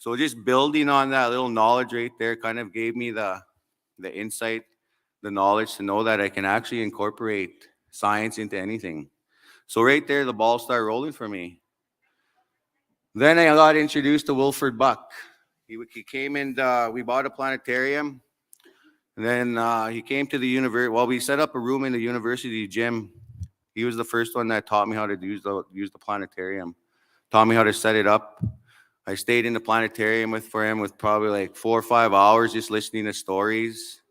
So just building on that little knowledge right there kind of gave me the insight, the knowledge to know that I can actually incorporate science into anything. So right there, the ball started rolling for me. Then I got introduced to Wilfred Buck. He came and we bought a planetarium. And then he came to the university. Well, we set up a room in the university gym. He was the first one that taught me how to use the planetarium. Taught me how to set it up. I stayed in the planetarium for him with probably like 4 or 5 hours just listening to stories.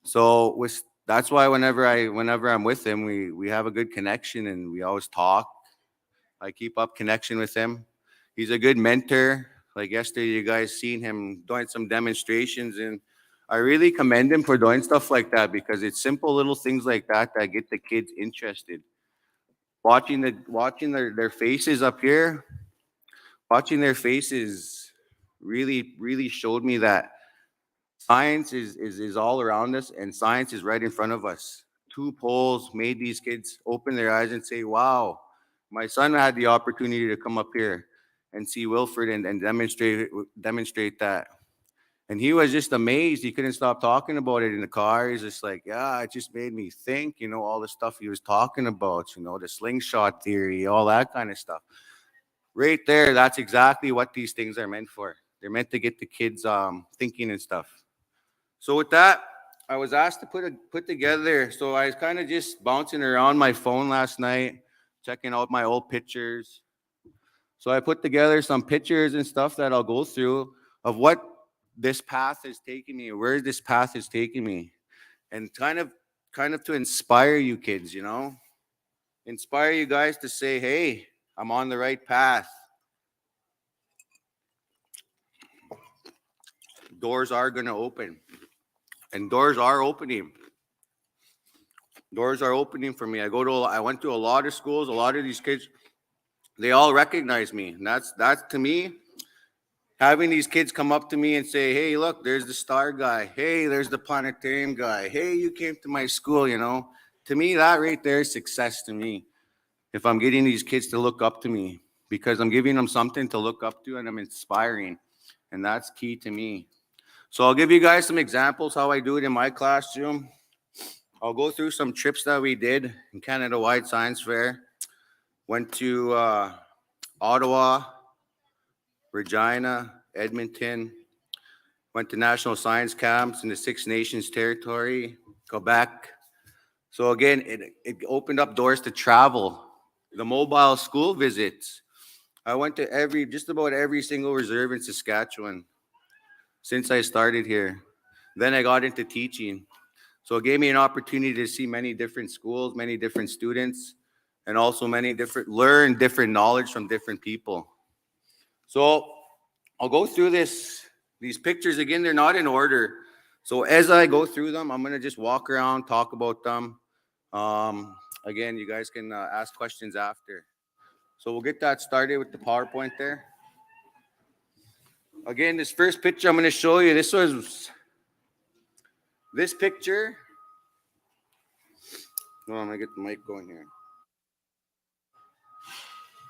So that's why whenever I'm with him, we have a good connection and we always talk. I keep up connection with him. He's a good mentor. Like yesterday, you guys seen him doing some demonstrations, and I really commend him for doing stuff like that because it's simple little things like that that get the kids interested. Watching their faces up here, watching their faces really showed me that science is all around us and science is right in front of us. 2 polls made these kids open their eyes and say, wow, my son had the opportunity to come up here and see Wilfred and demonstrate that. And he was just amazed. He couldn't stop talking about it in the car. He's just like, yeah, it just made me think, all the stuff he was talking about, the slingshot theory, all that kind of stuff. Right there, that's exactly what these things are meant for. They're meant to get the kids thinking and stuff. So with that, I was asked to put together. So I was kind of just bouncing around my phone last night, checking out my old pictures. So I put together some pictures and stuff that I'll go through of what this path is taking me, where this path is taking me, and kind of to inspire you kids, inspire you guys to say, hey, I'm on the right path. Doors are going to open, and doors are opening. Doors are opening for me. I went to a lot of schools. A lot of these kids, they all recognize me, and that's to me. Having these kids come up to me and say, hey, look, there's the star guy. Hey, there's the planetarium guy. Hey, you came to my school, To me, that right there is success to me. If I'm getting these kids to look up to me, because I'm giving them something to look up to and I'm inspiring. And that's key to me. So I'll give you guys some examples how I do it in my classroom. I'll go through some trips that we did in Canada-wide Science Fair. Went to Ottawa, Regina, Edmonton, went to national science camps in the Six Nations territory, Quebec. So again, it opened up doors to travel. The mobile school visits. I went to just about every single reserve in Saskatchewan since I started here. Then I got into teaching. So it gave me an opportunity to see many different schools, many different students, and also learn different knowledge from different people. So I'll go through these pictures again. They're not in order. So as I go through them, I'm going to just walk around, talk about them. Again, you guys can ask questions after. So we'll get that started with the PowerPoint there. Again, this first picture I'm going to show you, this picture. Oh, I'm going to get the mic going here.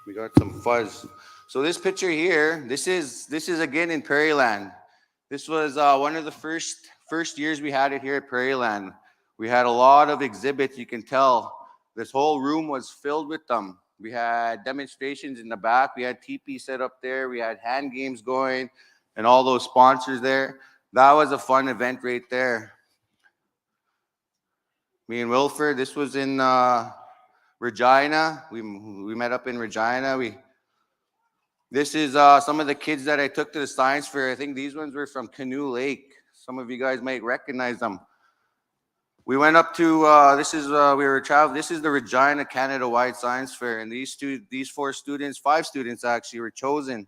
We got some fuzz. So this picture here, this is again in Prairieland. This was one of the first years we had it here at Prairieland. We had a lot of exhibits. You can tell this whole room was filled with them. We had demonstrations in the back. We had teepee set up there. We had hand games going and all those sponsors there. That was a fun event right there. Me and Wilfred, this was in Regina. We met up in Regina. This is some of the kids that I took to the science fair. I think these ones were from Canoe Lake. Some of you guys might recognize them. We went up to this is the Regina Canada-wide Science Fair, and these 5 students actually were chosen.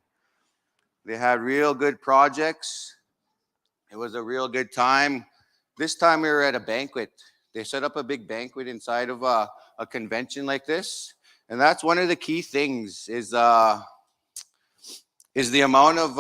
They had real good projects. It was a real good time. This time we were at a banquet. They set up a big banquet inside of a convention like this, and that's one of the key things is the amount of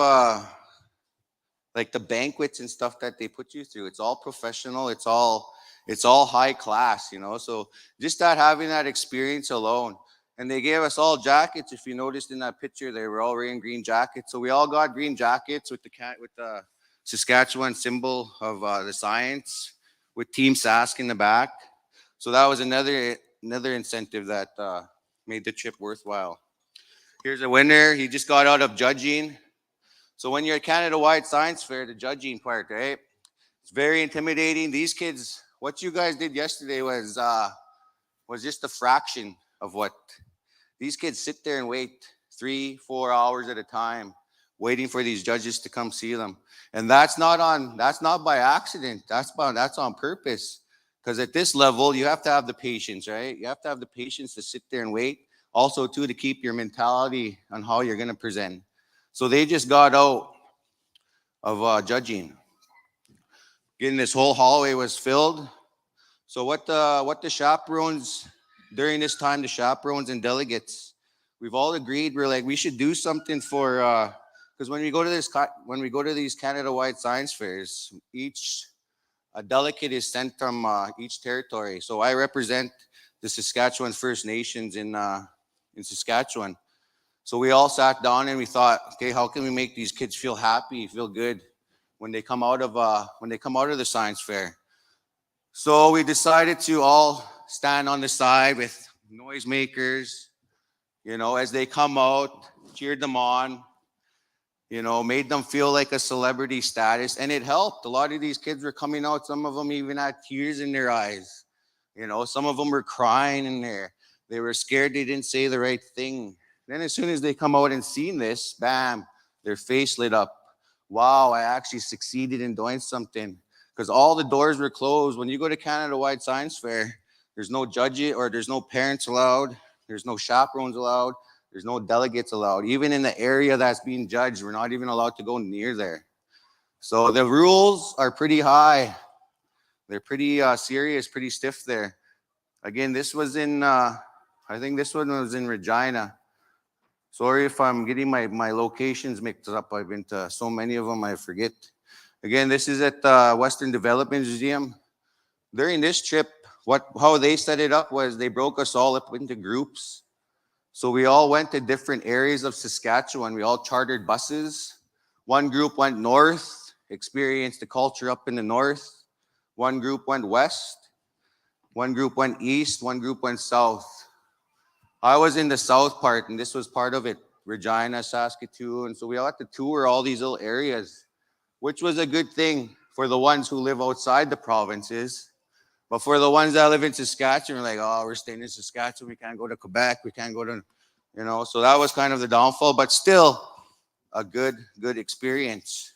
like the banquets and stuff that they put you through. It's all professional. It's all high class, So just having that experience alone. And they gave us all jackets. If you noticed in that picture, they were all wearing green jackets. So we all got green jackets with the Saskatchewan symbol of the science, with Team Sask in the back. So that was another incentive that made the trip worthwhile. Here's a winner. He just got out of judging. So when you're at Canada-wide Science Fair, the judging part, right? It's very intimidating. These kids, what you guys did yesterday was just a fraction of what these kids sit there and wait 3-4 hours at a time, waiting for these judges to come see them. And that's not by accident. That's on purpose. Because at this level, you have to have the patience, right? You have to have the patience to sit there and wait. Also, too, to keep your mentality on how you're going to present. So they just got out of judging. Again, this whole hallway was filled. So what the chaperones, during this time, the chaperones and delegates, we've all agreed, we're like, we should do something for, because when we go to these Canada-wide science fairs, a delegate is sent from each territory. So I represent the Saskatchewan First Nations in Saskatchewan. So we all sat down and we thought, okay, how can we make these kids feel happy, feel good when they come out of the science fair? So we decided to all stand on the side with noisemakers, as they come out, cheered them on, made them feel like a celebrity status. And it helped. A lot of these kids were coming out. Some of them even had tears in their eyes. Some of them were crying in there. They were scared they didn't say the right thing. Then as soon as they come out and seen this, bam, their face lit up. Wow, I actually succeeded in doing something. Because all the doors were closed. When you go to Canada-wide Science Fair, there's no judge or there's no parents allowed. There's no chaperones allowed. There's no delegates allowed. Even in the area that's being judged, we're not even allowed to go near there. So the rules are pretty high. They're pretty serious, pretty stiff there. Again, this was I think this one was in Regina. Sorry if I'm getting my locations mixed up. I've been to so many of them, I forget. Again, this is at the Western Development Museum. During this trip, how they set it up was they broke us all up into groups. So we all went to different areas of Saskatchewan. We all chartered buses. One group went north, experienced the culture up in the north. One group went west. One group went east. One group went south. I was in the south part, and this was part of it, Regina, Saskatoon. So we all had to tour all these little areas, which was a good thing for the ones who live outside the provinces. But for the ones that live in Saskatchewan, we're like, oh, we're staying in Saskatchewan. We can't go to Quebec. We can't go to, So that was kind of the downfall, but still a good experience.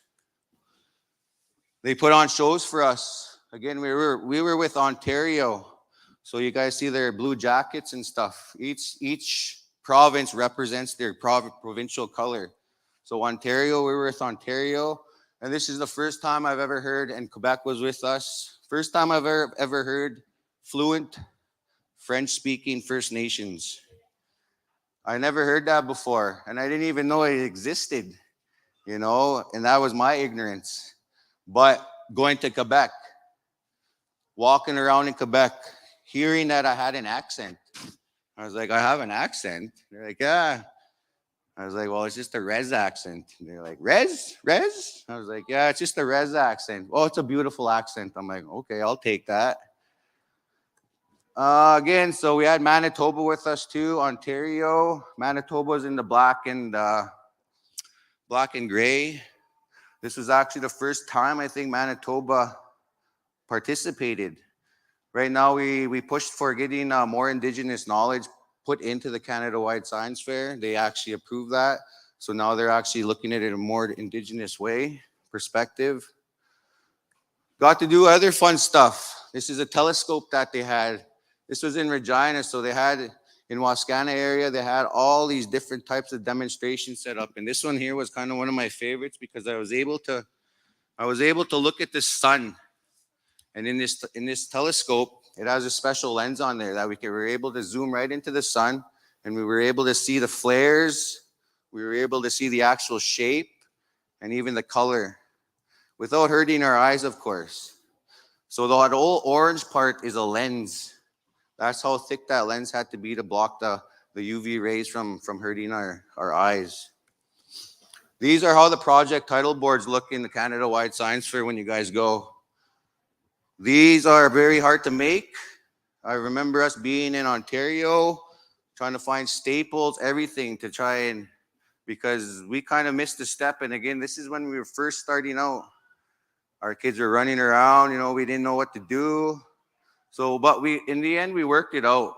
They put on shows for us. Again, we were with Ontario. So you guys see their blue jackets and stuff. Each province represents their provincial color. So Ontario, we were with Ontario. And this is the first time I've ever heard, and Quebec was with us, first time I've ever heard fluent French-speaking First Nations. I never heard that before, and I didn't even know it existed, and that was my ignorance. But going to Quebec, walking around in Quebec, hearing that I had an accent, I was like, I have an accent? They're like, yeah. I was like, well, it's just a Res accent. And they're like, Res? I was like, yeah, it's just a Res accent. Oh, it's a beautiful accent. I'm like, okay, I'll take that. Again, so we had Manitoba with us too, Ontario. Manitoba's in the black and gray. This was actually the first time I think Manitoba participated. Right now, we pushed for getting more Indigenous knowledge put into the Canada-wide Science Fair. They actually approved that. So now they're actually looking at it in a more Indigenous perspective. Got to do other fun stuff. This is a telescope that they had. This was in Regina, so they had, in Wascana area, they had all these different types of demonstrations set up. And this one here was kind of one of my favorites because I was able to look at the sun. And in this telescope, it has a special lens on there that we were able to zoom right into the sun, and we were able to see the flares. We were able to see the actual shape and even the color without hurting our eyes, of course. So that whole orange part is a lens. That's how thick that lens had to be to block the UV rays from hurting our eyes. These are how the project title boards look in the Canada-wide Science Fair when you guys go. These are very hard to make. I remember us being in Ontario, trying to find staples, everything to try and, because we kind of missed a step. And again, this is when we were first starting out. Our kids were running around, we didn't know what to do. So, but in the end, we worked it out.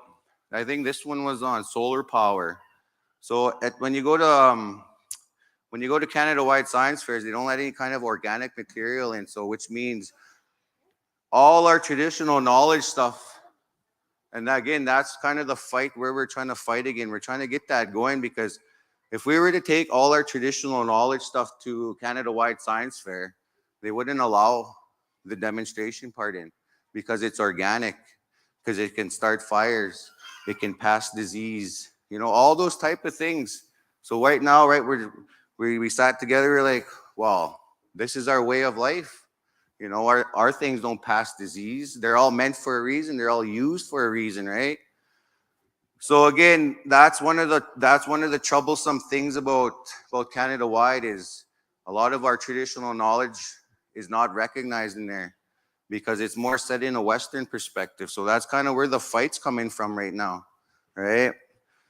I think this one was on solar power. So when you go to Canada-wide science fairs, they don't let any kind of organic material in. So which means all our traditional knowledge stuff. And again, that's kind of the fight where we're trying to fight again. We're trying to get that going, because if we were to take all our traditional knowledge stuff to Canada-wide Science Fair, they wouldn't allow the demonstration part in, because it's organic, because it can start fires, it can pass disease, all those type of things. So right now, we sat together, we're like, well, this is our way of life. Our things don't pass disease. They're all meant for a reason. They're all used for a reason, right? So again, that's one of the troublesome things about Canada-wide, is a lot of our traditional knowledge is not recognized in there, because it's more set in a Western perspective. So that's kind of where the fight's coming from right now, right?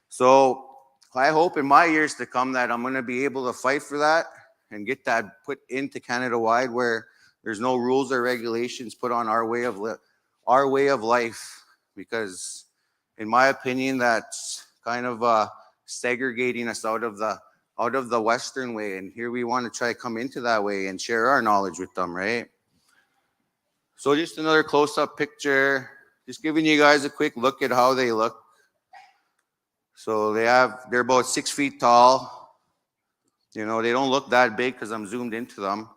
So I hope in my years to come that I'm going to be able to fight for that and get that put into Canada-wide, where there's no rules or regulations put on our way of life, because in my opinion, that's kind of segregating us out of the Western way. And here we want to try to come into that way and share our knowledge with them, right? So just another close-up picture, just giving you guys a quick look at how they look. So they're about 6 feet tall. They don't look that big because I'm zoomed into them.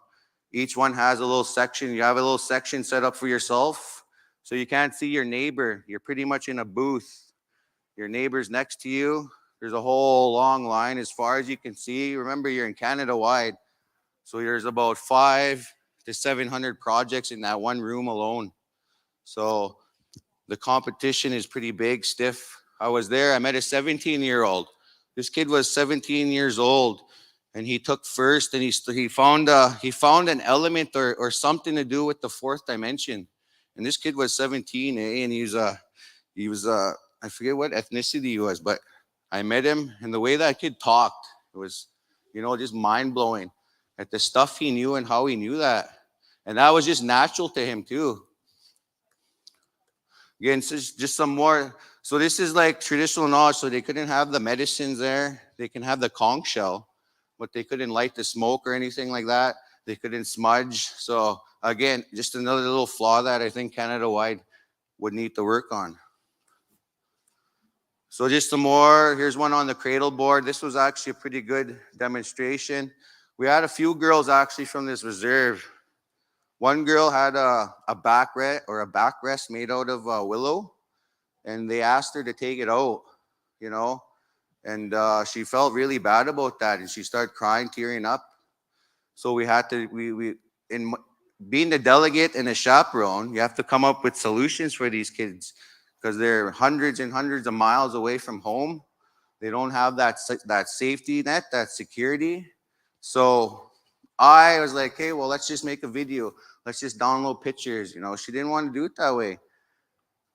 Each one has a little section. You have a little section set up for yourself, so you can't see your neighbor. You're pretty much in a booth. Your neighbor's next to you. There's a whole long line as far as you can see. Remember, you're in Canada-wide, so there's about 500 to 700 projects in that one room alone. So the competition is pretty big, stiff. I was there. I met a 17-year-old. This kid was 17 years old. And he took first, and he found an element or something to do with the fourth dimension. And this kid was 17, and he was I forget what ethnicity he was, but I met him, and the way that kid talked, it was just mind blowing at the stuff he knew and how he knew that, and that was just natural to him too. Again, this is just some more. So this is like traditional knowledge. So they couldn't have the medicines there. They can have the conch shell, but they couldn't light the smoke or anything like that. They couldn't smudge. So again, just another little flaw that I think Canada-wide would need to work on. So just some more. Here's one on the cradle board. This was actually a pretty good demonstration. We had a few girls actually from this reserve. One girl had a backrest made out of willow, and they asked her to take it out, and she felt really bad about that, and she started crying, tearing up. So we had to, in being the delegate and a chaperone, you have to come up with solutions for these kids, because they're hundreds and hundreds of miles away from home. They don't have that safety net, that security. So I was like, hey, well, let's just make a video. Let's just download pictures. She didn't want to do it that way.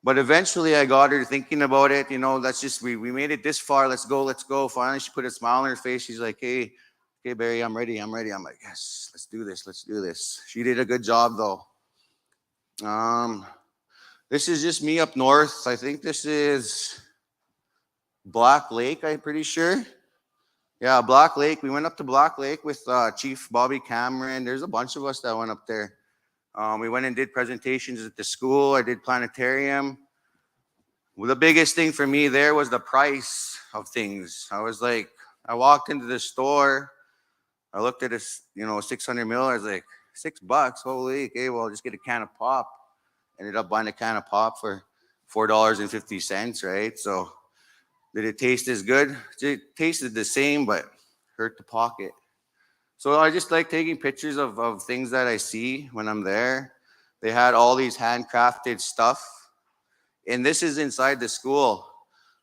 But eventually I got her thinking about it. We made it this far. Let's go. Finally, she put a smile on her face. She's like, hey, Barry, I'm ready. I'm like, yes, let's do this. She did a good job though. This is just me up north. I think this is Black Lake, I'm pretty sure. Yeah, Black Lake. We went up to Black Lake with Chief Bobby Cameron. There's a bunch of us that went up there. We went and did presentations at the school. I did planetarium. Well, the biggest thing for me there was the price of things. I walked into the store. I looked at this, 600 mil. I was like, $6. Holy, okay, well, I'll just get a can of pop. Ended up buying a can of pop for $4.50, right? So did it taste as good? It tasted the same, but hurt the pocket. So I just like taking pictures of things that I see when I'm there. They had all these handcrafted stuff. And this is inside the school.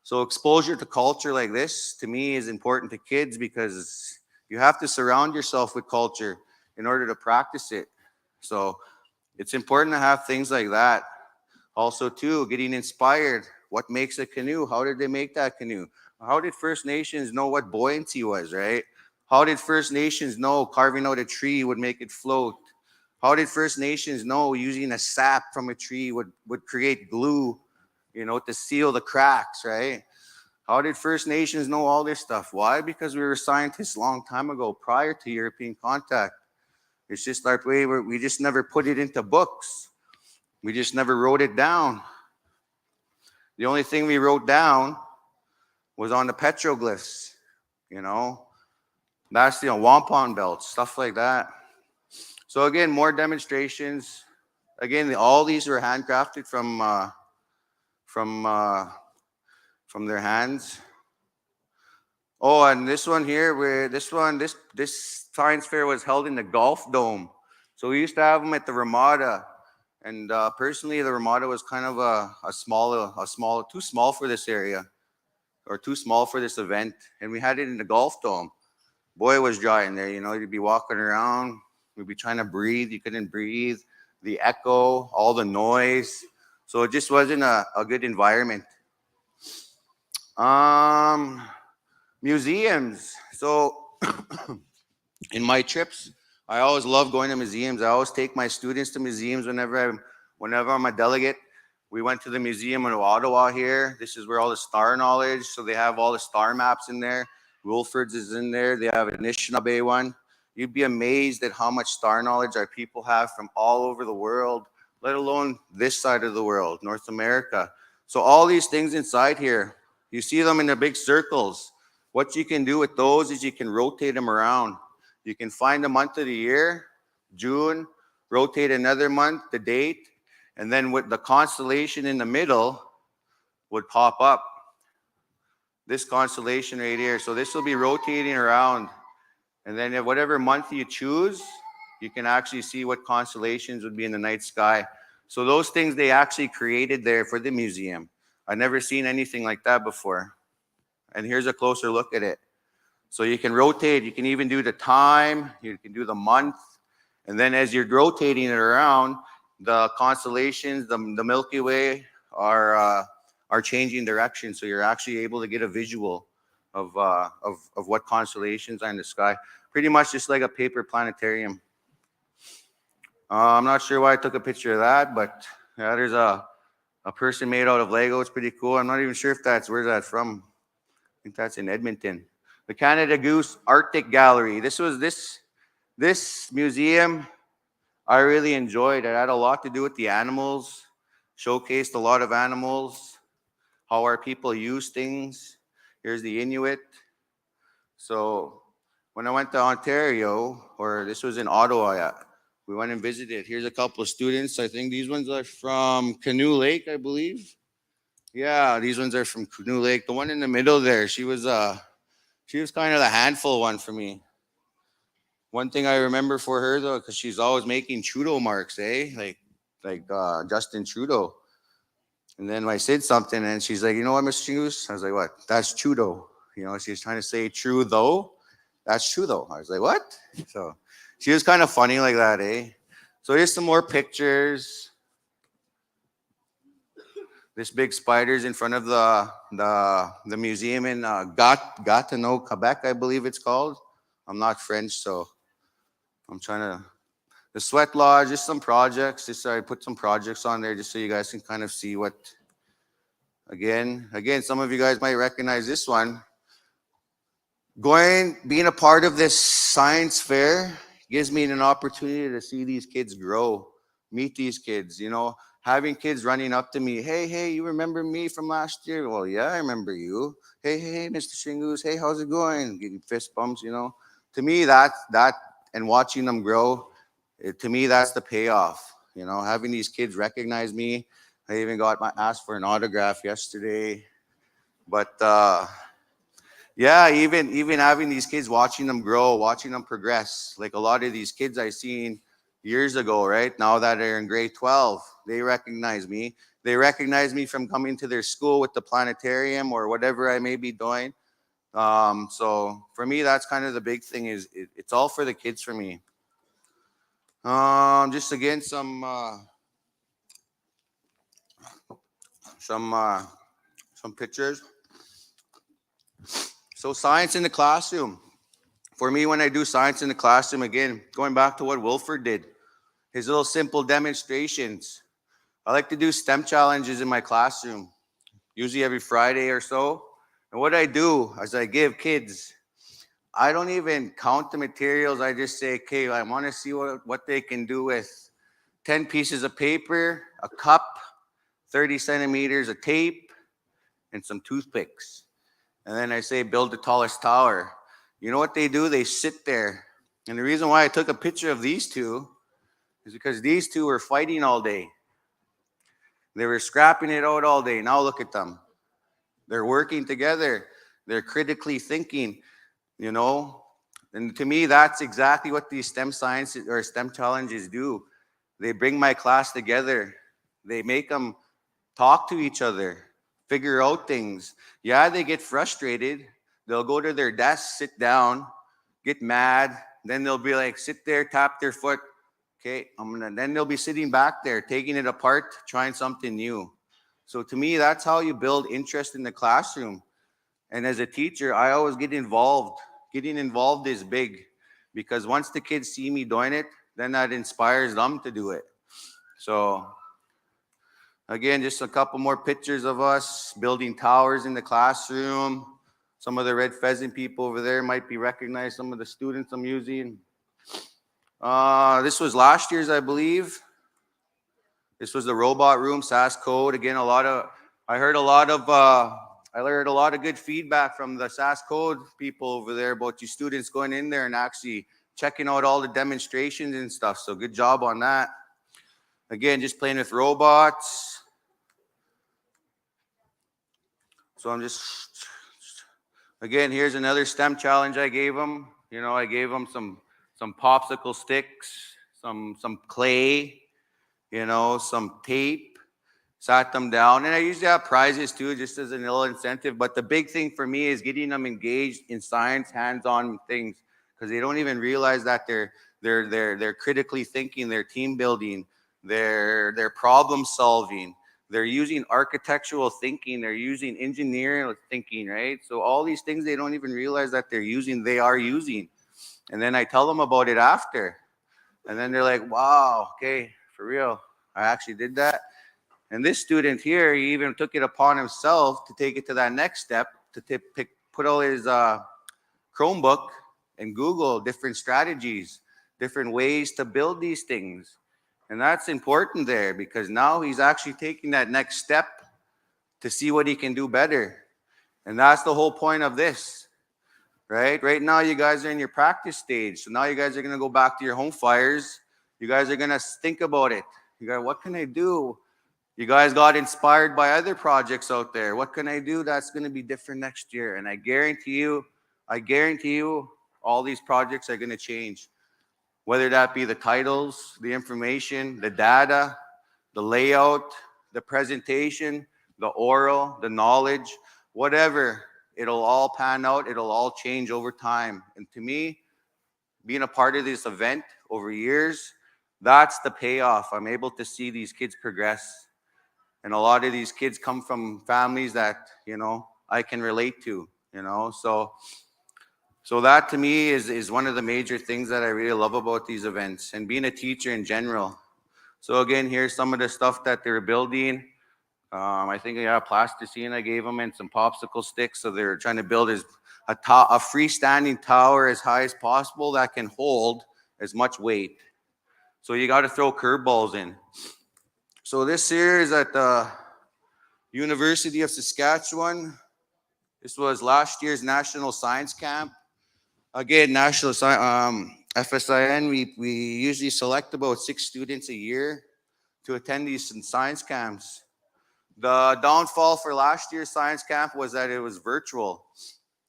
So exposure to culture like this, to me, is important to kids because you have to surround yourself with culture in order to practice it. So it's important to have things like that. Also, too, getting inspired. What makes a canoe? How did they make that canoe? How did First Nations know what buoyancy was, right? How did First Nations know carving out a tree would make it float? How did First Nations know using a sap from a tree would create glue, to seal the cracks, right? How did First Nations know all this stuff? Why? Because we were scientists a long time ago, prior to European contact. It's just our way where we just never put it into books. We just never wrote it down. The only thing we wrote down was on the petroglyphs, you know. That's the wampum belts, stuff like that. So again, more demonstrations. Again, all these were handcrafted from from their hands. Oh, and this one here, where this science fair was held in the Golf Dome. So we used to have them at the Ramada, and personally, the Ramada was kind of too small for this area, or too small for this event, and we had it in the Golf Dome. Boy, it was dry in there. You'd be walking around, we'd be trying to breathe, you couldn't breathe. The echo, all the noise, so it just wasn't a good environment. Museums. So in my trips, I always love going to museums. I always take my students to museums whenever I'm a delegate. We went to the museum in Ottawa here. This is where all the star knowledge. So they have all the star maps in there. Wilford's is in there. They have an Anishinaabe one. You'd be amazed at how much star knowledge our people have from all over the world, let alone this side of the world, North America. So all these things inside here, you see them in the big circles. What you can do with those is you can rotate them around. You can find the month of the year, June, rotate another month, the date, and then with the constellation in the middle would pop up. This constellation right here. So this will be rotating around. And then at whatever month you choose, you can actually see what constellations would be in the night sky. So those things they actually created there for the museum. I've never seen anything like that before. And here's a closer look at it. So you can rotate, you can even do the time, you can do the month. And then as you're rotating it around, the constellations, the Milky Way are changing direction. So you're actually able to get a visual of what constellations are in the sky. Pretty much just like a paper planetarium. I'm not sure why I took a picture of that, but yeah, there's a person made out of Lego. It's pretty cool. I'm not even sure if where's that from. I think that's in Edmonton. The Canada Goose Arctic Gallery. This museum I really enjoyed. It had a lot to do with the animals, showcased a lot of animals, how our people use things. Here's the Inuit. So when I went to Ontario, or this was in Ottawa, yeah, we went and visited. Here's a couple of students. I think these ones are from Canoe Lake, I believe. Yeah, these ones are from Canoe Lake. The one in the middle there, she was kind of the handful one for me. One thing I remember for her though, because she's always making Trudeau marks, like Justin Trudeau. And then I said something, and she's like, "You know what, Miss Shoes?" I was like, "What? That's Trudeau." She's trying to say true though. That's true though. I was like, "What?" So she was kind of funny like that, eh? So here's some more pictures. This big spider's in front of the museum in Gatineau, Quebec, I believe it's called. I'm not French, so I'm trying to. The sweat lodge, just some projects. I put some projects on there just so you guys can kind of see what. Again, some of you guys might recognize this one. Being a part of this science fair gives me an opportunity to see these kids grow, meet these kids, having kids running up to me, hey, you remember me from last year? Well, yeah, I remember you. Hey, Mr. Shingus, hey, how's it going? Getting fist bumps, To me, that and watching them grow, to me, that's the payoff. Having these kids recognize me. I even asked for an autograph yesterday. But yeah, even having these kids, watching them grow, watching them progress. Like a lot of these kids I seen years ago, right? Now that they're in grade 12, they recognize me. They recognize me from coming to their school with the planetarium or whatever I may be doing. So for me, that's kind of the big thing is it's all for the kids for me. Just again, some uh, some pictures. So science in the classroom. For me, when I do science in the classroom, again, going back to what Wilford did, his little simple demonstrations. I like to do STEM challenges in my classroom, usually every Friday or so. And what I do is I give kids, I don't even count the materials. I just say, okay, I want to see what they can do with 10 pieces of paper, a cup, 30 centimeters of tape, and some toothpicks. And then I say, build the tallest tower. You know what they do? They sit there. And the reason why I took a picture of these two is because these two were fighting all day. They were scrapping it out all day. Now look at them. They're working together. They're critically thinking, you know. And to me, that's exactly what these STEM science or STEM challenges do. They bring my class together. They make them talk to each other, figure out things. Yeah, they get frustrated. They'll go to their desk, sit down, get mad. Then they'll be like, sit there, tap their foot. Okay, then they'll be sitting back there, taking it apart, trying something new. So to me, that's how you build interest in the classroom. And as a teacher, I always get involved. Getting involved is big because once the kids see me doing it, then that inspires them to do it. So again, just a couple more pictures of us building towers in the classroom. Some of the red pheasant people over there might be recognized, some of the students I'm using. This was last year's, I believe. This was the robot room, SAS code. Again, I heard a lot of good feedback from the SAS code people over there about you students going in there and actually checking out all the demonstrations and stuff. So good job on that. Again, just playing with robots. So again, here's another STEM challenge I gave them. You know, I gave them some popsicle sticks, some clay, you know, some tape, sat them down. And I usually have prizes too, just as a little incentive. But the big thing for me is getting them engaged in science, hands-on things, because they don't even realize that they're critically thinking, they're team building, they're problem solving. They're using architectural thinking. They're using engineering thinking, right? So all these things they don't even realize that they are using. And then I tell them about it after. And then they're like, wow, okay, for real. I actually did that. And this student here, he even took it upon himself to take it to that next step, to put all his Chromebook and Google different strategies, different ways to build these things. And that's important there because now he's actually taking that next step to see what he can do better. And that's the whole point of this, right? Right now, you guys are in your practice stage. So now you guys are going to go back to your home fires. You guys are going to think about it. You go, what can I do? You guys got inspired by other projects out there. What can I do that's going to be different next year? And I guarantee you, all these projects are going to change. Whether that be the titles, the information, the data, the layout, the presentation, the oral, the knowledge, whatever, it'll all pan out. It'll all change over time. And to me, being a part of this event over years, that's the payoff. I'm able to see these kids progress. And a lot of these kids come from families that, you know, I can relate to, you know. So that to me is one of the major things that I really love about these events and being a teacher in general. So again, here's some of the stuff that they're building. I think plasticine I gave them and some popsicle sticks. So they're trying to build a freestanding tower as high as possible that can hold as much weight. So you got to throw curveballs in. So this here is at the University of Saskatchewan. This was last year's National Science Camp. Again, FSIN, we usually select about 6 students a year to attend these science camps. The downfall for last year's science camp was that it was virtual.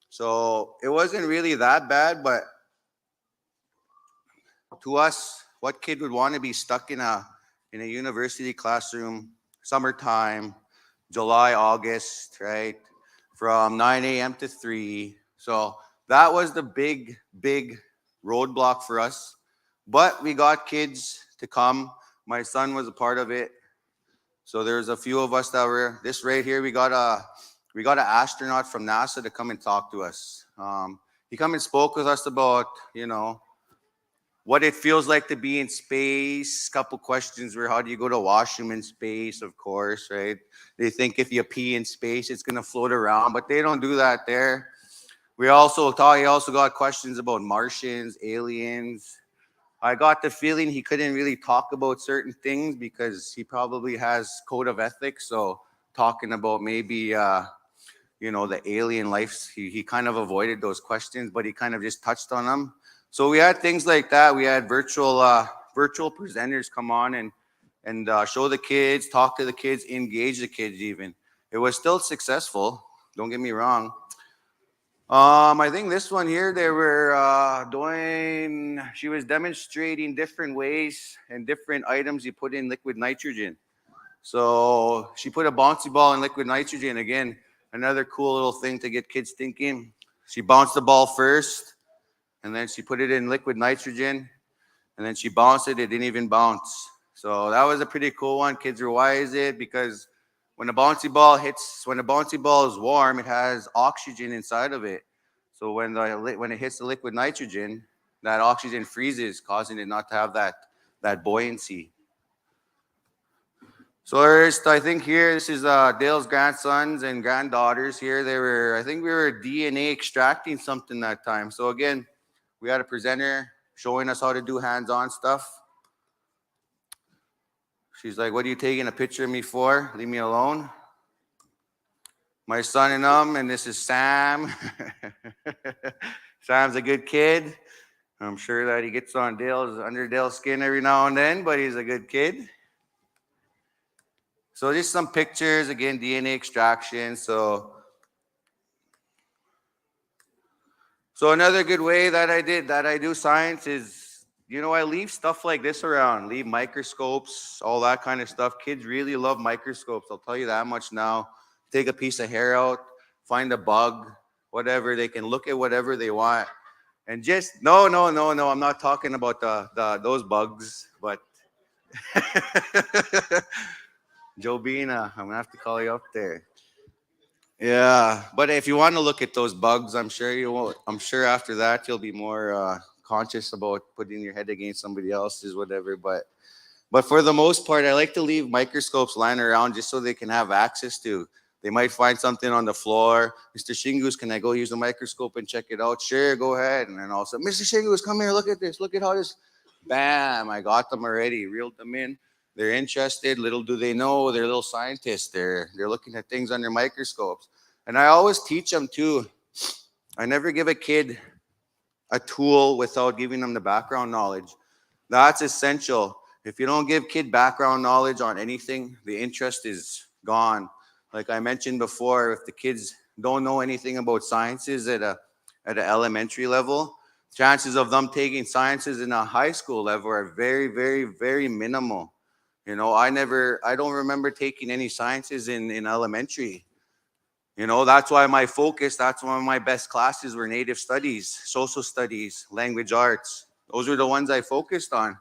So it wasn't really that bad, but to us, what kid would want to be stuck in a university classroom summertime, July, August, right? From 9 a.m. to 3. So that was the big roadblock for us. But we got kids to come. My son was a part of it. So there's a few of us that were this right here. We got an astronaut from NASA to come and talk to us. He come and spoke with us about what it feels like to be in space. Couple questions were, how do you go to washroom in space? Of course, right? They think if you pee in space, it's gonna float around, but they don't do that there. We also thought he also got questions about Martians, aliens. I got the feeling he couldn't really talk about certain things because he probably has code of ethics. So talking about maybe the alien life, he kind of avoided those questions, but he kind of just touched on them. So we had things like that. We had virtual presenters come on and show the kids, talk to the kids, engage the kids even. It was still successful. Don't get me wrong. I think this one here, they were she was demonstrating different ways and different items you put in liquid nitrogen. So she put a bouncy ball in liquid nitrogen. Again, another cool little thing to get kids thinking. She bounced the ball first, and then she put it in liquid nitrogen, and then she bounced it. It didn't even bounce. So that was a pretty cool one. Kids were, why is it? Because when when the bouncy ball is warm, it has oxygen inside of it. So when it hits the liquid nitrogen, that oxygen freezes, causing it not to have that buoyancy. So I think here, this is Dale's grandsons and granddaughters here. I think we were DNA extracting something that time. So again, we had a presenter showing us how to do hands-on stuff. She's like, what are you taking a picture of me for? Leave me alone. My son and this is Sam. Sam's a good kid. I'm sure that he gets on under Dale's skin every now and then, but he's a good kid. So just some pictures, again, DNA extraction. So another good way that I do science is, I leave stuff like this around, leave microscopes, all that kind of stuff. Kids really love microscopes. I'll tell you that much now. Take a piece of hair out, find a bug, whatever. They can look at whatever they want. And just, no, I'm not talking about those bugs, but Jobina, I'm gonna have to call you up there. Yeah, but if you want to look at those bugs, I'm sure you won't. I'm sure after that you'll be more conscious about putting your head against somebody else's, whatever. But for the most part, I like to leave microscopes lying around just so they can have access to. They might find something on the floor. Mr. Shingus, can I go use the microscope and check it out? Sure, go ahead. And then all of a sudden, Mr. Shingus, come here, look at this. Look at how this, bam, I got them already, reeled them in. They're interested. Little do they know, they're little scientists. They're looking at things under microscopes. And I always teach them too. I never give a kid a tool without giving them the background knowledge. That's essential. If you don't give kid background knowledge on anything, the interest is gone. Like I mentioned before, if the kids don't know anything about sciences at an elementary level, chances of them taking sciences in a high school level are very, very, very minimal. I don't remember taking any sciences in elementary. That's why that's one of my best classes were native studies, social studies, language arts. Those were the ones I focused on,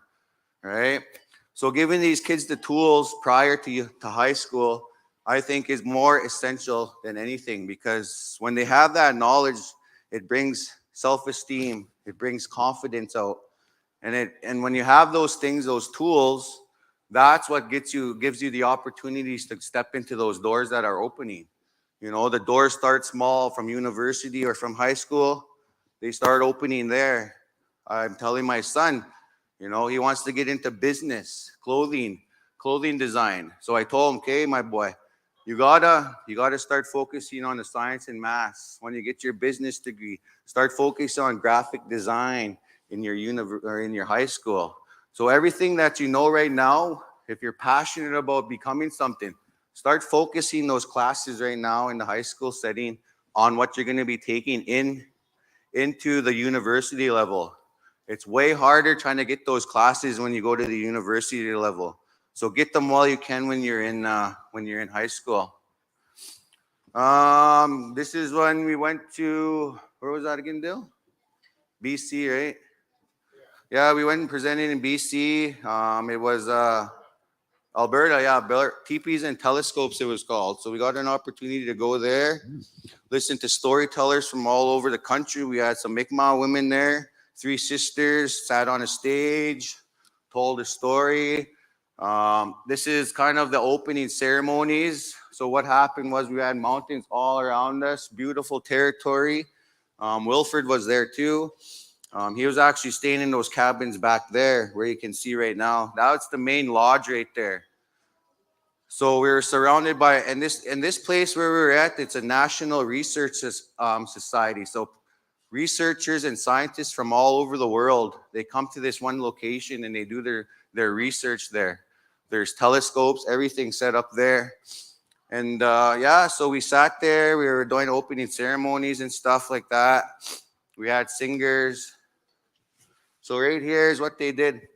right? So giving these kids the tools prior to high school, I think is more essential than anything, because when they have that knowledge, it brings self-esteem, it brings confidence out. And when you have those things, those tools, that's what gives you the opportunities to step into those doors that are opening. The doors start small from university or from high school. They start opening there. I'm telling my son, he wants to get into business, clothing design. So I told him, okay, my boy, you gotta start focusing on the science and math. When you get your business degree, start focusing on graphic design in your in your high school. So everything that you know right now, if you're passionate about becoming something, start focusing those classes right now in the high school setting on what you're going to be taking into the university level. It's way harder trying to get those classes when you go to the university level. So get them while you can when you're in high school. This is when we went to, where was that again, Dill? BC, right? Yeah, we went and presented in BC. It was Alberta, yeah, Teepees and Telescopes it was called. So we got an opportunity to go there, listen to storytellers from all over the country. We had some Mi'kmaq women there, three sisters, sat on a stage, told a story. This is kind of the opening ceremonies. So what happened was we had mountains all around us, beautiful territory. Wilfred was there too. He was actually staying in those cabins back there where you can see right now. That's the main lodge right there. So we were surrounded by, and this place where we were at, it's a national research society. So researchers and scientists from all over the world, they come to this one location and they do their research there. There's telescopes, everything set up there. And yeah, so we sat there, we were doing opening ceremonies and stuff like that. We had singers. So right here is what they did.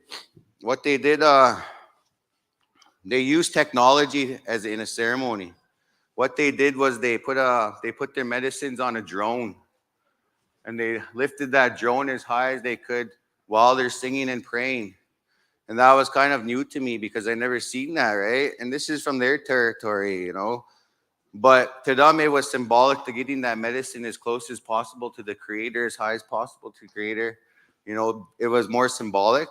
What they did, they used technology as in a ceremony. What they did was they put their medicines on a drone, and they lifted that drone as high as they could while they're singing and praying. And that was kind of new to me because I never seen that, right? And this is from their territory, you know. But to them, it was symbolic to getting that medicine as close as possible to the creator, as high as possible to the creator. You know, it was more symbolic,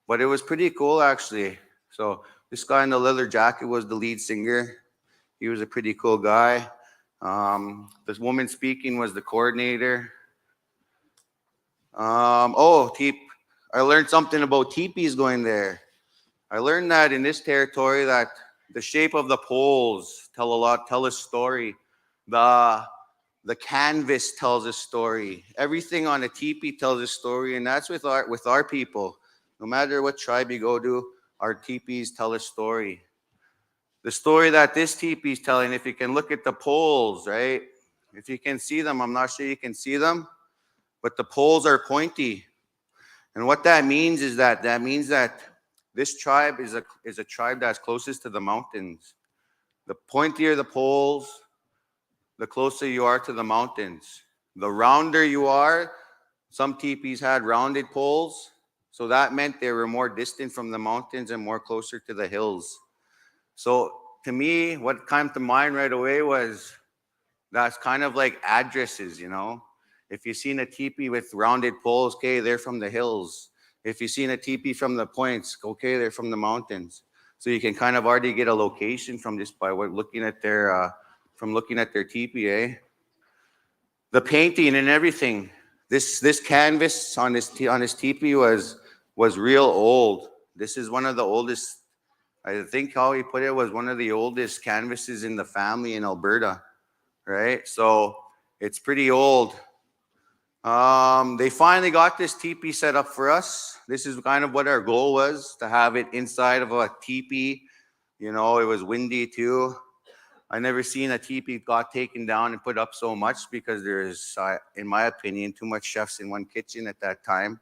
but it was pretty cool actually. So this guy in the leather jacket was the lead singer. He was a pretty cool guy. This woman speaking was the coordinator. I learned something about teepees going there. I learned that in this territory that the shape of the poles tell a story. The canvas tells a story. Everything on a teepee tells a story, and that's with our people. No matter what tribe you go to, our teepees tell a story. The story that this teepee is telling, if you can look at the poles, right? If you can see them, I'm not sure you can see them, but the poles are pointy. And what that means is that this tribe is a tribe that's closest to the mountains. The pointier the poles, the closer you are to the mountains. The rounder you are, some teepees had rounded poles, so that meant they were more distant from the mountains and more closer to the hills. So to me, what came to mind right away was that's kind of like addresses, you know. If you've seen a teepee with rounded poles, okay, they're from the hills. If you've seen a teepee from the points, okay, they're from the mountains. So you can kind of already get a location from just by looking at their teepee, eh? The painting and everything. This canvas on his teepee was real old. This is one of the oldest. I think how he put it was one of the oldest canvases in the family in Alberta, right? So it's pretty old. They finally got this teepee set up for us. This is kind of what our goal was, to have it inside of a teepee. You know, it was windy too. I never seen a teepee got taken down and put up so much because there's, in my opinion, too much chefs in one kitchen at that time.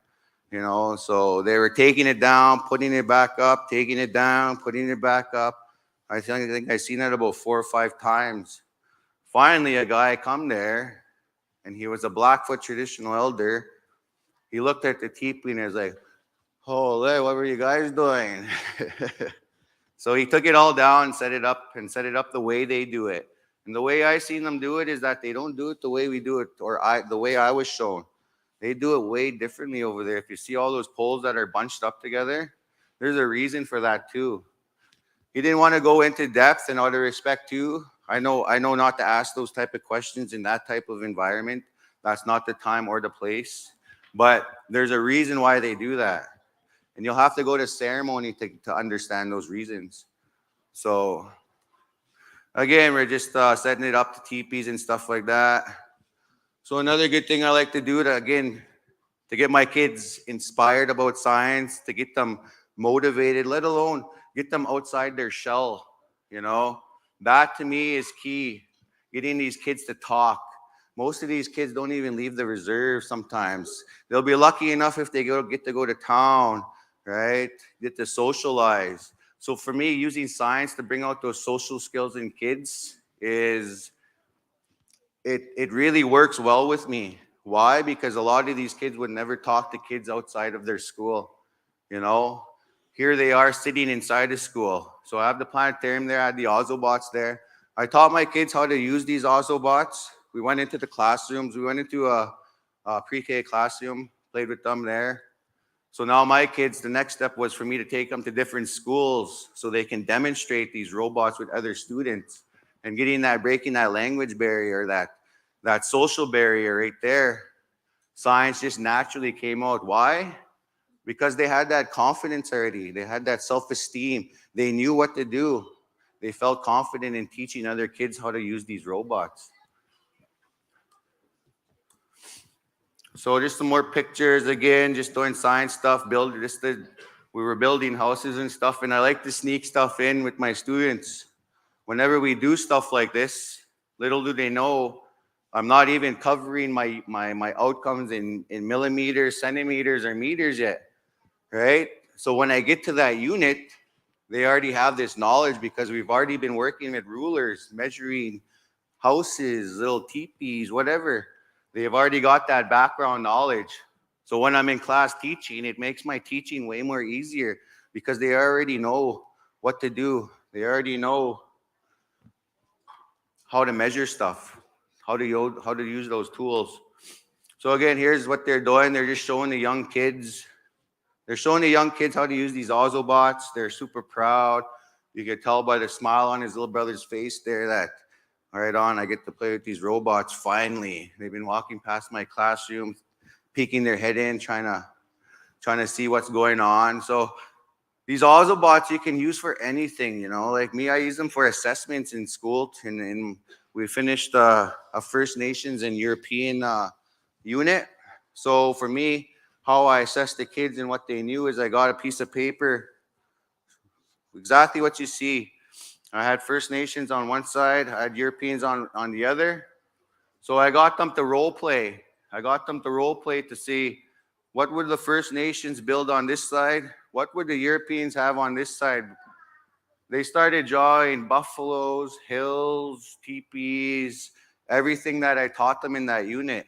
You know, so they were taking it down, putting it back up, taking it down, putting it back up. I think I seen it about 4 or 5 times. Finally, a guy come there, and he was a Blackfoot traditional elder. He looked at the teepee and he was like, "Holy, what were you guys doing?" So he took it all down and set it up the way they do it. And the way I seen them do it is that they don't do it the way we do it, the way I was shown. They do it way differently over there. If you see all those poles that are bunched up together, there's a reason for that too. He didn't want to go into depth, and out of respect too, I know not to ask those type of questions in that type of environment. That's not the time or the place. But there's a reason why they do that. And you'll have to go to ceremony to understand those reasons. So again, we're just setting it up to teepees and stuff like that. So another good thing I like to do to get my kids inspired about science, to get them motivated, let alone get them outside their shell, you know. That to me is key, getting these kids to talk. Most of these kids don't even leave the reserve sometimes. They'll be lucky enough if they get to go to town, right? Get to socialize. So for me, using science to bring out those social skills in kids is it really works well with me. Why? Because a lot of these kids would never talk to kids outside of their school. You know, here they are sitting inside of school. So I have the planetarium there, I had the Ozobots there. I taught my kids how to use these Ozobots. We went into the classrooms. We went into a pre-K classroom, played with them there. So now my kids, the next step was for me to take them to different schools so they can demonstrate these robots with other students and breaking that language barrier, that social barrier right there. Science just naturally came out. Why? Because they had that confidence already. They had that self-esteem. They knew what to do. They felt confident in teaching other kids how to use these robots. So just some more pictures again, just doing science stuff, we were building houses and stuff, and I like to sneak stuff in with my students. Whenever we do stuff like this, little do they know, I'm not even covering my outcomes in millimeters, centimeters, or meters yet, right? So when I get to that unit, they already have this knowledge because we've already been working with rulers, measuring houses, little teepees, whatever. They've already got that background knowledge. So when I'm in class teaching, it makes my teaching way more easier because they already know what to do. They already know how to measure stuff, how to use those tools. So again, here's what they're doing. They're just showing the young kids. They're showing the young kids how to use these Ozobots. They're super proud. You can tell by the smile on his little brother's face there that, right on, I get to play with these robots finally. They've been walking past my classroom, peeking their head in, trying to see what's going on. So these Ozobots you can use for anything, you know. Like me, I use them for assessments in school. And we finished a First Nations and European unit. So for me, how I assessed the kids and what they knew is I got a piece of paper, exactly what you see. I had First Nations on one side, I had Europeans on the other. So I got them to role play. I got them to role play to see what would the First Nations build on this side? What would the Europeans have on this side? They started drawing buffaloes, hills, teepees, everything that I taught them in that unit.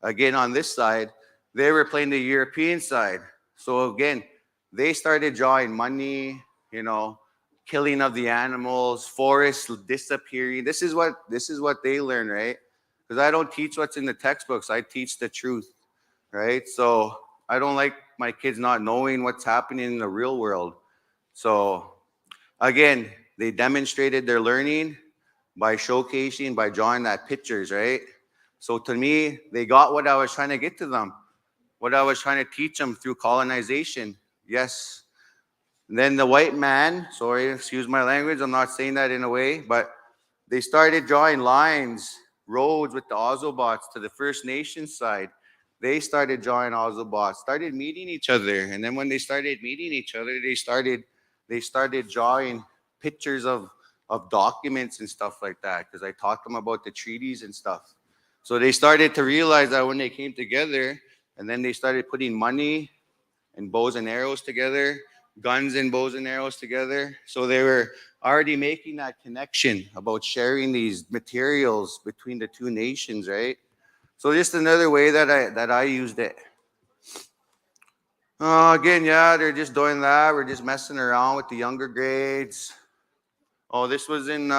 Again, on this side, they were playing the European side. So again, they started drawing money, you know, killing of the animals, forests disappearing. This is what they learn, right? Because I don't teach what's in the textbooks. I teach the truth, right? So I don't like my kids not knowing what's happening in the real world. So again, they demonstrated their learning by showcasing, by drawing that pictures, right? So to me, they got what I was trying to get to them, what I was trying to teach them through colonization. Yes. And then the white man, sorry, excuse my language, I'm not saying that in a way, but they started drawing lines, roads with the Ozobots to the First Nations side. They started drawing Ozobots, started meeting each other. And then when they started meeting each other, they started drawing pictures of documents and stuff like that because I taught them about the treaties and stuff. So they started to realize that when they came together, and then they started putting money and bows and arrows together, guns and bows and arrows together. So they were already making that connection about sharing these materials between the two nations, right? So just another way that I used it. Again, yeah, they're just doing that. We're just messing around with the younger grades. Oh, this was in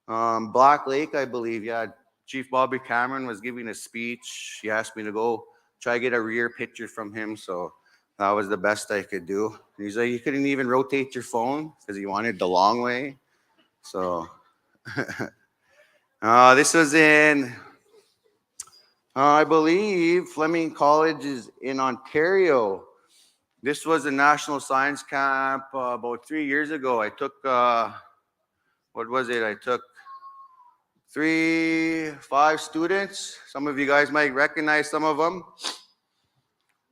Black Lake, I believe. Yeah, Chief Bobby Cameron was giving a speech. He asked me to go try to get a rear picture from him. So that was the best I could do. He's like, you couldn't even rotate your phone because he wanted the long way. So this was in, I believe, Fleming College is in Ontario. This was a national science camp about 3 years ago. I took, what was it? I took 5 students. Some of you guys might recognize some of them.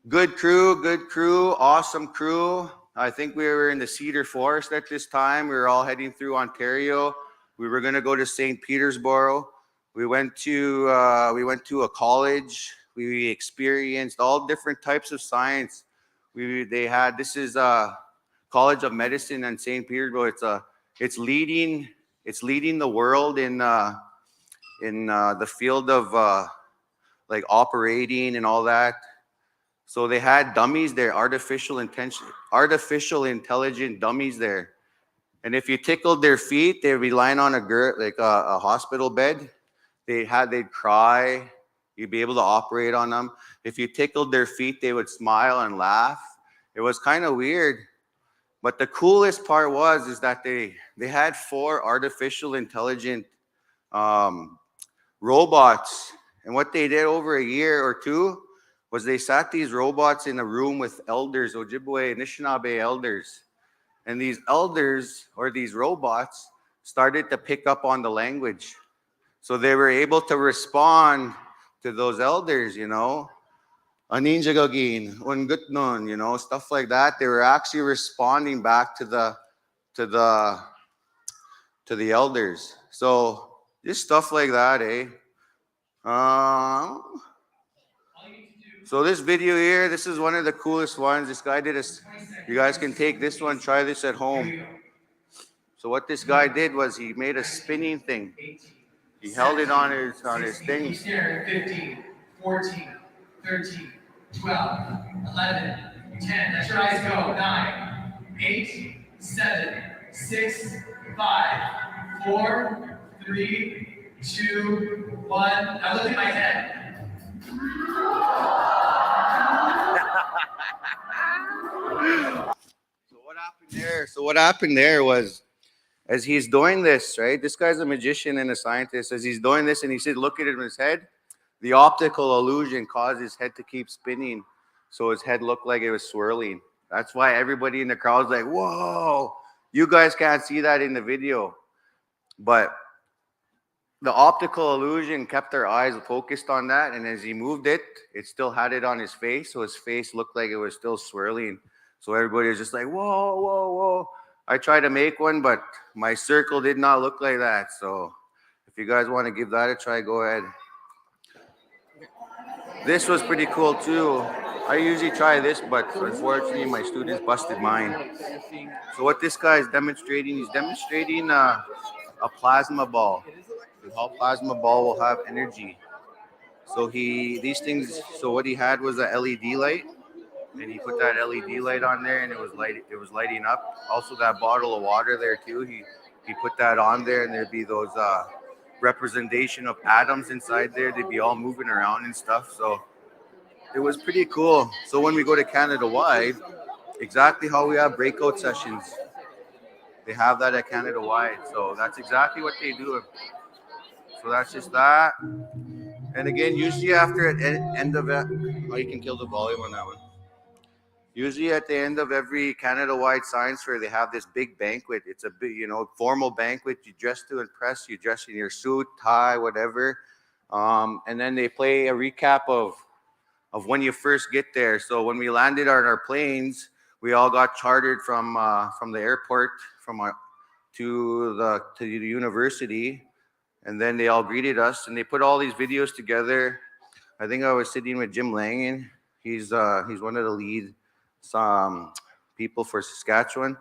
Good crew, awesome crew. I think we were in the Cedar Forest at this time. We were all heading through Ontario. We were going to go to St. Petersburg. We went to a college. We experienced all different types of science. This is College of Medicine in St. Petersburg. It's leading the world in the field of like operating and all that. So they had dummies there, artificial intelligent dummies there. And if you tickled their feet, they'd be lying on a hospital bed. They'd cry. You'd be able to operate on them. If you tickled their feet, they would smile and laugh. It was kind of weird. But the coolest part is that they had 4 artificial intelligent robots. And what they did over a year or two was they sat these robots in a room with elders, Ojibwe, Anishinaabe elders. And these elders or these robots started to pick up on the language. So they were able to respond to those elders, Aninja Gagin, Ungutnon, stuff like that. They were actually responding back to the elders. So just stuff like that, eh? So this video here, this is one of the coolest ones. This guy did this. You guys can take this one, try this at home. So what this guy did was he made a spinning thing. He held it on his thing. He's staring 15, 14, 13, 12, 11, 10. Let your eyes go. 9, 8, 7, 6, 5, 4, 3, 2, 1. Now look at my head. So what happened there was, as he's doing this, right? This guy's a magician and a scientist. As he's doing this, and he said, look at it in his head. The optical illusion caused his head to keep spinning, so his head looked like it was swirling. That's why everybody in the crowd was like, whoa, you guys can't see that in the video. But the optical illusion kept their eyes focused on that, and as he moved it, it still had it on his face, so his face looked like it was still swirling. So everybody was just like, whoa, whoa, whoa. I tried to make one, but my circle did not look like that. So if you guys want to give that a try, go ahead. This was pretty cool too. I usually try this, but unfortunately my students busted mine. So what this guy is demonstrating, he's demonstrating a plasma ball. How plasma ball will have energy. So what he had was a LED light, and he put that LED light on there, and it was lighting up. Also that bottle of water there too, he put that on there, and there'd be those representation of atoms inside there. They'd be all moving around and stuff. So it was pretty cool. So when we go to Canada Wide, exactly how we have breakout sessions, they have that at Canada Wide. So that's exactly what they do. So that's just that. And again, usually after at end of it, you can kill the volume on that one. Usually at the end of every Canada-wide science fair, they have this big banquet. It's a big, formal banquet. You dress to impress. You dress in your suit, tie, whatever. And then they play a recap of when you first get there. So when we landed on our planes, we all got chartered from the airport to the university, and then they all greeted us, and they put all these videos together. I think I was sitting with Jim Langan. He's one of the lead people for Saskatchewan.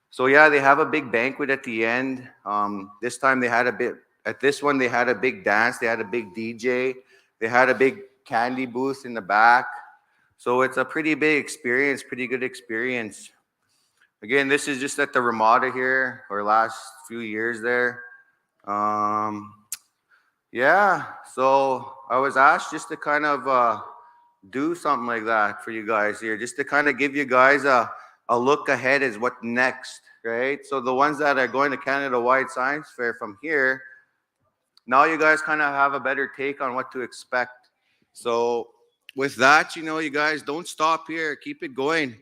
So yeah, they have a big banquet at the end. This time they had they had a big dance. They had a big DJ. They had a big candy booth in the back. So it's a pretty big experience, pretty good experience. Again, this is just at the Ramada here, or last few years there. Yeah, so I was asked just to kind of do something like that for you guys here, just to kind of give you guys a look ahead as what next, right? So the ones that are going to Canada Wide Science Fair from here, now you guys kind of have a better take on what to expect. So with that, you guys don't stop here, keep it going,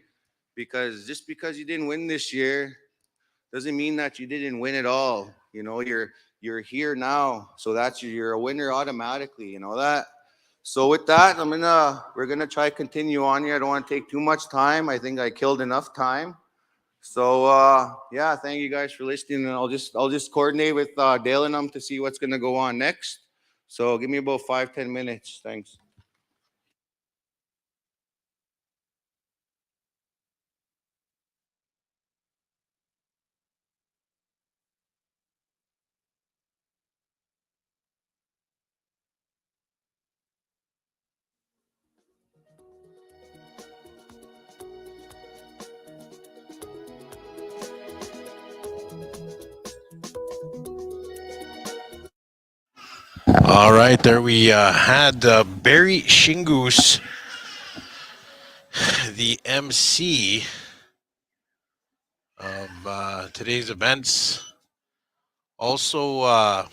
because just because you didn't win this year doesn't mean that you didn't win at all. You're here now, so you're a winner automatically, that. So with that, we're gonna try to continue on here. I don't want to take too much time. I think I killed enough time. So yeah, thank you guys for listening, and I'll just coordinate with Dale and them to see what's gonna go on next. So give me about 5-10 minutes. Thanks. All right, there we had Barry Shingus, the MC of today's events. Also,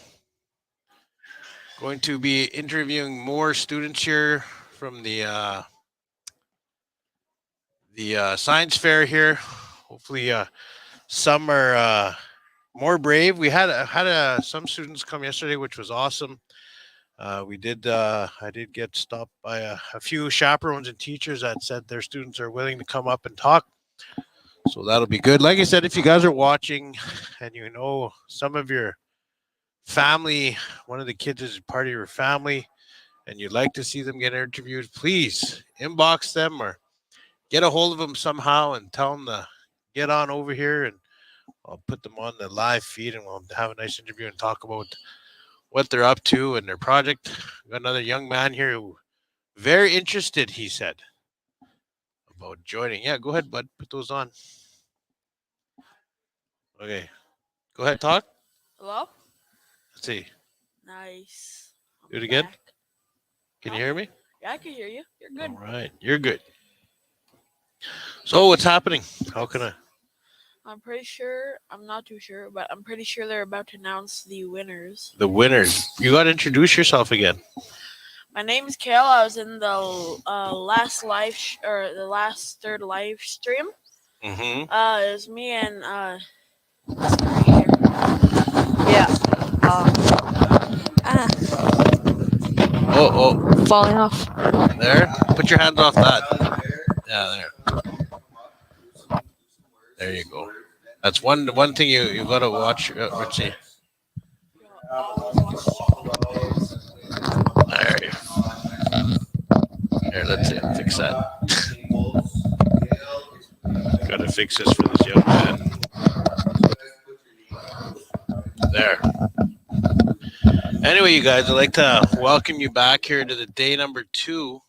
going to be interviewing more students here from the science fair here. Hopefully, some are more brave. We had some students come yesterday, which was awesome. We did. I did get stopped by a few chaperones and teachers that said their students are willing to come up and talk. So that'll be good. Like I said, if you guys are watching and you know some of your family, one of the kids is part of your family, and you'd like to see them get interviewed, please inbox them or get a hold of them somehow and tell them to get on over here, and I'll put them on the live feed and we'll have a nice interview and talk about what they're up to and their project. Got another young man here who very interested, he said, about joining. Yeah, go ahead, bud. Put those on. Okay. Go ahead, talk. Hello? Let's see. Nice. Do it again. Back. Can you hear me? Yeah, I can hear you. You're good. All right. You're good. So what's happening? How can I? I'm pretty sure, I'm not too sure, but I'm pretty sure they're about to announce the winners. The winners. You got to introduce yourself again. My name is Kale. I was in the last live the last third live stream. Mm-hmm. It was me and this guy right here. Yeah. Oh, Falling off. there. Put your hands off that. Yeah, there. There you go. That's one thing you got to watch. Let's see. There you go. Here, let's see. Fix that. Got to fix this for this young man. There. Anyway, you guys, I'd like to welcome you back here to the day number 2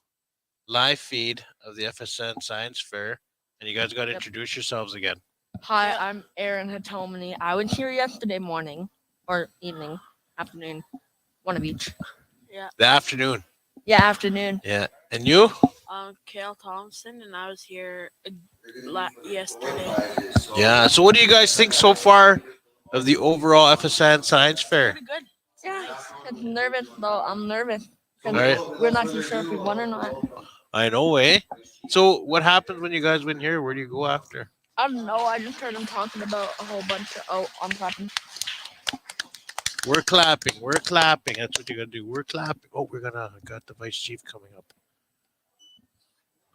live feed of the FSN Science Fair. And you guys got to introduce yourselves again. Hi, I'm Aaron Hatomany. I was here yesterday morning or evening, afternoon, one of each. Yeah. The afternoon. Yeah, afternoon. Yeah. And you? Kale Thompson, and I was here yesterday. Yeah. So what do you guys think so far of the overall FSN Science Fair? Pretty good. Yeah, it's nervous though. I'm nervous. All right. We're not too sure if we won or not. I know, eh? So what happens when you guys win here? Where do you go after? I don't know. I just heard them talking about a whole bunch of. Oh, I'm clapping. We're clapping. We're clapping. That's what you gotta do. We're clapping. Oh, I got the vice chief coming up.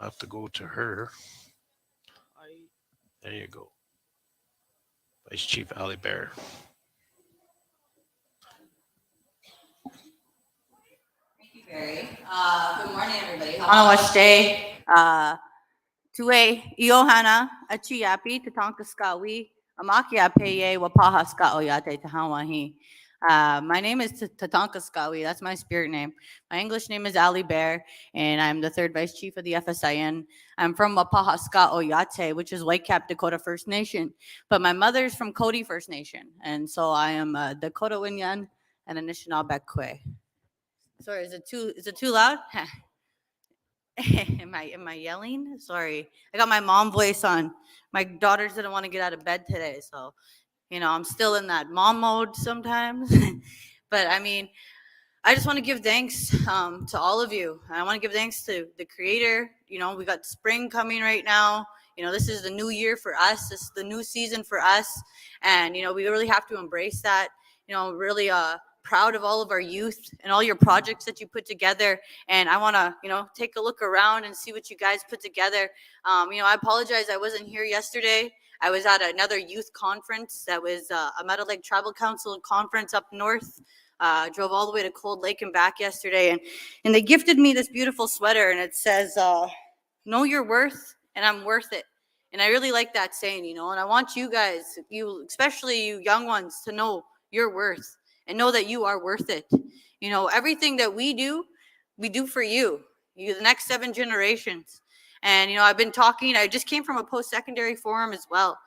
I have to go to her. There you go. Vice Chief Ali Bear. Thank you, Barry. Good morning, everybody. Hanawashte. Tue Iohana, Achiapi, Tatankaskawi, Amakia Peye, Wapahaska Oyate Tahawahi. My name is Tatankaskawi. That's my spirit name. My English name is Ali Bear, and I'm the 3rd Vice Chief of the FSIN. I'm from Wapahaska Oyate, which is Whitecap Dakota First Nation. But my mother's from Cody First Nation. And so I am Dakota Winyan and Anishinaabe Kwe. Sorry, is it too loud? Am I yelling? Sorry. I got my mom voice on. My daughters didn't want to get out of bed today, so I'm still in that mom mode sometimes. But I mean, I just want to give thanks to all of you. I want to give thanks to the creator. We got spring coming right now. This is the new year for us. This is the new season for us. And, we really have to embrace that. Really proud of all of our youth and all your projects that you put together. And I want to, take a look around and see what you guys put together. I apologize. I wasn't here yesterday. I was at another youth conference that was a Meadow Lake Tribal Council conference up north. Drove all the way to Cold Lake and back yesterday. And they gifted me this beautiful sweater, and it says, know your worth, and I'm worth it. And I really like that saying, and I want you guys, especially you young ones, to know your worth and know that you are worth it. Everything that we do for you, the next 7 generations. And, I've been talking, I just came from a post-secondary forum as well,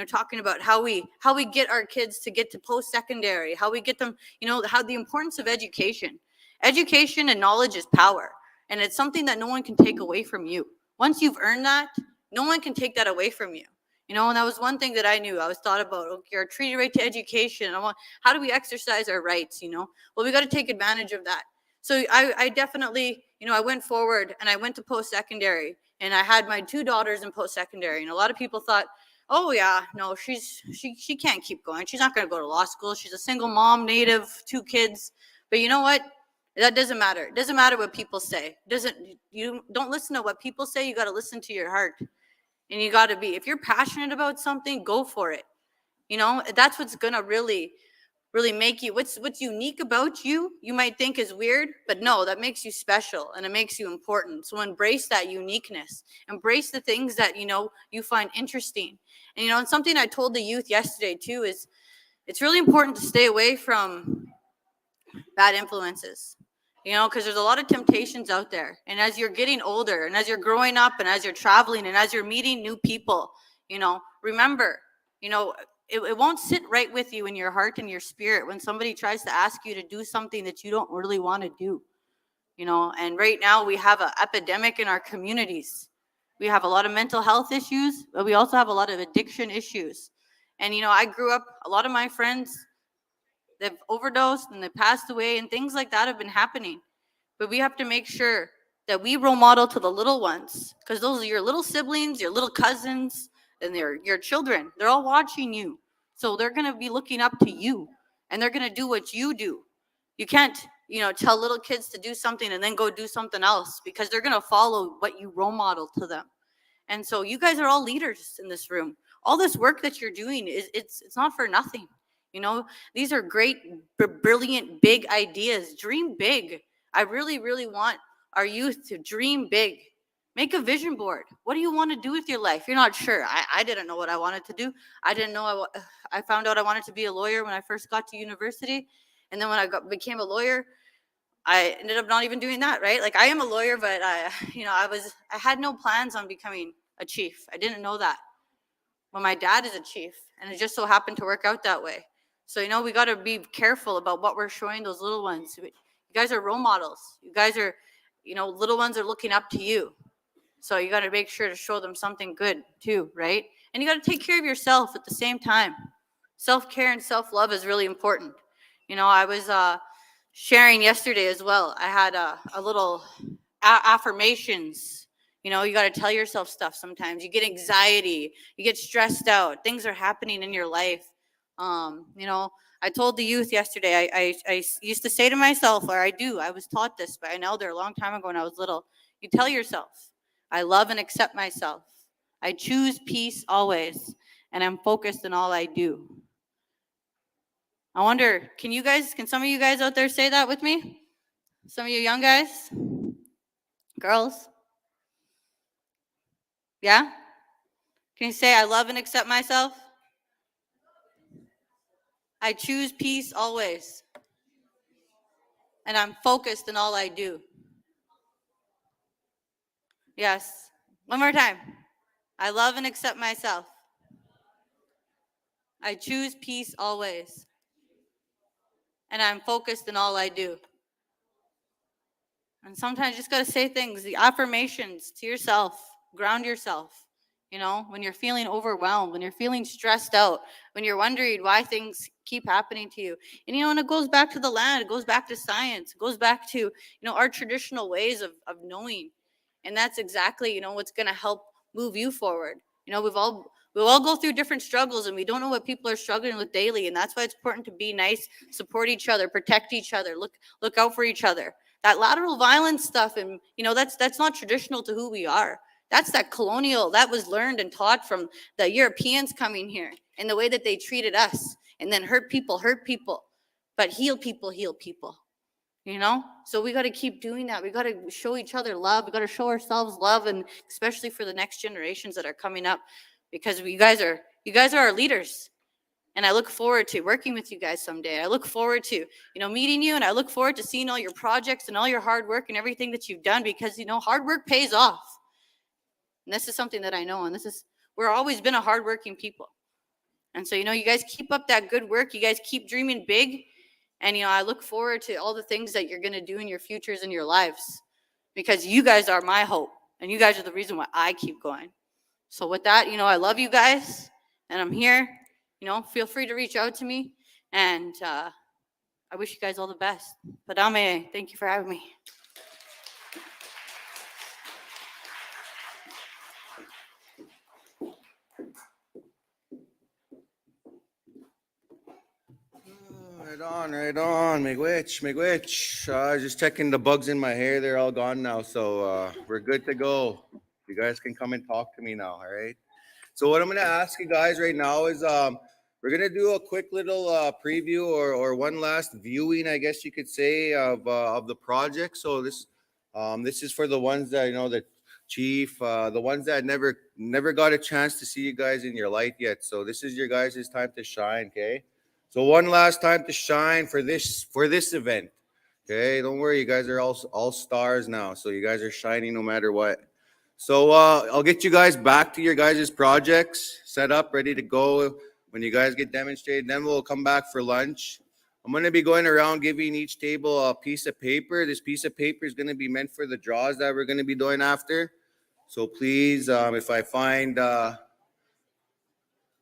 talking about how we get our kids to get to post-secondary, how we get them, how the importance of education. Education and knowledge is power, and it's something that no one can take away from you. Once you've earned that, no one can take that away from you. You know, and that was one thing that I knew. I was thought about, okay, our treaty right to education. How do we exercise our rights, you know? Well, we got to take advantage of that. So I definitely, you know, I went forward and I went to post-secondary, and I had my 2 daughters in post-secondary. And a lot of people thought, oh yeah, no, she can't keep going. She's not going to go to law school. She's a single mom, native, 2 kids. But you know what? That doesn't matter. It doesn't matter what people say. You don't listen to what people say. You got to listen to your heart. And you got to be, if you're passionate about something, go for it. You know, that's what's going to really make you, what's unique about you, you might think is weird, but no, that makes you special and it makes you important. So embrace that uniqueness. Embrace the things that, you know, you find interesting. And, you know, and something I told the youth yesterday too is it's really important to stay away from bad influences. You know, because there's a lot of temptations out there. And as you're getting older and as you're growing up and as you're traveling and as you're meeting new people, you know, remember, you know, it won't sit right with you in your heart and your spirit when somebody tries to ask you to do something that you don't really want to do. You know, and right now we have an epidemic in our communities. We have a lot of mental health issues, but we also have a lot of addiction issues. And, you know, I grew up, a lot of my friends, they've overdosed and they passed away and things like that have been happening. But we have to make sure that we role model to the little ones, because those are your little siblings, your little cousins, and they're your children. They're all watching you. So they're going to be looking up to you and they're going to do what you do. You can't, you know, tell little kids to do something and then go do something else, because they're going to follow what you role model to them. And so you guys are all leaders in this room. All this work that you're doing it's not for nothing. You know, these are great, brilliant, big ideas. Dream big. I really, really want our youth to dream big. Make a vision board. What do you want to do with your life? You're not sure. I didn't know what I wanted to do. I didn't know. I found out I wanted to be a lawyer when I first got to university. And then when I became a lawyer, I ended up not even doing that, right? Like, I am a lawyer, but I had no plans on becoming a chief. I didn't know that. Well, my dad is a chief, and it just so happened to work out that way. So, you know, we got to be careful about what we're showing those little ones. You guys are role models. You guys are, you know, little ones are looking up to you. So you got to make sure to show them something good too, right? And you got to take care of yourself at the same time. Self-care and self-love is really important. You know, I was sharing yesterday as well. I had a little affirmations. You know, you got to tell yourself stuff sometimes. You get anxiety, you get stressed out, things are happening in your life. You know, I told the youth yesterday, I used to say to myself, or I was taught this by an elder a long time ago when I was little. You tell yourself, I love and accept myself. I choose peace always, and I'm focused in all I do. I wonder, can some of you guys out there say that with me? Some of you young guys? Girls? Yeah? Can you say, I love and accept myself? I choose peace always. And I'm focused in all I do. Yes. One more time. I love and accept myself. I choose peace always. And I'm focused in all I do. And sometimes you just got to say things, the affirmations to yourself, ground yourself. You know, when you're feeling overwhelmed, when you're feeling stressed out, when you're wondering why things keep happening to you. And, you know, and it goes back to the land, it goes back to science, it goes back to, you know, our traditional ways of knowing. And that's exactly, you know, what's going to help move you forward. You know, we'll all go through different struggles, and we don't know what people are struggling with daily. And that's why it's important to be nice, support each other, protect each other, look out for each other. That lateral violence stuff, and, you know, that's not traditional to who we are. That's that colonial, that was learned and taught from the Europeans coming here and the way that they treated us, and then hurt people, but heal people. You know, so we got to keep doing that. We got to show each other love. We got to show ourselves love, and especially for the next generations that are coming up, because you guys are our leaders. And I look forward to working with you guys someday. I look forward to, you know, meeting you, and I look forward to seeing all your projects and all your hard work and everything that you've done, because, you know, hard work pays off. And this is something that I know, and we're always been a hardworking people. And so, you know, you guys keep up that good work. You guys keep dreaming big. And, I look forward to all the things that you're going to do in your futures and your lives, because you guys are my hope and you guys are the reason why I keep going. So with that, I love you guys and I'm here. Feel free to reach out to me, and I wish you guys all the best. Padame, thank you for having me. Right on, Miigwech. Just checking the bugs in my hair. They're all gone now, so we're good to go. You guys can come and talk to me now, all right? So what I'm gonna ask you guys right now is we're gonna do a quick little preview or one last viewing, I guess you could say, of the project. So this is for the ones that the chief, the ones that never got a chance to see you guys in your light yet. So this is your guys' time to shine, okay? So one last time to shine for this event. Okay, don't worry, you guys are all stars now. So you guys are shining no matter what. So I'll get you guys back to your guys' projects, set up, ready to go when you guys get demonstrated. Then we'll come back for lunch. I'm going to be going around giving each table a piece of paper. This piece of paper is going to be meant for the draws that we're going to be doing after. So please, if I find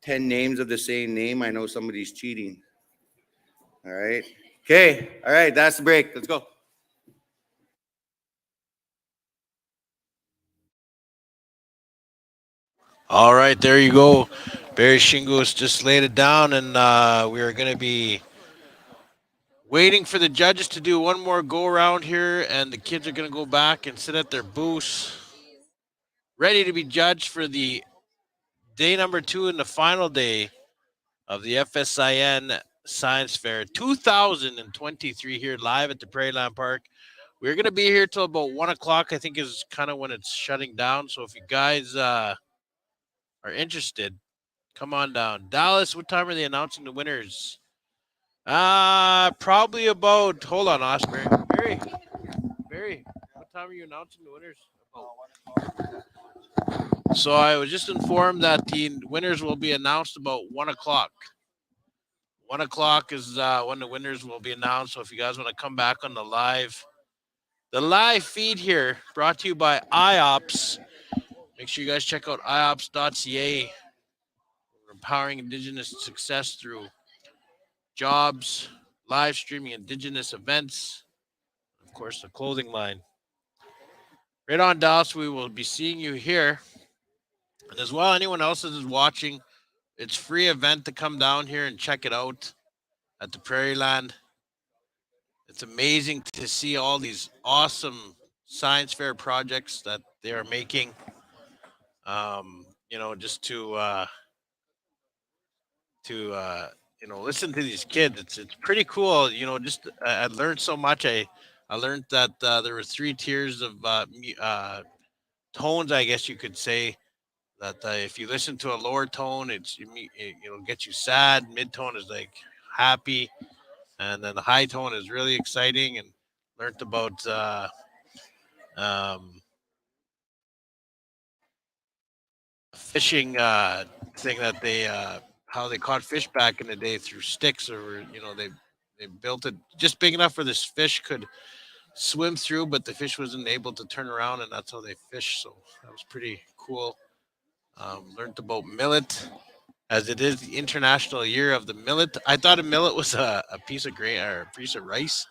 10 names of the same name, I know somebody's cheating. All right. Okay. All right. That's the break. Let's go. All right, there you go. Barry Shingus just laid it down, and we are going to be waiting for the judges to do one more go around here, and the kids are going to go back and sit at their booths, ready to be judged for the day number 2 and the final day of the FSIN Science Fair 2023 here live at the Prairie Land Park. We're going to be here till about 1 o'clock, I think is kind of when it's shutting down. So if you guys are interested, come on down. Dallas, what time are they announcing the winners? Probably about, hold on, Oscar. Barry, what time are you announcing the winners? So I was just informed that the winners will be announced about 1 o'clock. 1 o'clock is when the winners will be announced. So if you guys want to come back on the live feed here, brought to you by IOPS. Make sure you guys check out iops.ca. We're empowering Indigenous success through jobs, live streaming Indigenous events, of course, the clothing line. Right on, Dallas. We will be seeing you here. And as well, anyone else that is watching, it's free event to come down here and check it out at the Prairie Land. It's amazing to see all these awesome science fair projects that they are making. Just to listen to these kids. It's pretty cool. Just I learned so much. I learned that there were 3 tiers of tones, I guess you could say. That if you listen to a lower tone, it'll get you sad. Mid tone is like happy, and then the high tone is really exciting. And learned about um, fishing thing that they how they caught fish back in the day through sticks, or they built it just big enough where this fish could swim through, but the fish wasn't able to turn around, and that's how they fish. So that was pretty cool. Learned about millet, as it is the International Year of the Millet. I thought a millet was a piece of grain or a piece of rice,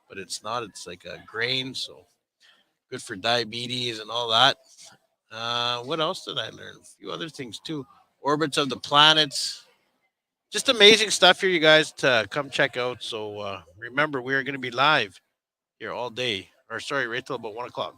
but it's not. It's like a grain, so good for diabetes and all that. What else did I learn? A few other things too. Orbits of the planets. Just amazing stuff here, you guys, to come check out. So remember, we are going to be live here all day, or sorry, right till about 1 o'clock.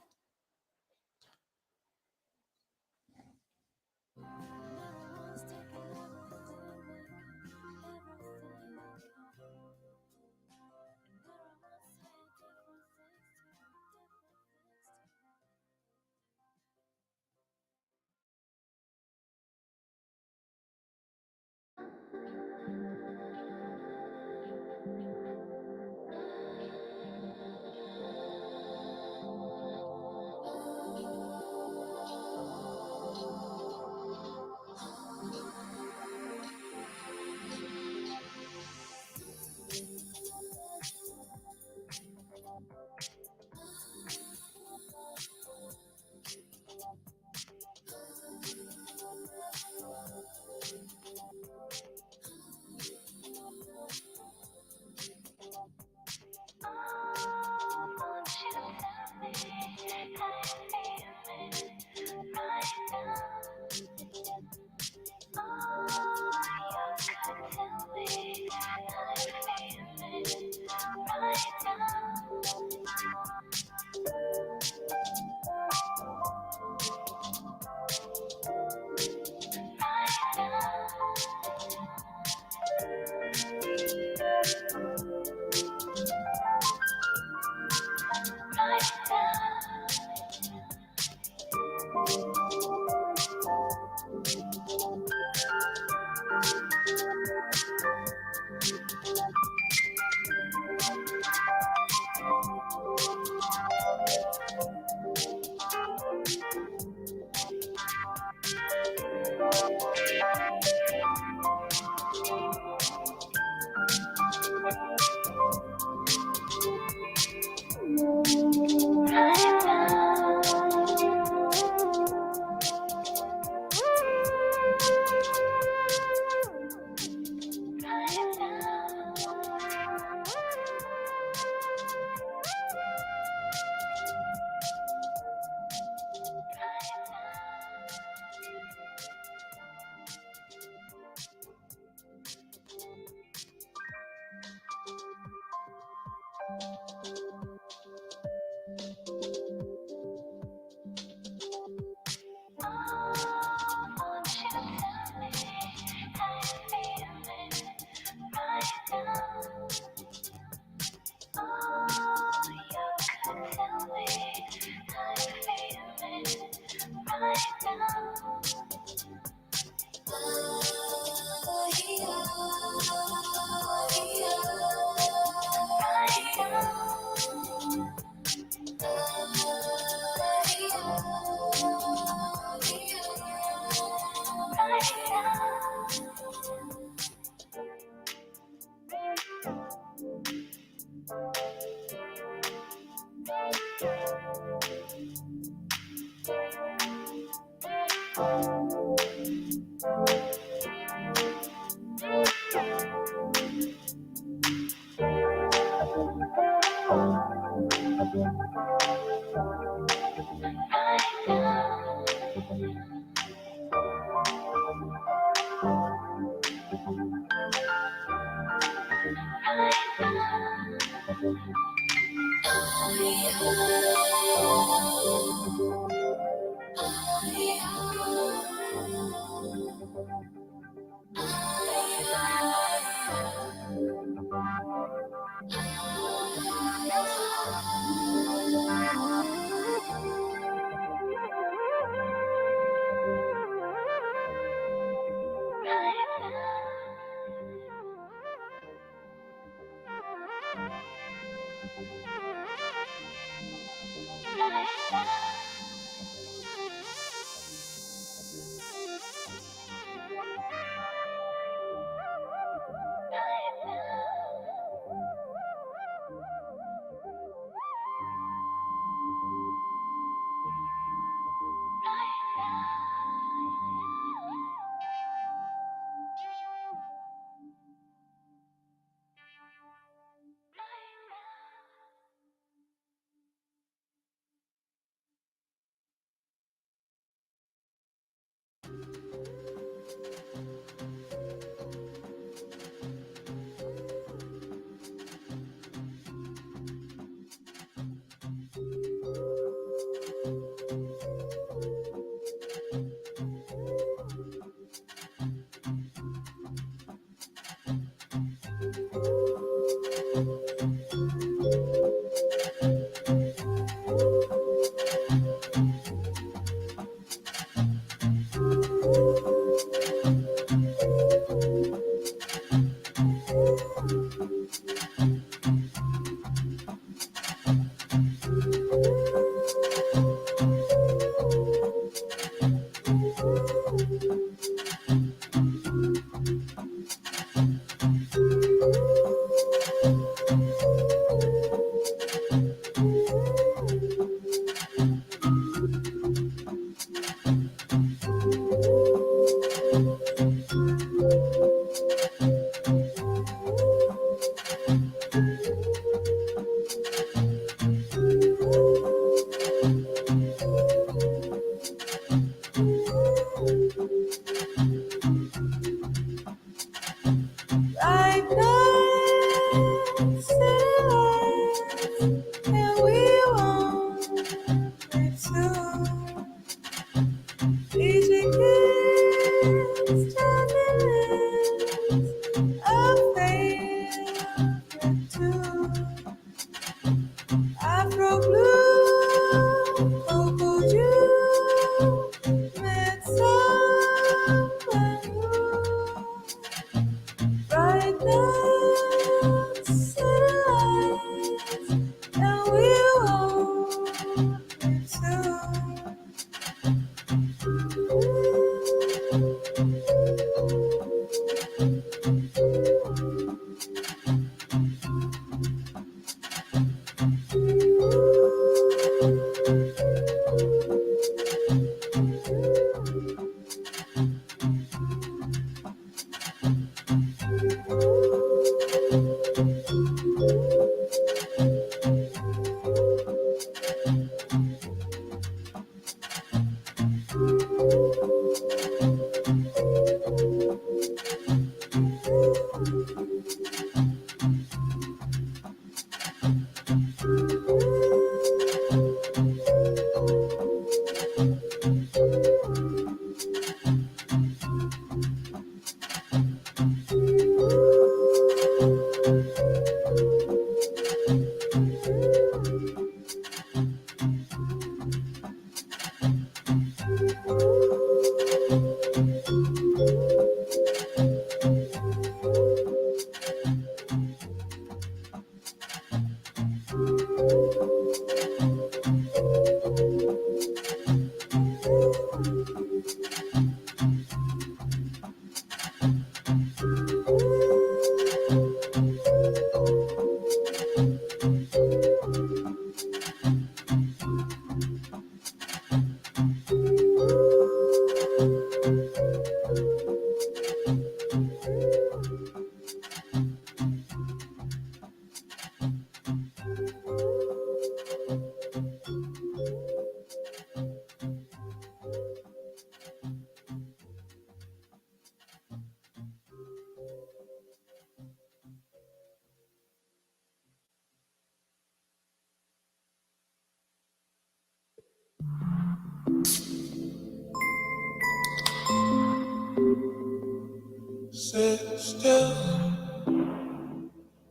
Sit still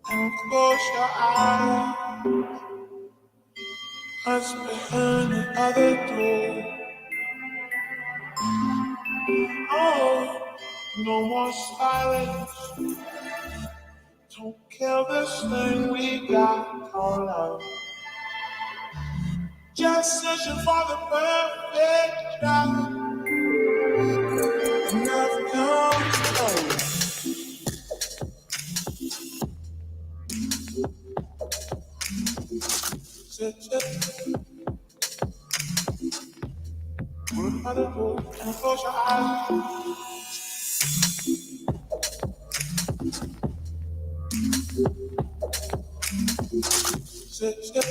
and close your eyes. What's behind the other door? Oh, no more silence. Don't kill this thing we got called love. Just searching for the perfect time. Love comes close. Sit, look at the door and close your eyes. Sit, look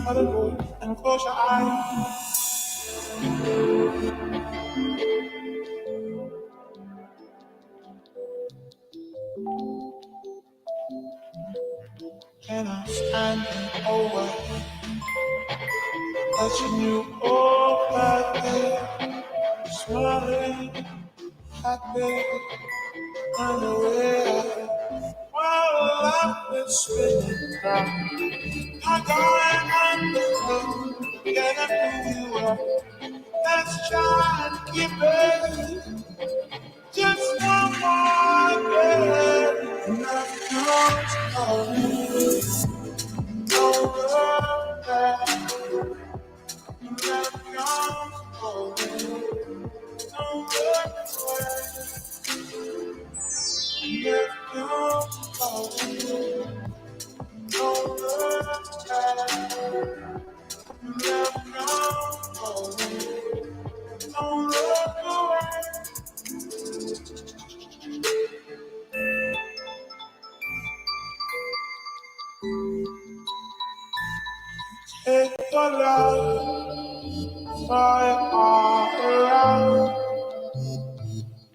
at the door and close your eyes. Can I stand over, touching you all right there, smiling, happy, unaware. While life is spinning round, I'm going under, getting who you are. Let's try and keep it just one more day. Love comes calling, no love back. Love comes calling, no look away. Love comes calling, no look back. Love comes calling, no look away. Take your love, fire all around,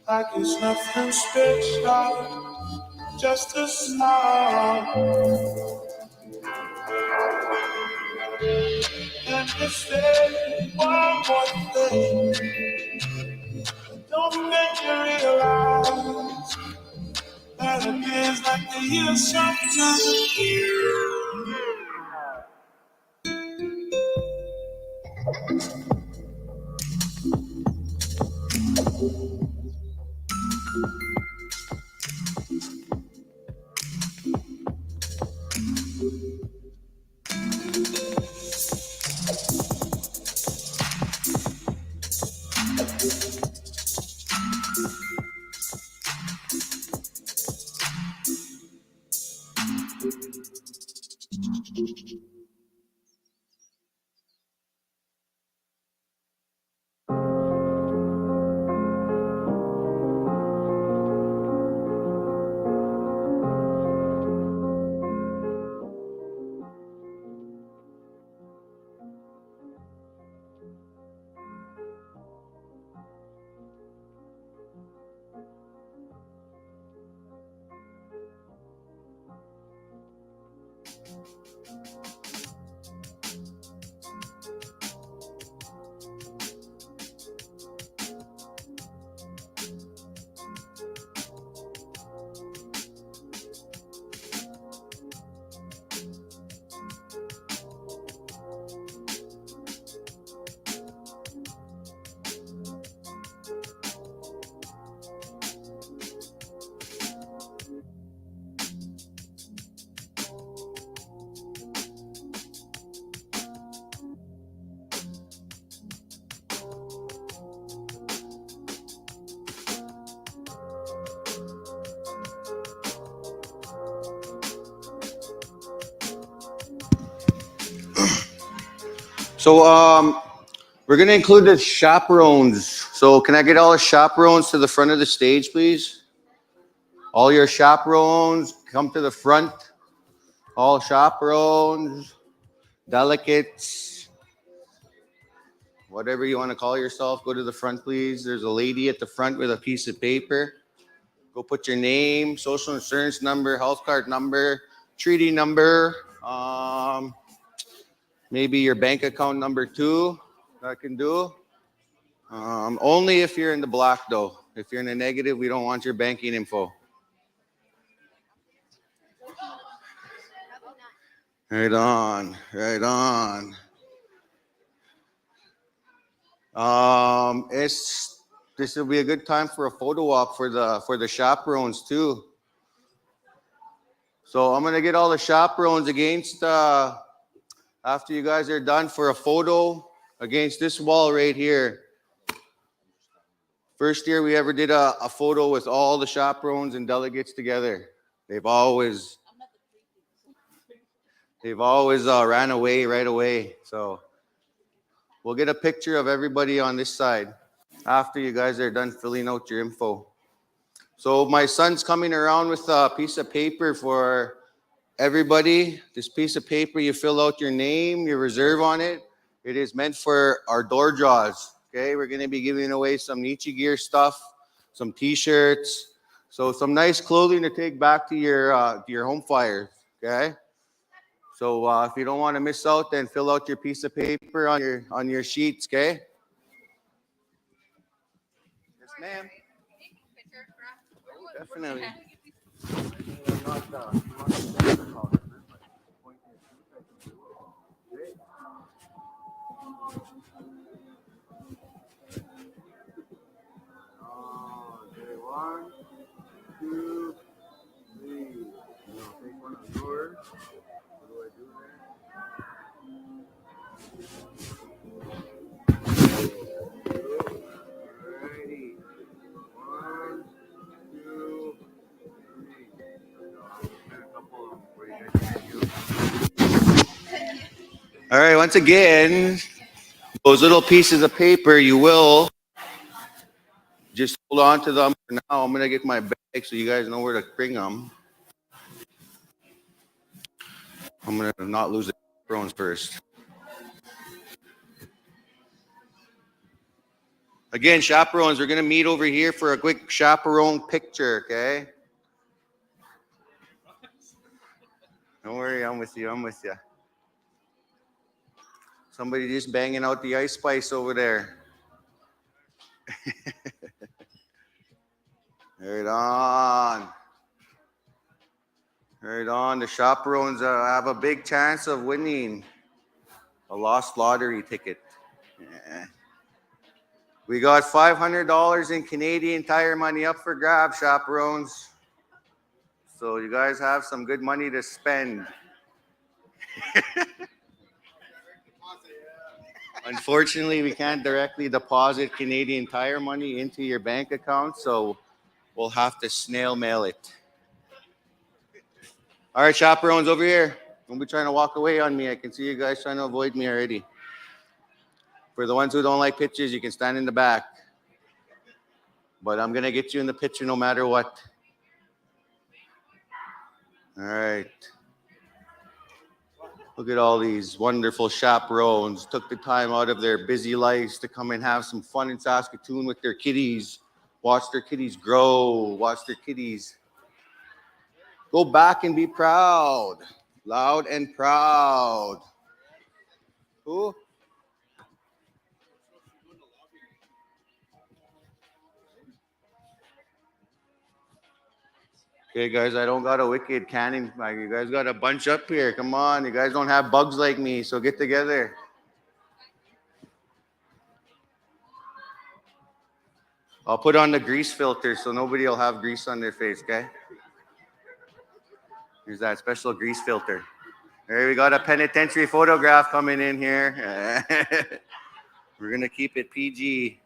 like it's nothing special, just a song. And you say one more thing, don't make you realize that it feels like the years sometimes. So we're gonna include the chaperones. So can I get all the chaperones to the front of the stage, please? All your chaperones, come to the front. All chaperones, delegates, whatever you want to call yourself, go to the front, please. There's a lady at the front with a piece of paper. Go put your name, social insurance number, health card number, treaty number, maybe your bank account number too. That can do. Only if you're in the black, though. If you're in the negative, we don't want your banking info. Right on, right on. This will be a good time for a photo op for the chaperones too. So I'm gonna get all the chaperones against after you guys are done for a photo against this wall right here. First year we ever did a photo with all the chaperones and delegates together. They've always ran away right away. So we'll get a picture of everybody on this side after you guys are done filling out your info. So my son's coming around with a piece of paper for everybody. This piece of paper, you fill out your name, your reserve on it. It is meant for our door jaws. Okay, we're going to be giving away some Nietzsche gear stuff, some t-shirts, so some nice clothing to take back to your home fires. Okay. So if you don't want to miss out, then fill out your piece of paper on your sheets, okay? Yes, ma'am. Oh, definitely. One, two, three. Take one of yours. What do I do there? Alrighty. One, two, three. All right, once again, those little pieces of paper, you will just hold on to them for now. I'm going to get my bag so you guys know where to bring them. I'm going to not lose the chaperones first. Again, chaperones, we're going to meet over here for a quick chaperone picture, okay? Don't worry, I'm with you. I'm with you. Somebody just banging out the ice spice over there. Right on. Right on. The chaperones have a big chance of winning a lost lottery ticket. Yeah. We got $500 in Canadian Tire money up for grabs, chaperones. So you guys have some good money to spend. Unfortunately, we can't directly deposit Canadian Tire money into your bank account, so we'll have to snail mail it. All right, chaperones, over here. Don't be trying to walk away on me. I can see you guys trying to avoid me already. For the ones who don't like pictures, you can stand in the back. But I'm going to get you in the picture no matter what. All right. Look at all these wonderful chaperones. Took the time out of their busy lives to come and have some fun in Saskatoon with their kiddies. Watch their kiddies grow. Watch their kiddies go back and be proud. Loud and proud. Who? Okay, guys, I don't got a wicked cannon. Like, you guys got a bunch up here. Come on. You guys don't have bugs like me, so get together. I'll put on the grease filter so nobody will have grease on their face, okay? Here's that special grease filter. There we got a penitentiary photograph coming in here. We're going to keep it PG.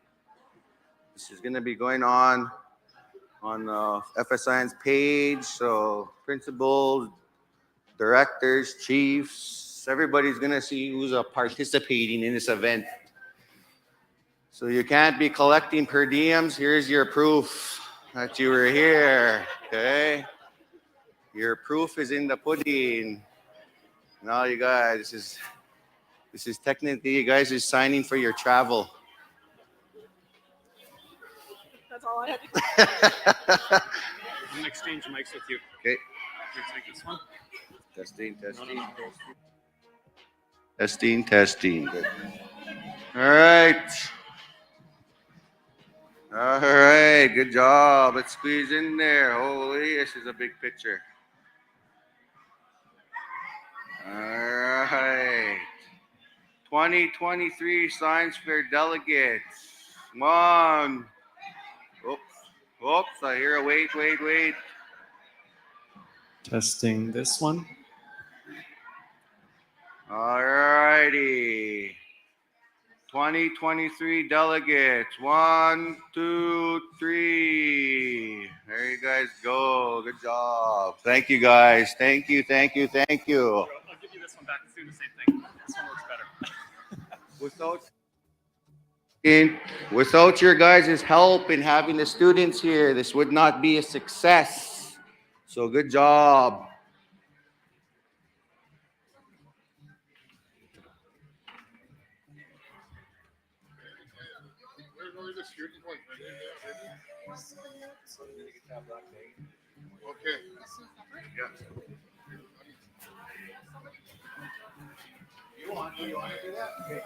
This is going to be going on FSIN's page. So principals, directors, chiefs, everybody's gonna see who's participating in this event. So you can't be collecting per diems. Here's your proof that you were here. Okay, your proof is in the pudding. Now you guys, this is technically you guys is signing for your travel. That's all I had to I'm gonna exchange mics with you. Okay, You take this one. testing, testing, testing, testing. Good. All right. All right, good job. Let's squeeze in there. Holy, this is a big picture. All right. 2023 Science Fair delegates. Come on. Oops. Oops. I hear a wait, wait, wait. Testing this one. All righty. 2023 delegates. 1, 2, 3. There you guys go. Good job. Thank you, guys. Thank you, thank you, thank you. I'll give you this one back. Let's do the same thing. This one works better. Without your guys' help in having the students here, this would not be a success. So good job. Okay. You want to do that? Okay.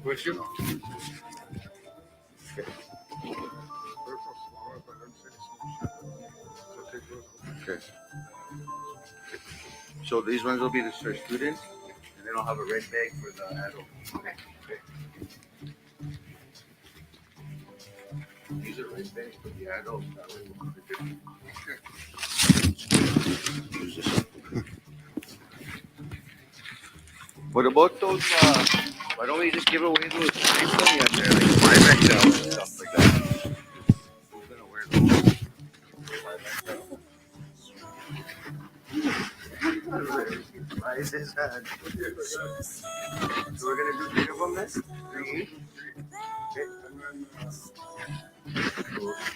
Push you. Okay. So these ones will be the for students, and then I'll have a red bag for the adult. Okay. These are red bags for the adults. That way we'll put the different. Use this. What about those? Why don't we just give away those nice ones yet there, like 5XL and stuff like that? Who's gonna wear those? 5XL. Raise his hand. So we're gonna do 3 of them then? 3 each? Okay.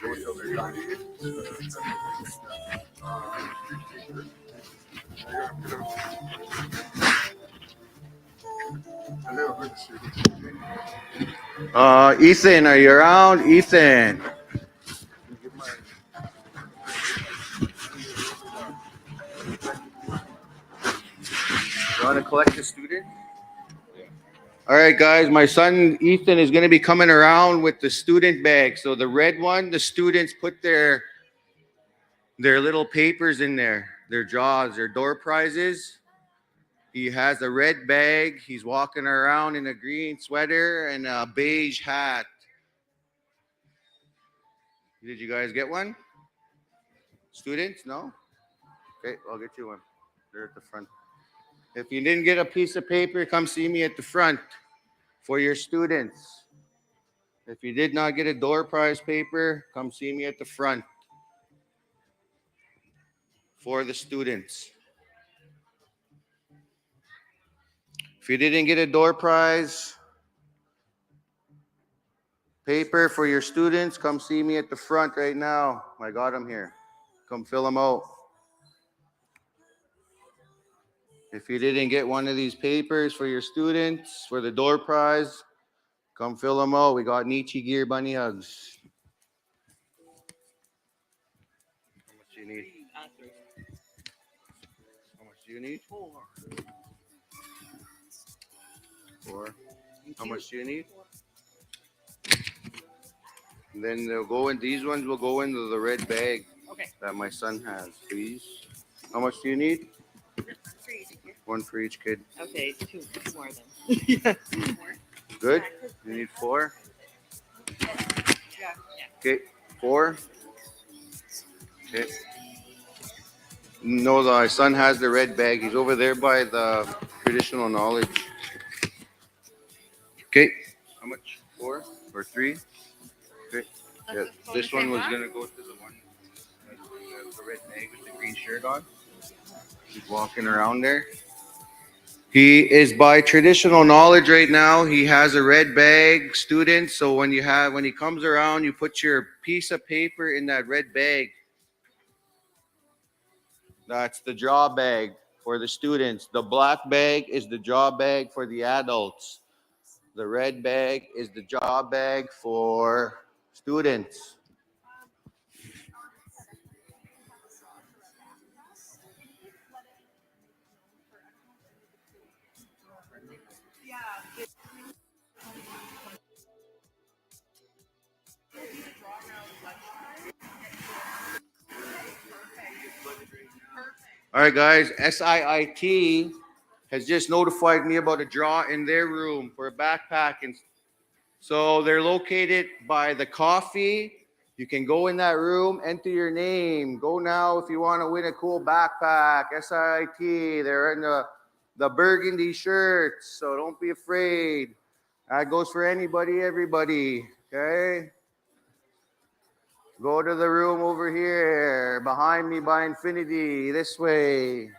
Go till they're done. Ethan, are you around? Ethan. You want to collect the student? All right, guys. My son Ethan is going to be coming around with the student bag. So the red one, the students put their little papers in there, their jaws, their door prizes. He has a red bag. He's walking around in a green sweater and a beige hat. Did you guys get one? Students? No? Okay, I'll get you one. They're at the front. If you didn't get a piece of paper, come see me at the front for your students. If you did not get a door prize paper, come see me at the front for the students. If you didn't get a door prize paper for your students, come see me at the front right now. I got them here. Come fill them out. If you didn't get one of these papers for your students for the door prize, come fill them out. We got Nietzsche gear bunny hugs. How much do you need? How much do you need? 4. 4. How much do you need? And then they'll go in. These ones will go into the red bag that my son has. Please. How much do you need? 1 for each kid. Okay, 2 more then. Good. You need 4. Yeah. Okay. 4. Okay. No, my son has the red bag. He's over there by the traditional knowledge. Okay. How much? 4 or 3? Okay. Yeah. This one was gonna go to the one that has the red bag with the green shirt on. He's walking around there. He is by traditional knowledge right now. He has a red bag, student. So when he comes around, you put your piece of paper in that red bag. That's the draw bag for the students. The black bag is the draw bag for the adults. The red bag is the draw bag for students. All right, guys. SIIT has just notified me about a draw in their room for a backpack. And so they're located by the coffee. You can go in that room, enter your name. Go now if you want to win a cool backpack. SIIT. They're in the burgundy shirts. So don't be afraid. That goes for anybody, everybody. Okay? Go to the room over here, behind me by infinity, this way.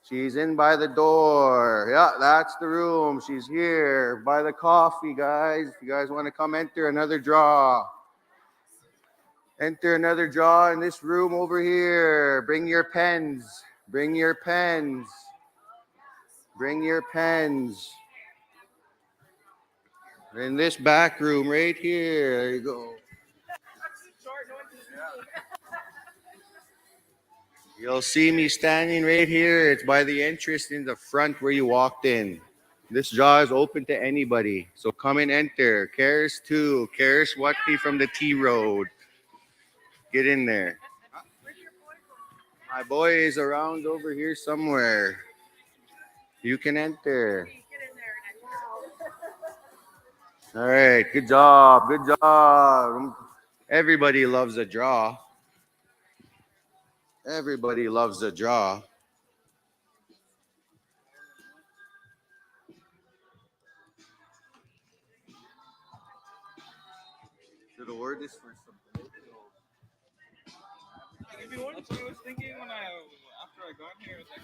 She's in by the door. Yeah, that's the room. She's here by the coffee, guys. If you guys want to come enter another draw. Enter another draw in this room over here. Bring your pens. Bring your pens. Bring your pens. In this back room right here. There you go. You'll see me standing right here. It's by the entrance in the front where you walked in. This draw is open to anybody. So come and enter. Karis 2, Karis Watney from the T Road. Get in there. My boy is around over here somewhere. You can enter. All right, good job. Good job. Everybody loves a draw. Everybody loves a draw. Should have ordered this for some. If you want, I was thinking when after I got here, I was like,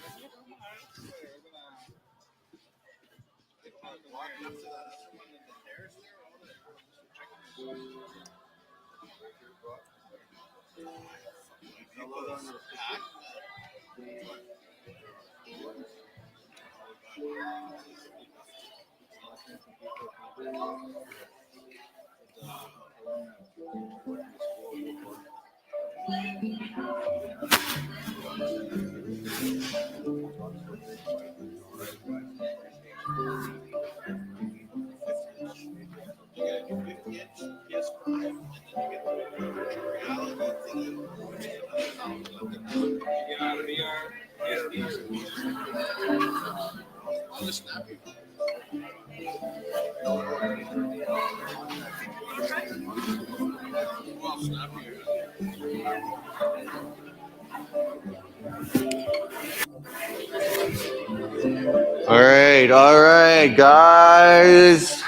All right, guys.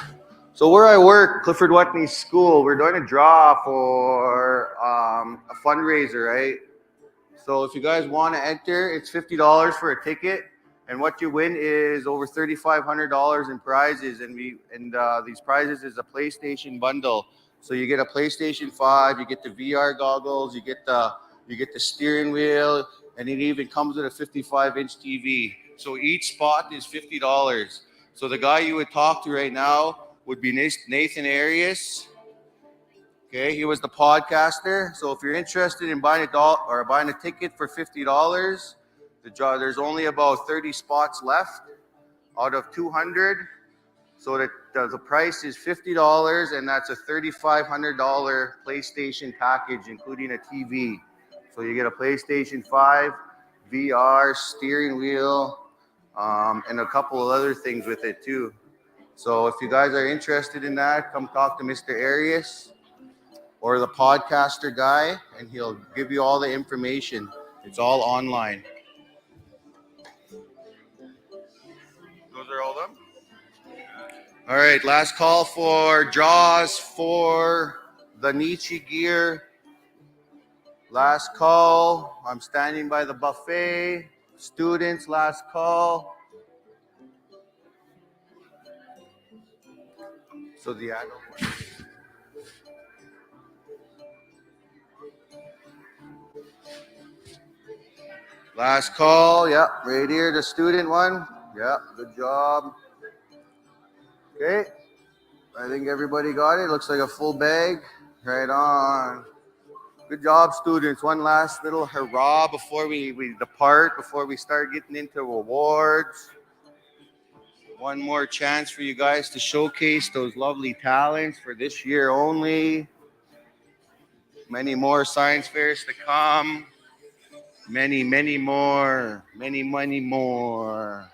So where I work, Clifford Watney School, we're doing a draw for a fundraiser, right? So if you guys want to enter, it's $50 for a ticket, and what you win is over $3,500 in prizes. And these prizes is a PlayStation bundle. So you get a PlayStation 5, you get the VR goggles, you get the steering wheel, and it even comes with a 55-inch TV. So each spot is $50. So the guy you would talk to right now would be Nathan Arias. Okay, he was the podcaster. So if you're interested in buying a ticket for $50, there's only about 30 spots left out of 200. So the price is $50, and that's a $3,500 PlayStation package, including a TV. So you get a PlayStation 5, VR, steering wheel, and a couple of other things with it too. So if you guys are interested in that, come talk to Mr. Arias or the podcaster guy, and he'll give you all the information. It's all online. All right, last call for Jaws for the Nietzsche gear. Last call. I'm standing by the buffet. Students, last call. So the adult one. Last call. Yep, right here, the student one. Yep, good job. Okay, I think everybody got it. Looks like a full bag. Right on. Good job, students. One last little hurrah before we depart, before we start getting into awards. One more chance for you guys to showcase those lovely talents for this year only. Many more science fairs to come. Many, many more. Many, many more.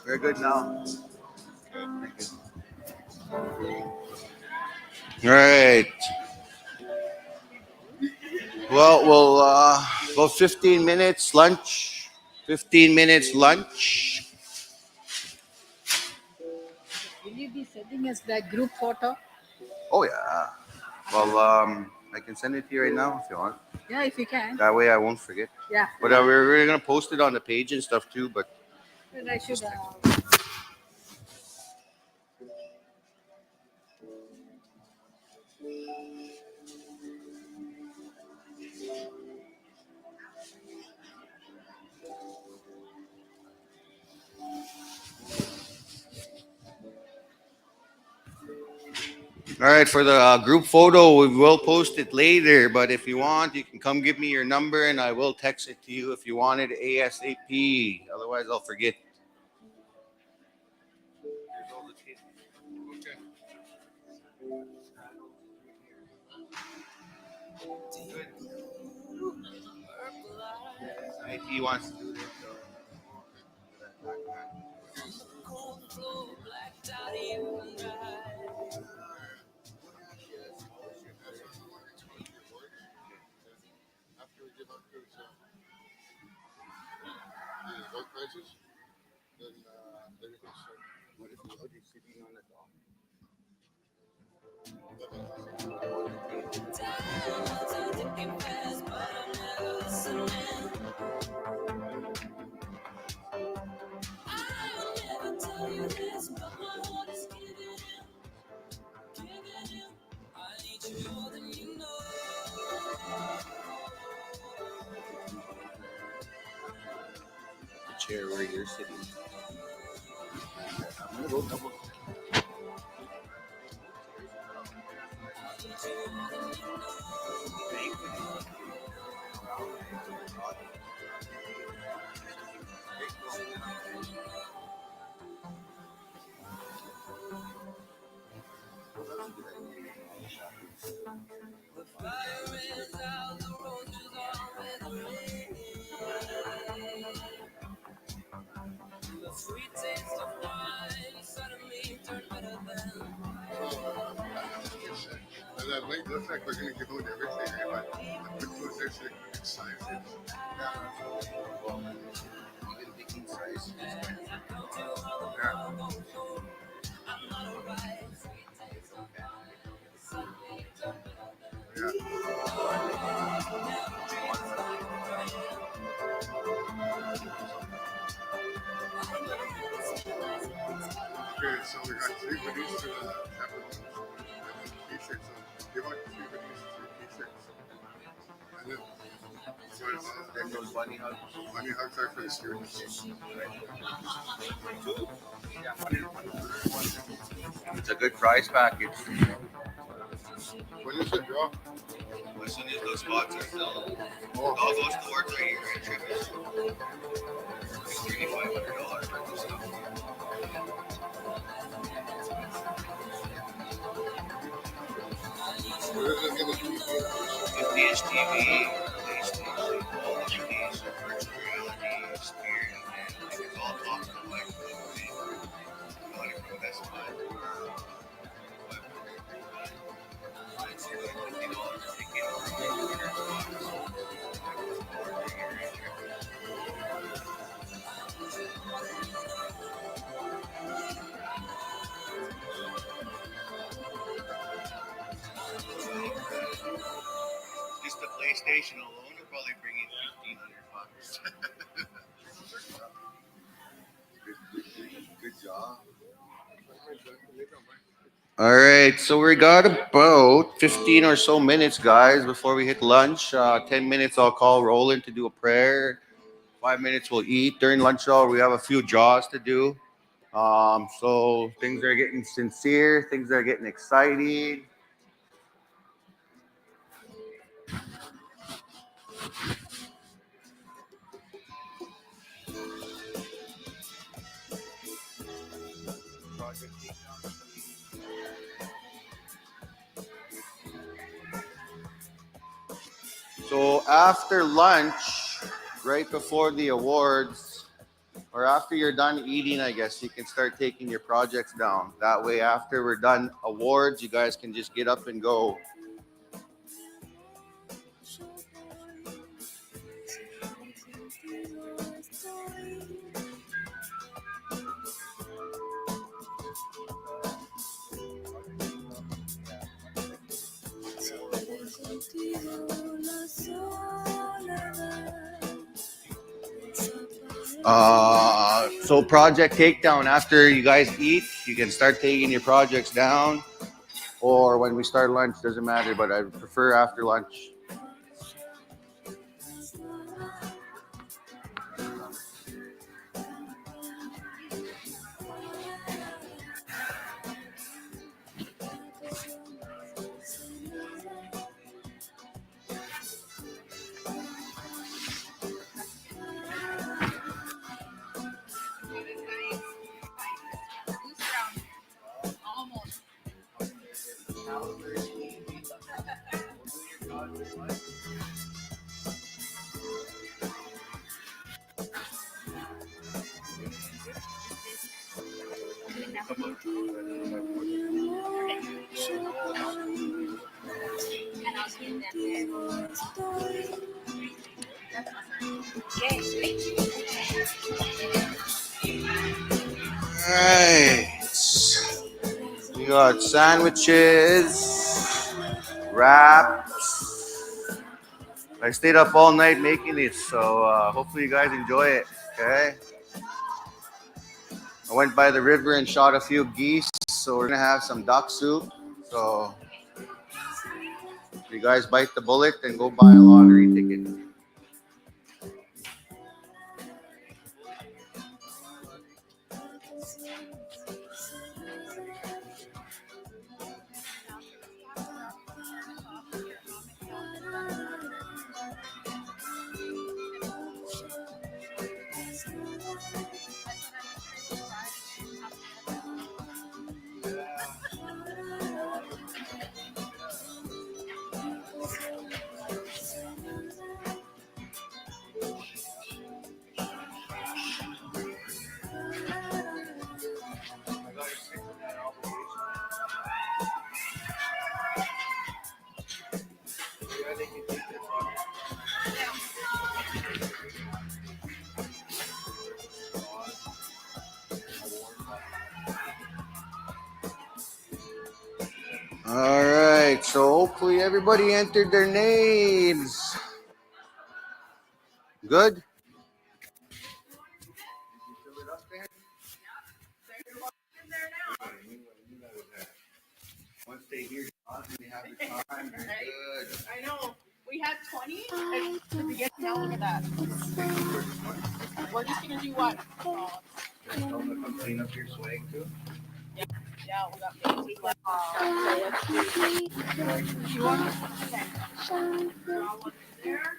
Very good now. All right. Well, we'll about 15 minutes lunch. 15 minutes lunch. Will you be sending us that group photo? Oh yeah. Well, I can send it to you right now if you want. Yeah, if you can. That way I won't forget. Yeah. But we're gonna post it on the page and stuff too. But And I should. all right, for the group photo, we will post it later. But if you want, you can come give me your number and I will text it to you if you want it ASAP. Otherwise, I'll forget. IT wants to do this. After we give up those vote prizes, then everything's set. What if you're sitting on the dock? The chair where you're sitting. I'm gonna go double. And that link looks like we're gonna give out everything. If I put those there so they can get sizes. Even picking size. Okay, so we got 3 hoodies to have the t-shirts. So give out 3 hoodies, 3 t-shirts. And then Then those bunny hugs. money hugs are for the students. It's a good prize package. When is it drop? As soon as those spots are filled, Oh, all those towards right here. $3,500 worth of stuff. Fifty inch TV, PlayStation, all of these virtual reality experience, man. Like it's all talking about like not even from Best Buy. It's like $50 ticket for just the PlayStation alone will probably bring in $1,500. Good job. All right, so we got about 15 or so minutes, guys, before we hit lunch. 10 minutes, I'll call Roland to do a prayer. 5 minutes, we'll eat. During lunch hour, we have a few jaws to do. So things are getting sincere, things are getting exciting. So after lunch, right before the awards, or after you're done eating, I guess you can start taking your projects down. That way, after we're done awards, you guys can just get up and go. So project takedown, after you guys eat, you can start taking your projects down, or when we start lunch, doesn't matter, but I prefer after lunch. Right. We got sandwiches, wraps. I stayed up all night making this, so hopefully you guys enjoy it. Okay. I went by the river and shot a few geese, so we're gonna have some duck soup. So if you guys bite the bullet, then go buy a lottery ticket. All right, so hopefully everybody entered their names. Good? Once they hear they have the time, they're good. I know. We had 20 at the beginning. Now look at that. We're just gonna do what? Tell them to come clean up your swag too. Yeah, we got babies left. You want to there?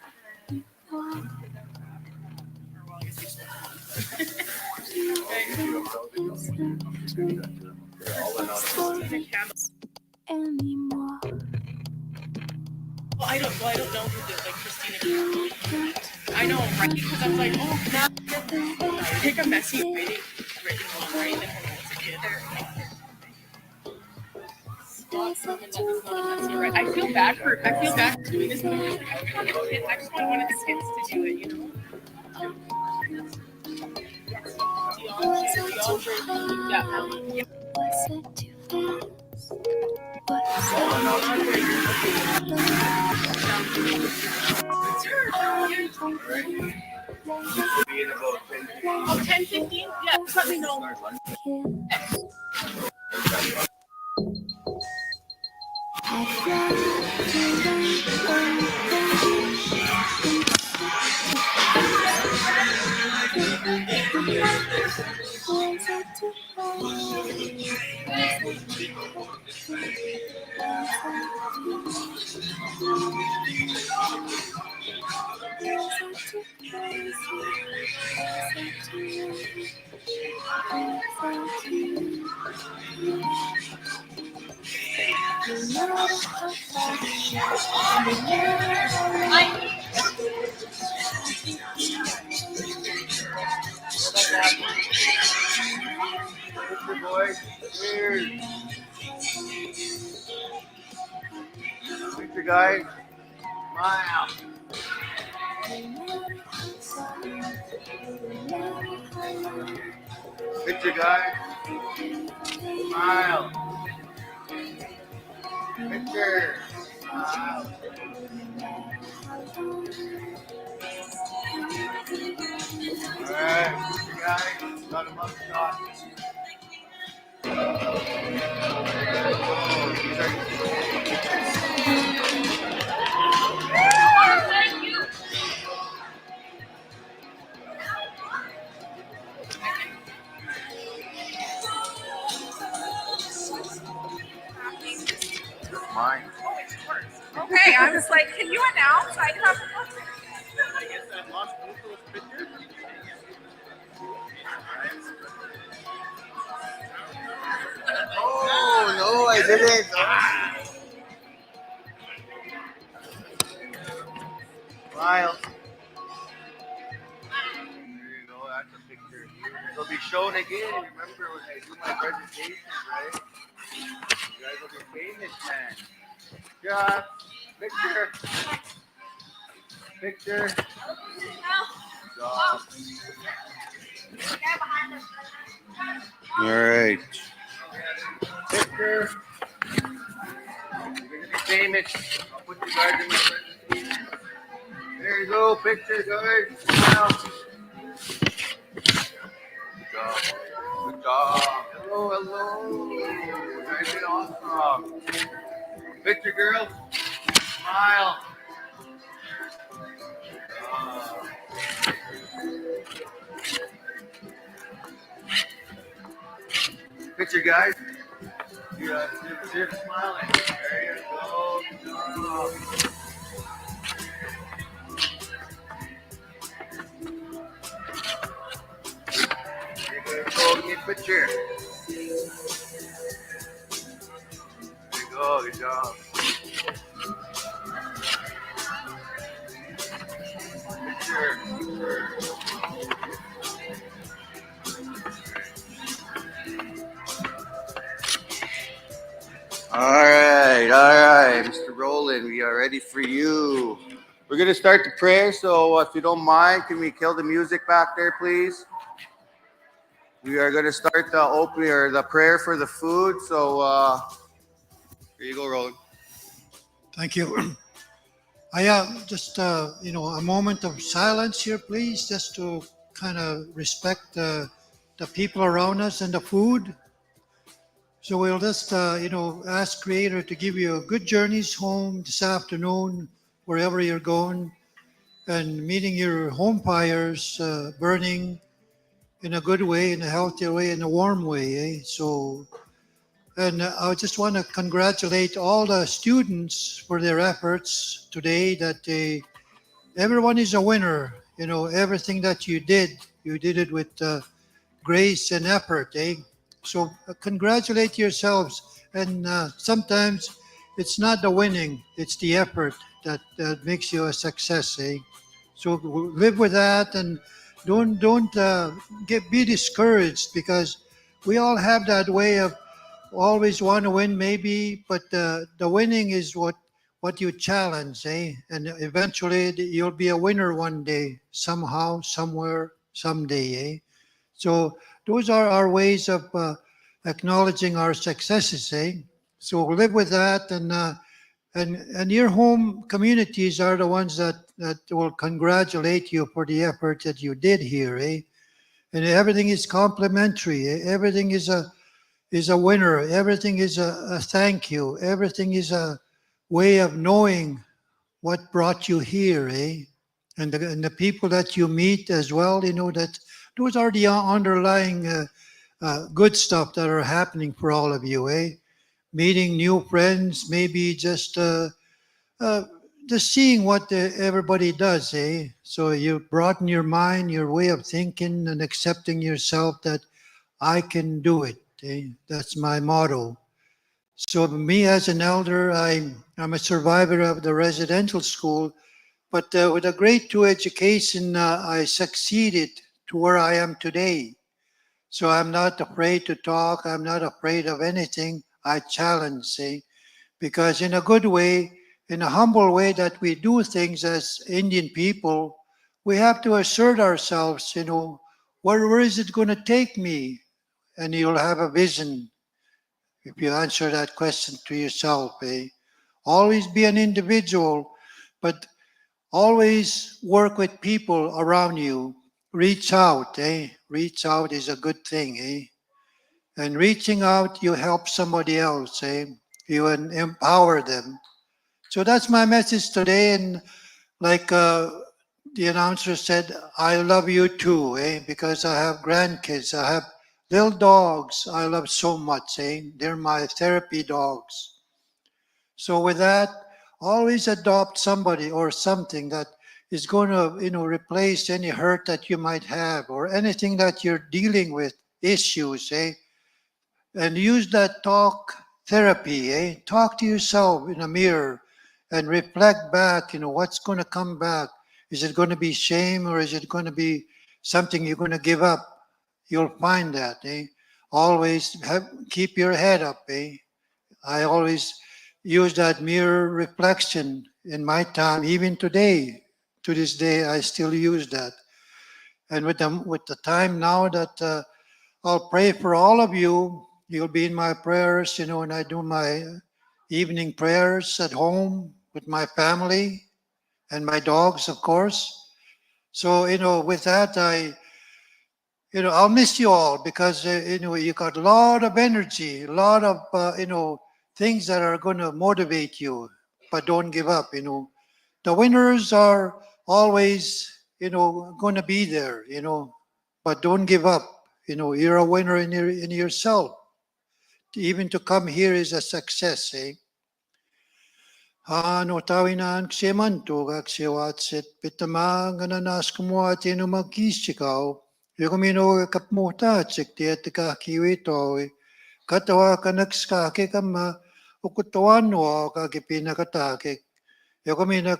Anymore. Well, I don't know who did like Christina. I know, right? Because I was like, oh, now take a messy writing one, right? Than when I was a kid. Right. I feel bad for doing this, but I'm like, I just want one of the kids to do it, you know? Yeah. Was it too fast? Oh, 10, 15? Yeah, just let me know. Boys, cheers. Picture guys. Smile. Picture guys. Smile. Picture. Smile. Alright, picture guys. Got a mugshot. Oh, these are mine. Okay, I was like, can you announce? I have. I guess I lost both those pictures. Oh, no, I didn't. Smile. There you go, that's a picture. It'll be shown again. Remember when I do my presentation, right? You guys will be famous, man. Yeah, picture. Picture. Good job. All right. Picture. You're gonna be famous. I'll put you guys in the presentation. There you go, picture, guys. Smile. Good job. Good job. Hello, hello. You guys did awesome. Picture, girls. Smile. Picture, guys. Yeah, see smiling. There you go. Good job. There you go. Give me a picture. There you go. Good job. Picture. Picture. All right, Mr. Roland, we are ready for you. We're gonna start the prayer, so if you don't mind, can we kill the music back there, please? We are gonna start the opening or the prayer for the food. So here you go, Roland. Thank you. I just a moment of silence here, please, just to kind of respect the people around us and the food. So we'll just ask Creator to give you a good journeys home this afternoon, wherever you're going, and meeting your home fires burning in a good way, in a healthy way, in a warm way. So. And I just want to congratulate all the students for their efforts today. Everyone is a winner. Everything that you did You did it with grace and effort, eh? So congratulate yourselves. And sometimes it's not the winning, it's the effort that makes you a success, eh? So live with that and don't get be discouraged because we all have that way of always want to win maybe, but the winning is what you challenge, eh? And eventually you'll be a winner one day, somehow, somewhere, someday, eh? So those are our ways of acknowledging our successes, eh? So live with that, and your home communities are the ones that will congratulate you for the effort that you did here, eh? And everything is complimentary. Eh? Everything is a winner. Everything is a thank you. Everything is a way of knowing what brought you here, eh? And the people that you meet as well, that those are the underlying good stuff that are happening for all of you, eh? Meeting new friends, maybe uh, just seeing what everybody does, eh? So you broaden your mind, your way of thinking, and accepting yourself that I can do it. Eh? That's my motto. So me as an elder, I'm a survivor of the residential school, but with a grade two education, I succeeded to where I am today. So I'm not afraid to talk. I'm not afraid of anything. I challenge, see, because in a good way, in a humble way that we do things as Indian people, we have to assert ourselves, where is it going to take me? And you'll have a vision if you answer that question to yourself, eh? Always be an individual, but always work with people around you. Reach out, eh? Reach out is a good thing, eh? And reaching out, you help somebody else, eh? You empower them. So that's my message today. And like the announcer said, I love you too, eh? Because I have grandkids. I have little dogs I love so much, eh? They're my therapy dogs. So with that, always adopt somebody or something that is going to, replace any hurt that you might have or anything that you're dealing with, issues, eh? And use that talk therapy, eh? Talk to yourself in a mirror and reflect back, what's going to come back. Is it going to be shame or is it going to be something you're going to give up? You'll find that, eh? Always keep your head up, eh? I always use that mirror reflection in my time, even today. To this day, I still use that. And with the time now that I'll pray for all of you, you'll be in my prayers, when I do my evening prayers at home with my family and my dogs, of course. So, with that, I'll miss you all because, you got a lot of energy, a lot of, things that are going to motivate you, but don't give up, The winners are always, going to be there, but don't give up. You're a winner in yourself. Even to come here is a success, eh? Ano tawinan ksimanto kag siwatsit pitama ngananas kumwa tino magkisikaw. Yokomino kapmuta tsik tiet ka kiwito. Katawa kanakskake kama ukutawan kagipina katake. Yokomina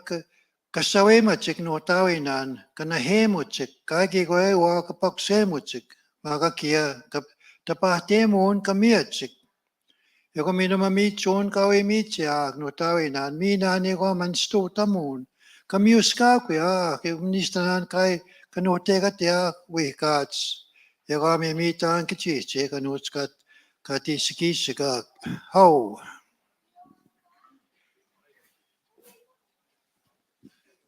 kasawema tsik no tawinan kanahemo tsik kagi koe wa kapaksemo tsik. Makakia tapahtemon kamia tsik. Joko minä mä mitsuun kaui mitsiak no tawinan minä niko man stu tamun. Kamius kakuya ke ministan kai kanotekat ya wikats. Joko me mitaan kichiche kanutskat katisikisika. How?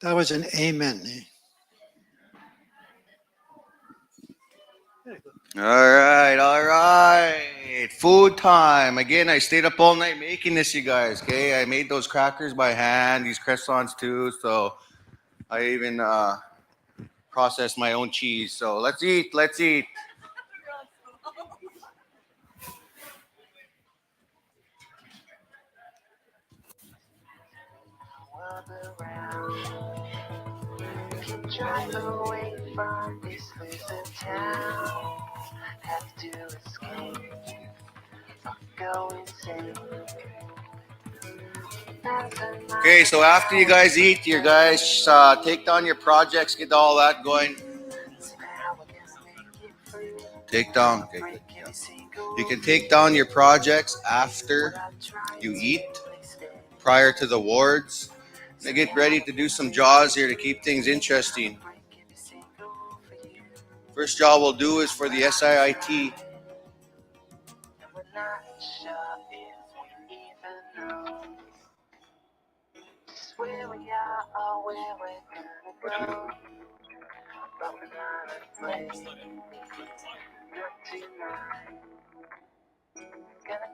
That was an amen. Eh? All right, all right. Food time. Again, I stayed up all night making this, you guys. Okay, I made those crackers by hand, these croissants too. So I even processed my own cheese. So let's eat. Let's eat. Drive away Okay, so after you guys eat, you guys take down your projects, get all that going. Take down. Okay, good. Yeah. You can take down your projects after you eat, prior to the wards. Now get ready to do some jaws here to keep things interesting. First job we'll do is for the SIIT.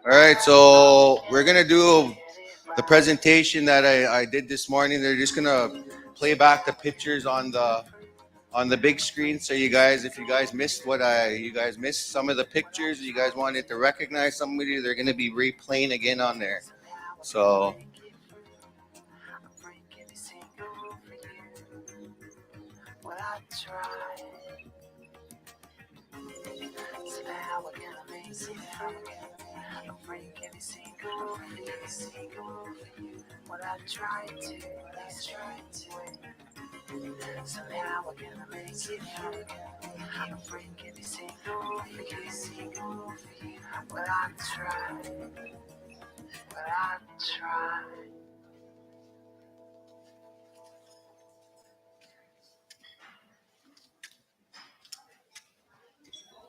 All right, so we're gonna do the presentation that I did this morning. They're just gonna play back the pictures on the big screen. So you guys, if you guys missed some of the pictures, you guys wanted to recognize somebody, they're gonna be replaying again on there. So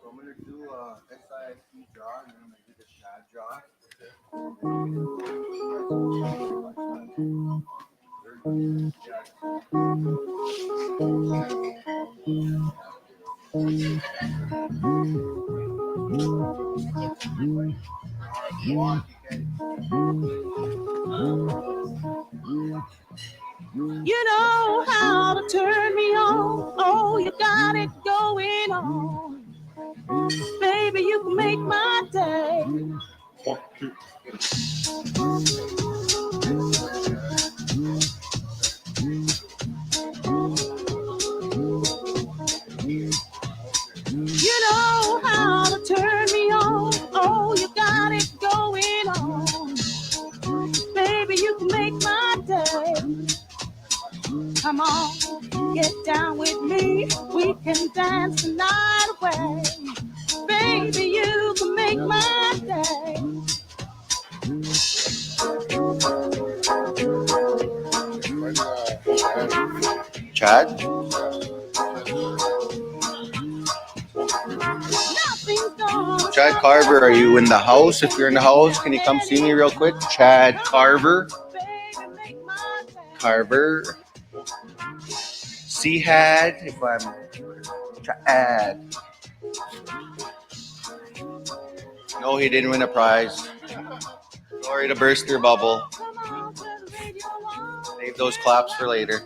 I'm gonna do a SIIT jaw, and then I'm gonna do the shad jaw. You know how to turn me on. Oh, you got it going on. Baby, you can make my day. You know how to turn me on. Oh, you got it going on. Baby, you can make my day. Come on, get down with me. We can dance the night away. Baby, you can make my day. Chad? Chad Carver, are you in the house? If you're in the house, can you come see me real quick? Chad Carver. Carver. C-Had, if I'm Chad. No, he didn't win a prize. Sorry to burst your bubble. Save those claps for later.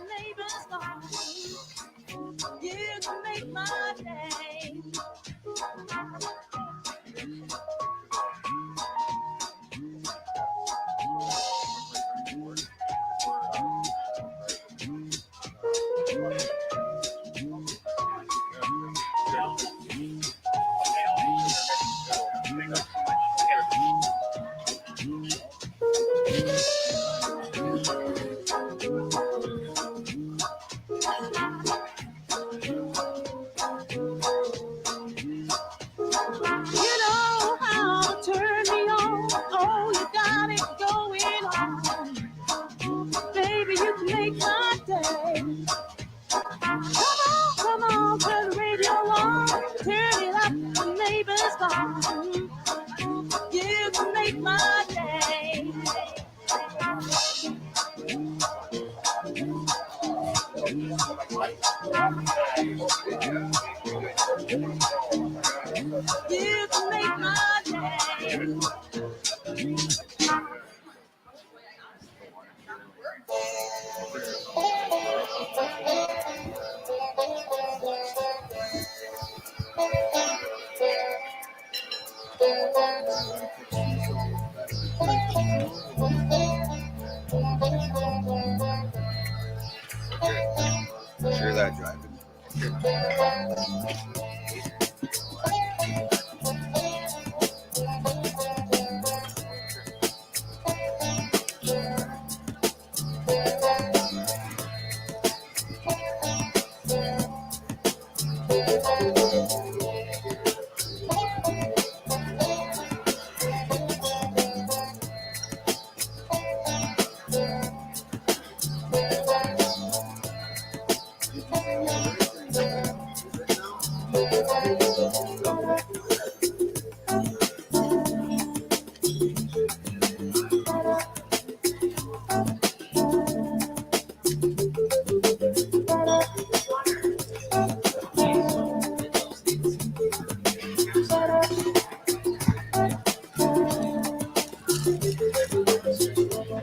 Share that drive.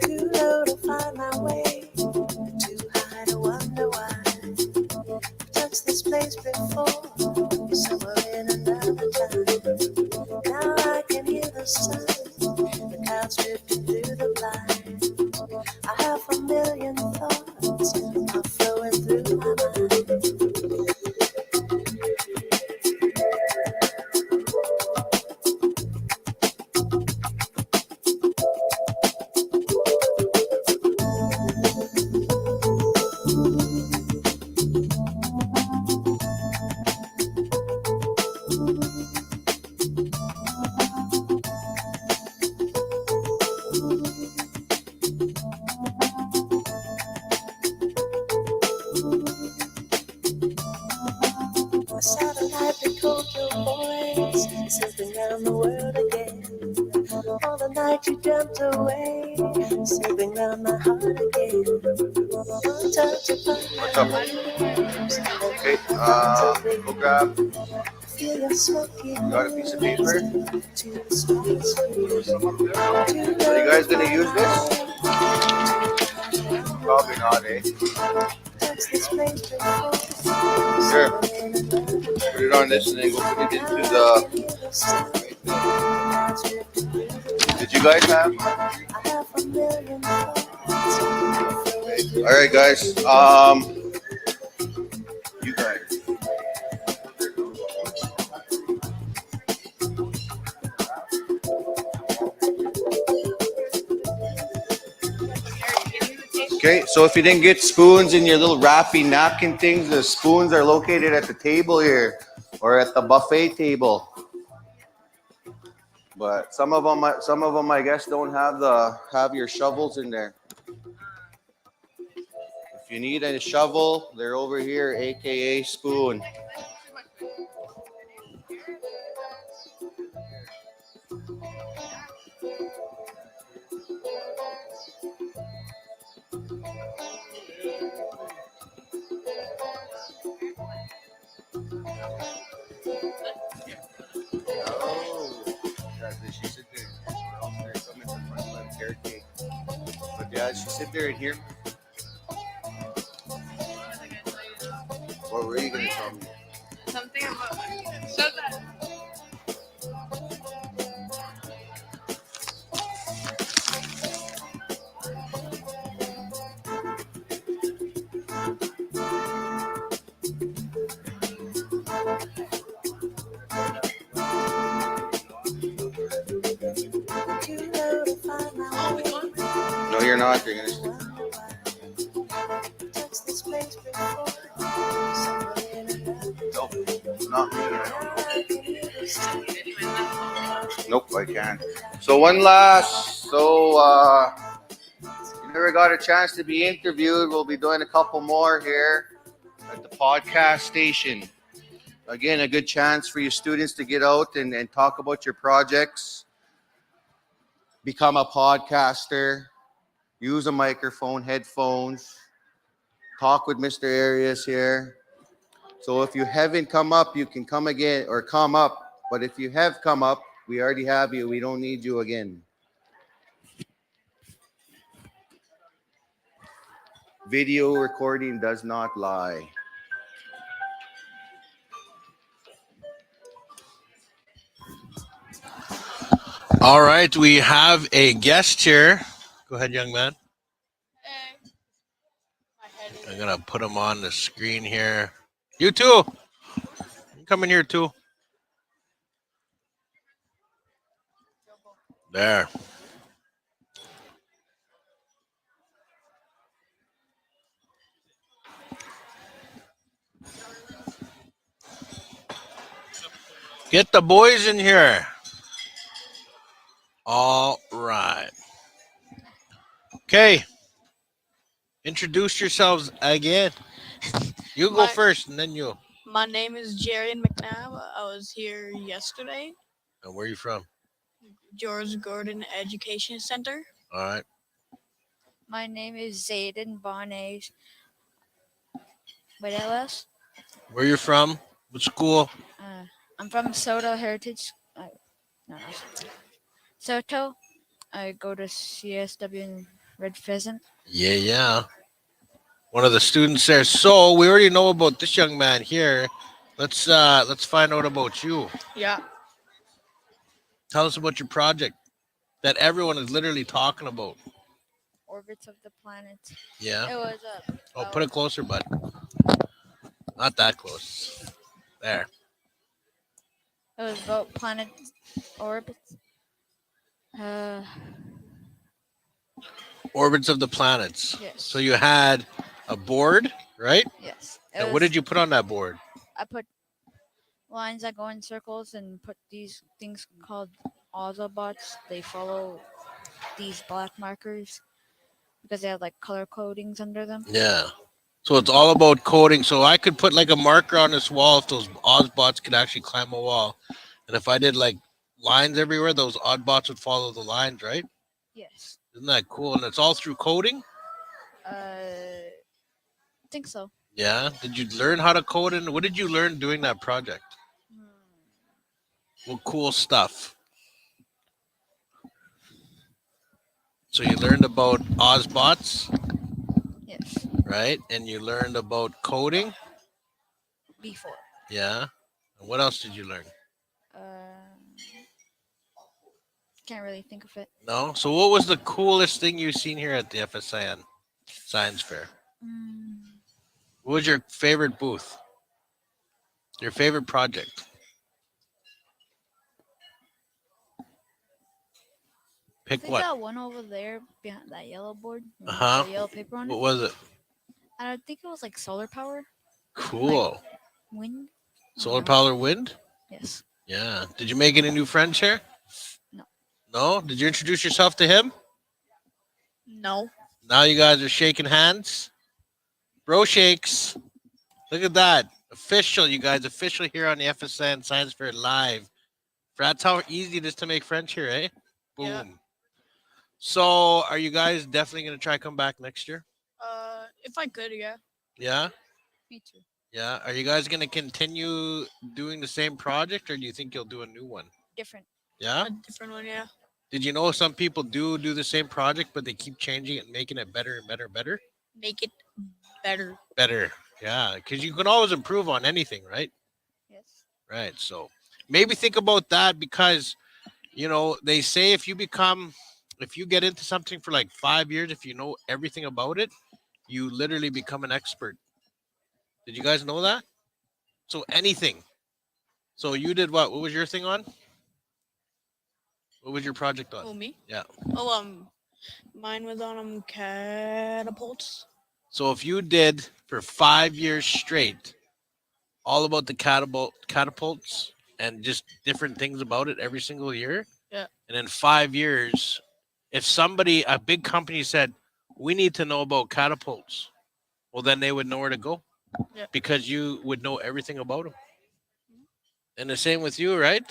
Too low to find my way, too high to wonder why. Touched this place before, somewhere in another time. Now I can hear the sun, the clouds drifting through the blinds. I have a million thoughts are flowing through my mind. A satellite record your voice, slipping around the world again. All the night you jumped away, slipping around my heart again. One touch of What's up? Okay, go grab. feel your smoky Got a piece of paper. to the stratosphere. Are you guys gonna use this? Probably not, eh? Touch this place before. Sure. Put it on this and then go put it into the. Did you guys have? All right, guys. You guys. Okay, so if you didn't get spoons in your little wrappy napkin things, the spoons are located at the table here or at the buffet table. But some of them, I guess, don't have your shovels in there. If you need a shovel, they're over here, aka spoon. She sit there. There's some in the front of the carrot cake. But yeah, she sit there and hear. What were you gonna tell me? Something about show that. No, you're not. You're gonna. Nope, not me. I don't know. Nope, I can't. So one last. You never got a chance to be interviewed. We'll be doing a couple more here at the podcast station. Again, a good chance for you students to get out and talk about your projects. Become a podcaster. Use a microphone, headphones. Talk with Mr. Arias here. So if you haven't come up, you can come again or come up. But if you have come up, we already have you. We don't need you again. Video recording does not lie. All right, we have a guest here. Go ahead, young man. I'm gonna put him on the screen here. You too. Come in here too. There. Get the boys in here. All right. Okay. Introduce yourselves again. You go My- first, and then you. My name is Jarian McNabb. I was here yesterday. And where are you from? George Gordon Education Center. All right. My name is Zayden Bonnet Widelas. Where you from? What school? I'm from Soto Heritage. No, Soto. I go to CSW in Red Pheasant. Yeah. One of the students there. So we already know about this young man here. Let's find out about you. Yeah. Tell us about your project that everyone is literally talking about. Orbits of the planet. Yeah. It was Oh, put it closer, bud. Not that close. There. It was about planet orbits. Orbits of the planets. Yes. So you had a board, right? Yes. And what did you put on that board? I put lines that go in circles and put these things called Autobots. They follow these black markers because they have like color codings under them. Yeah. So it's all about coding. So I could put like a marker on this wall if those Ozbots could actually climb a wall. And if I did like lines everywhere, those Oddbots would follow the lines, right? Yes. Isn't that cool? And it's all through coding? I think so. Yeah. Did you learn how to code and what did you learn doing that project? Well, cool stuff. So you learned about Ozbots? Yes. Right? And you learned about coding? Before. Yeah. And what else did you learn? Can't really think of it. No? So what was the coolest thing you've seen here at the FSIN Science Fair? What was your favorite booth? Your favorite project? I Pick think what? that one over there behind that yellow board. Uh-huh. The yellow paper on it. What was it? I think it was like solar power. Cool. Like wind. Solar power wind? Yes. Yeah. Did you make any new friends here? No. No? Did you introduce yourself to him? No. Now you guys are shaking hands. Bro shakes. Look at that. Official, you guys. Official here on the FSN Science Fair Live. That's how easy it is to make friends here, eh? Boom. Yeah. So are you guys definitely going to try come back next year? If I could, yeah. Yeah? Me too. Yeah. Are you guys going to continue doing the same project or do you think you'll do a new one? Different. Yeah? A different one, yeah. Did you know some people do the same project, but they keep changing it and making it better and better and better? Make it better. Better. Yeah. Because you can always improve on anything, right? Yes. Right. So maybe think about that because, you know, they say if you get into something for like 5 years, if you know everything about it, you literally become an expert. Did you guys know that? So anything. So you did what? What was your thing on? What was your project on? Oh, me? Yeah. Oh, mine was on catapults. So if you did for 5 years straight, all about the catapults and just different things about it every single year. Yeah. And in 5 years, if a big company said, we need to know about catapults, well, then they would know where to go. Yeah. Because you would know everything about them. And the same with you, right?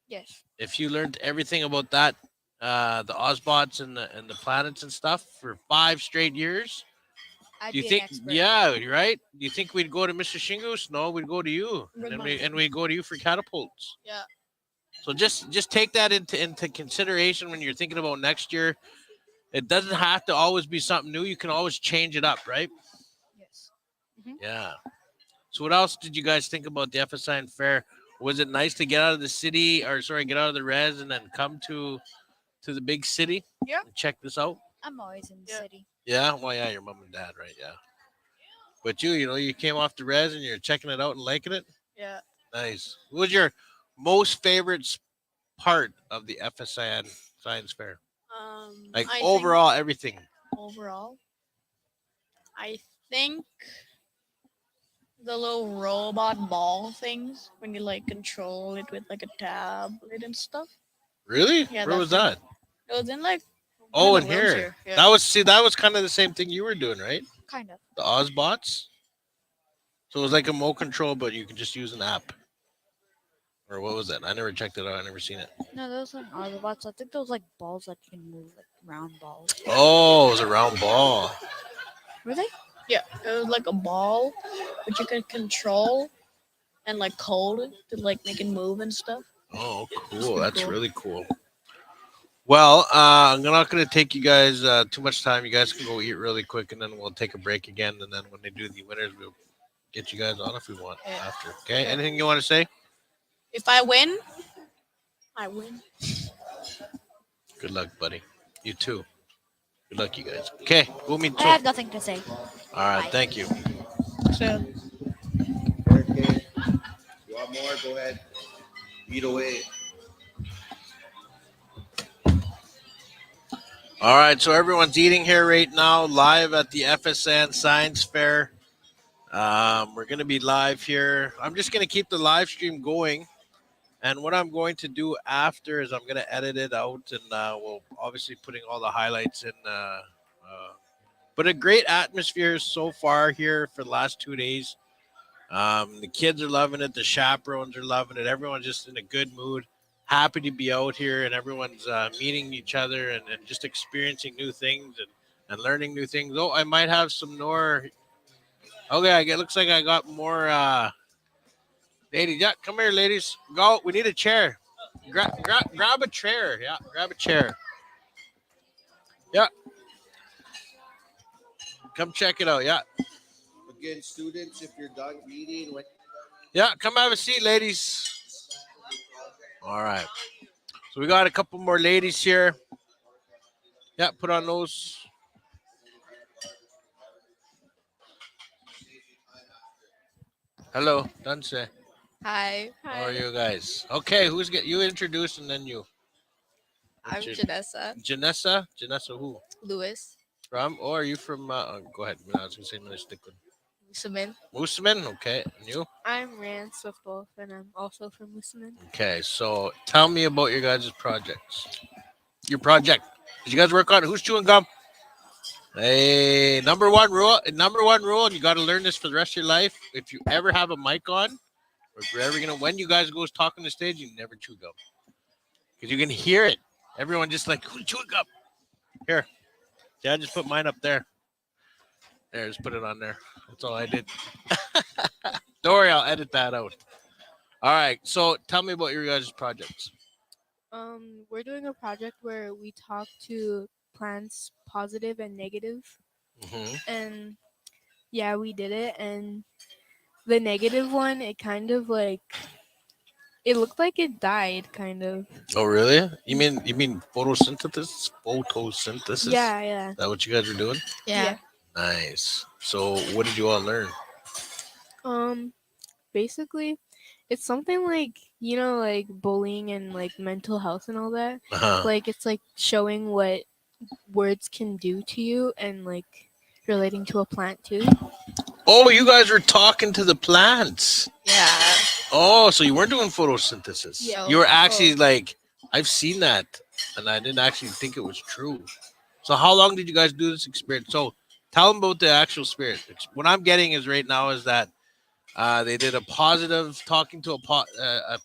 Yes. If you learned everything about that, the Ozbots and the planets and stuff for 5 straight years, I'd do you be think? an expert. Yeah, you're right. Do you think we'd go to Mr. Shingus? No, we'd go to you, and we go to you for catapults. Yeah. So just take that into consideration when you're thinking about next year. It doesn't have to always be something new. You can always change it up, right? Yes. Yeah. So what else did you guys think about the FSIN Fair? Was it nice to get out of the city, get out of the res and then come to the big city? Yeah. And check this out. I'm always in the city. Yeah. Well, yeah, your mom and dad, right? Yeah. But you came off the res and you're checking it out and liking it. Yeah. Nice. What was your most favorite part of the FSIN science fair? Like I overall, everything. think overall, I think the little robot ball things when you like control it with like a tablet and stuff. Really? Yeah, Where that was thing. that? It was in like Oh, one in of the rooms here. here. Yeah. That was kind of the same thing you were doing, right? Kind of. The Ozbots. So it was like a remote control, but you can just use an app. Or what was that? I never checked it out. I never seen it. No, those aren't Autobots. I think those like balls that you can move, like round balls. Oh, it was a round ball. Were they? Yeah, it was like a ball, which you could control and like hold to like make it move and stuff. Oh, cool. pretty That's cool. really cool. Well, I'm not going to take you guys too much time. You guys can go eat really quick, and then we'll take a break again. And then when they do the winners, we'll get you guys on if we want Yeah. after. Okay? Anything you want to say? If I win, I win. Good luck, buddy. You too. Good luck, you guys. Okay, we'll meet I soon. have nothing to say. All right, Bye. thank you. So Okay. You want more? Go ahead. Eat away. All right, so everyone's eating here right now, live at the FSN Science Fair. We're going to be live here. I'm just going to keep the live stream going. And what I'm going to do after is I'm going to edit it out, and we'll obviously putting all the highlights in. But a great atmosphere so far here for the last 2 days. The kids are loving it. The chaperones are loving it. Everyone's just in a good mood, happy to be out here, and everyone's meeting each other and just experiencing new things and learning new things. Oh, I might have some more. Okay, it looks like I got more. Ladies, yeah, come here, ladies. Go. We need a chair. Grab a chair. Yeah, grab a chair. Yeah. Come check it out. Yeah. Again, students, if you're done eating, Yeah, come have a seat, ladies. All right. So we got a couple more ladies here. Yeah, put on those. Hello, Danse. Hi. How are you guys? Okay, who's get you introduced and then you? I'm What's your- Janessa Janessa? Janessa who? Lewis From? Or are you from go ahead. I was gonna say Stickwood. Musamin. Mooseman, okay. And you? I'm Rand Swiftwolf, and I'm also from Musamin. Okay, so tell me about your guys' projects. Your project. Did you guys work on it? Who's chewing gum? Hey, number one rule, and you got to learn this for the rest of your life. If you ever have a mic on, or if you're ever gonna, when you guys go talk on the stage, you never chew gum because you can hear it. Everyone just like, who's chewing gum? Here, yeah, I just put mine up there. There, just put it on there. That's all I did. Don't worry, I'll edit that out. All right, so tell me about your guys' projects. We're doing a project where we talk to plants, positive and negative, Mm-hmm. and yeah, we did it. And the negative one, it kind of like it looked like it died, kind of. Oh, really? You mean photosynthesis? Photosynthesis? Yeah. Is that what you guys are doing? Yeah. Nice. So, what did you all learn? Basically, it's something like like bullying and like mental health and all that. Uh-huh. Like it's like showing what words can do to you and like relating to a plant too. Oh, you guys were talking to the plants. Yeah. Oh, so you weren't doing photosynthesis. Yeah. You were actually like, I've seen that, and I didn't actually think it was true. So, how long did you guys do this experience? So, tell them about the actual spirit. What I'm getting is right now is that they did a positive talking to a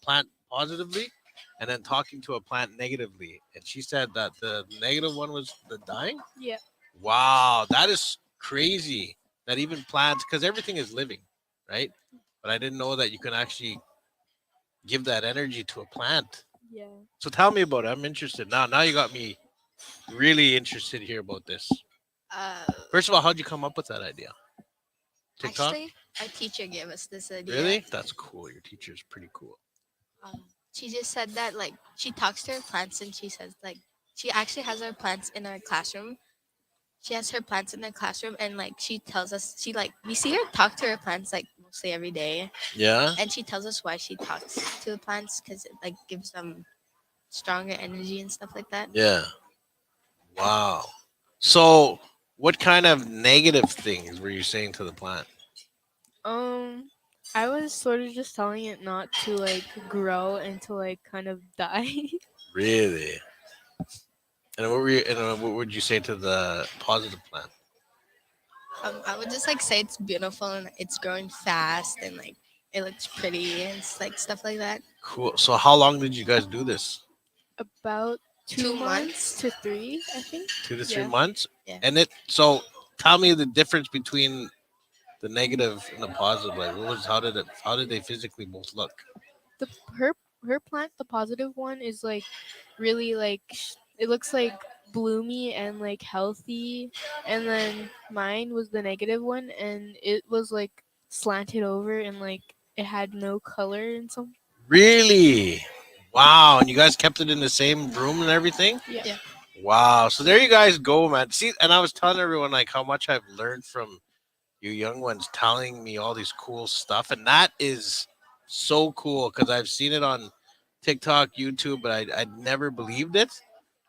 plant positively, and then talking to a plant negatively. And she said that the negative one was the dying. Yeah. Wow, that is crazy. That even plants, because everything is living, right? But I didn't know that you can actually give that energy to a plant. Yeah. So tell me about it. I'm interested now. Now you got me really interested here about this. First of all, how'd you come up with that idea? TikTok? Actually, our teacher gave us this idea. Really? That's cool. Your teacher's pretty cool. She just said that like she talks to her plants and she says like she actually has our plants in our classroom, she has her plants in the classroom, and like she tells us, we see her talk to her plants like mostly every day, Yeah. and she tells us why she talks to the plants because it like gives them stronger energy and stuff like that. Yeah. Wow. So, what kind of negative things were you saying to the plant? Um, I was sort of just telling it not to like grow and to like kind of die. Really? And what were you? And what would you say to the positive plant? I would just like say it's beautiful and it's growing fast and like it looks pretty and it's like stuff like that. Cool. So, how long did you guys do this? About 2 2 months months. to 3, I think. 2 to 3 Yeah. months. Yeah. And it. So, tell me the difference between the negative and the positive. Like, what was? How did it? How did they physically both look? The her her plant, the positive one, is like really like it looks like bloomy and like healthy, and then mine was the negative one, and it was like slanted over and like it had no color and some. Really? Wow. And you guys kept it in the same room and everything? Yeah. Yeah. Wow. So there you guys go, man. See, and I was telling everyone like how much I've learned from you young ones telling me all these cool stuff. And that is so cool because I've seen it on TikTok, YouTube, but I'd never believed it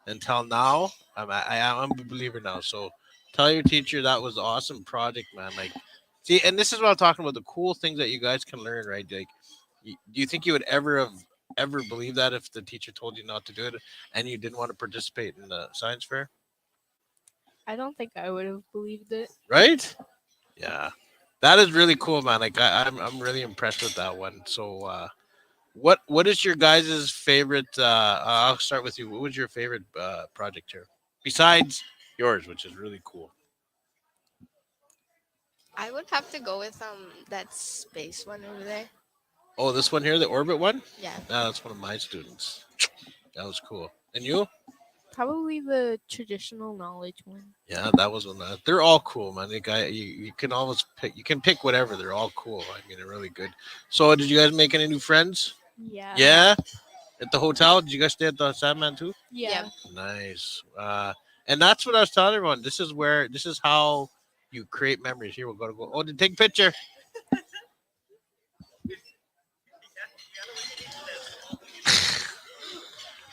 until now. I'm a believer now. So tell your teacher that was an awesome project, man. Like, see, and this is what I'm talking about, the cool things that you guys can learn, right? Like, do you think you would ever believe that if the teacher told you not to do it and you didn't want to participate in the science fair? I don't think I would have believed it. Right? Yeah. That is really cool, man. Like I'm really impressed with that one. So what is your guys' favorite I'll start with you. What was your favorite project here? Besides yours, which is really cool. I would have to go with that space one over there. Oh, this one here, the orbit one? Yeah. Yeah, that's one of my students. That was cool. And you? Probably the traditional knowledge one. Yeah, that was one. They're all cool, man. You can always pick. You can pick whatever. They're all cool. I mean, they're really good. So, did you guys make any new friends? Yeah. Yeah. At the hotel, did you guys stay at the Sandman too? Yeah. Nice. And that's what I was telling everyone. This is how you create memories. Here, we'll go. Oh, take a picture.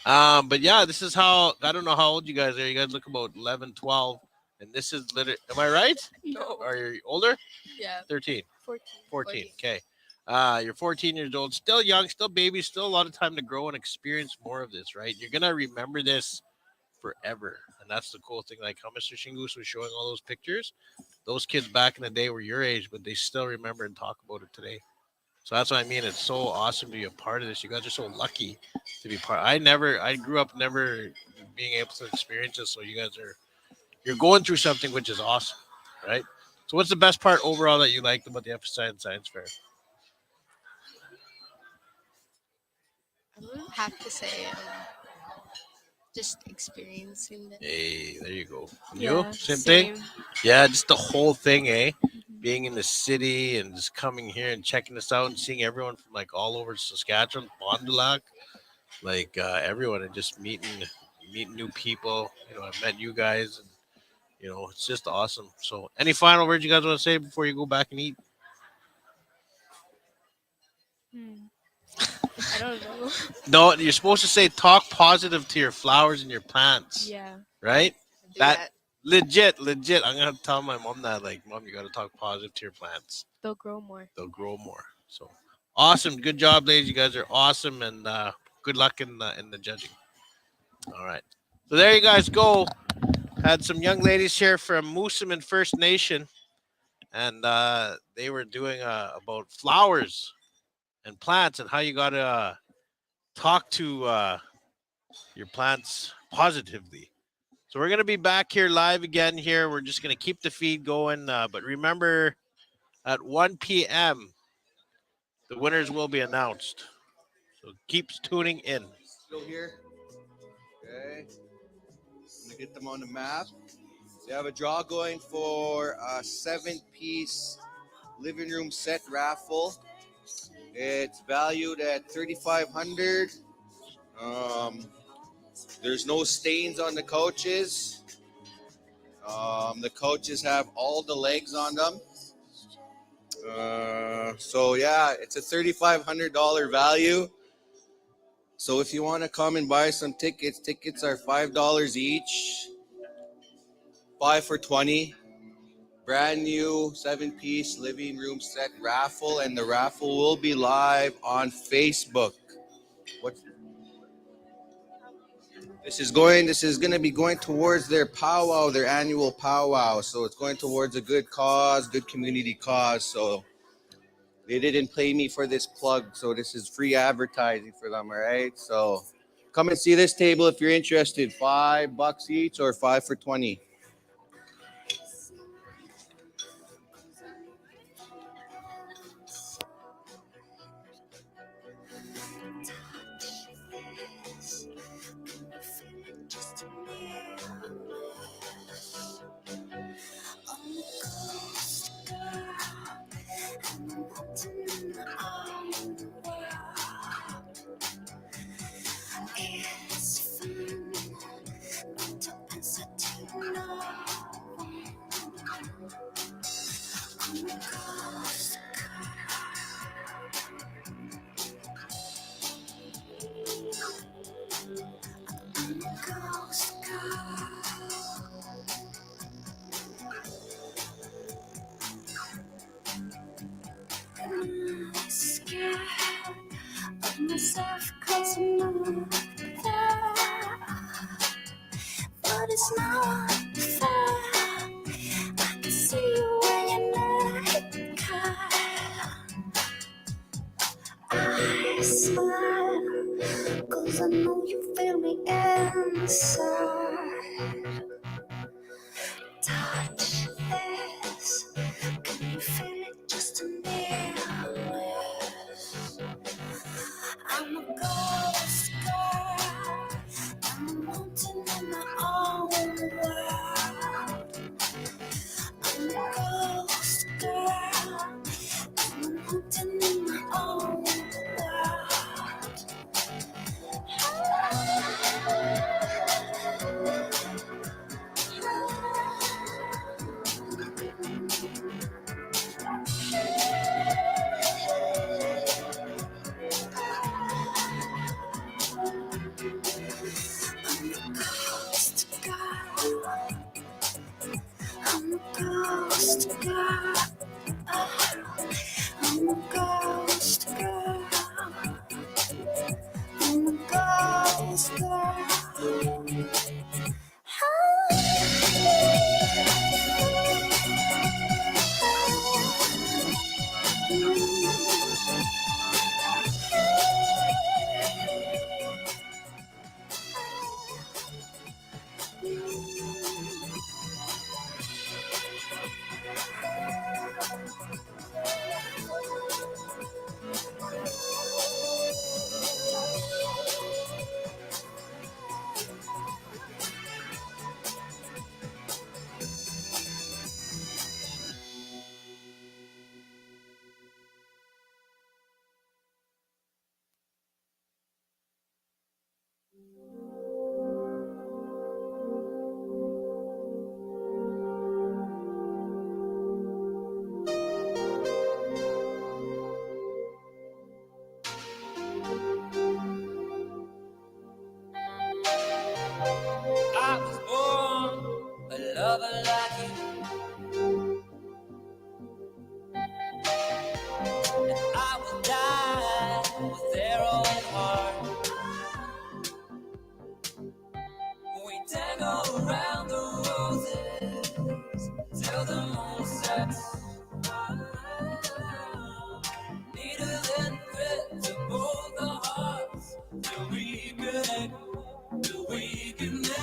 But yeah, this is how, I don't know how old you guys are. You guys look about 11, 12. And this is literally, am I right? No. Are you older? Yeah. 13. 14. 14. Okay. You're 14 years old, still young, still baby, still a lot of time to grow and experience more of this, right? You're going to remember this forever. And that's the cool thing. Like how Mr. Shingus was showing all those pictures. Those kids back in the day were your age, but they still remember and talk about it today. So that's what I mean. It's so awesome to be a part of this. You guys are so lucky to be part. I grew up never being able to experience this. So you're going through something which is awesome, right? So what's the best part overall that you liked about the FSIN Science Fair? I would have to say just experiencing it. Hey, there you go. And Yeah, you? Same thing? same. Yeah, just the whole thing, eh? Being in the city and just coming here and checking this out and seeing everyone from like all over Saskatchewan, Fond du Lac, like everyone, and just meeting new people. You know, I've met you guys, and it's just awesome. So, any final words you guys want to say before you go back and eat? I don't know. No, you're supposed to say talk positive to your flowers and your plants. Yeah. Right? Do That legit. I'm gonna tell my mom that, like, Mom, you gotta talk positive to your plants. They'll grow more. They'll grow more. So awesome. Good job, ladies. You guys are awesome, and good luck in the judging. All right. So there you guys go. Had some young ladies here from Moosomin First Nation, and they were doing about flowers and plants and how you gotta talk to your plants positively. So we're gonna be back here live again. Here, we're just gonna keep the feed going. But remember, at 1 p.m., the winners will be announced. So keep tuning in. Still here. Okay. I'm gonna get them on the map. They have a draw going for a 7-piece living room set raffle. It's valued at $3,500. There's no stains on the couches. The coaches have all the legs on them. So yeah, it's a $3,500 value. So if you want to come and buy some tickets, tickets are $5 each. 5 for 20. Brand new 7-piece living room set raffle, and the raffle will be live on Facebook. What's this is going to be going towards their powwow, their annual powwow. So it's going towards a good cause, good community cause. So they didn't pay me for this plug, so this is free advertising for them, all right? So come and see this table if you're interested. $5 each or 5 for 20. Myself 'cause I'm not there, but it's not fair. I can see you when you're not care. I smile 'cause I know you feel me inside. Touch this, can you feel it just a near? I'm a ghost girl. I'm a mountain in my own world. I'm a ghost girl. I'm a mountain in my own world. I'm a ghost girl. I'm a ghost girl. I'm a ghost girl. I was born a lover like you. And I will die with arrow in heart. We tango around the roses till the moon sets. Needle and thread to both our hearts till we connect, till we connect.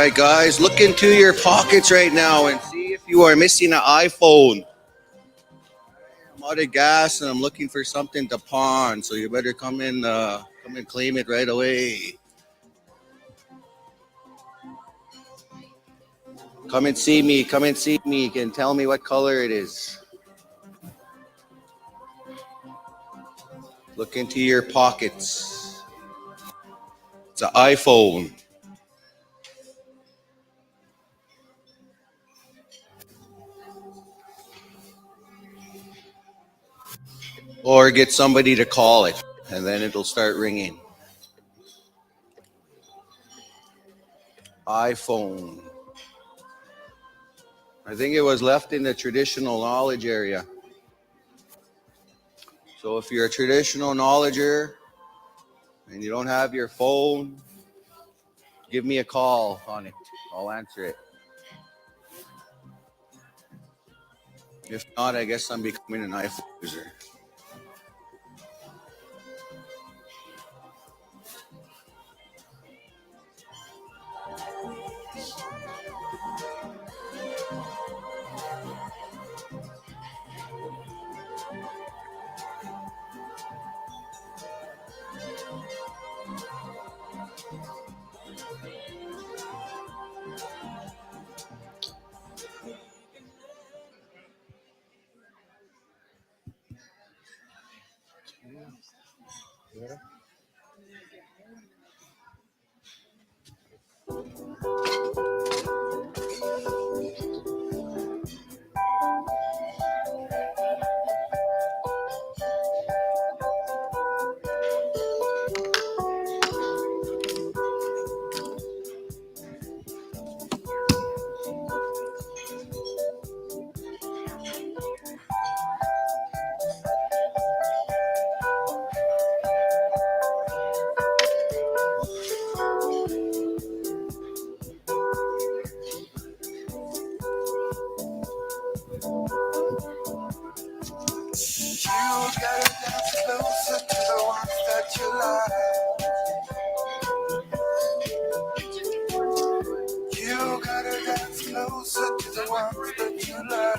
right, guys, look into your pockets right now and see if you are missing an iPhone. I'm out of gas and I'm looking for something to pawn, so you better come and claim it right away. Come and see me. Come and see me and tell me what color it is. Look into your pockets. It's an iPhone. Or get somebody to call it, and then it'll start ringing. iPhone. I think it was left in the traditional knowledge area. So if you're a traditional knowledger and you don't have your phone, give me a call on it. I'll answer it. If not, I guess I'm becoming an iPhone user.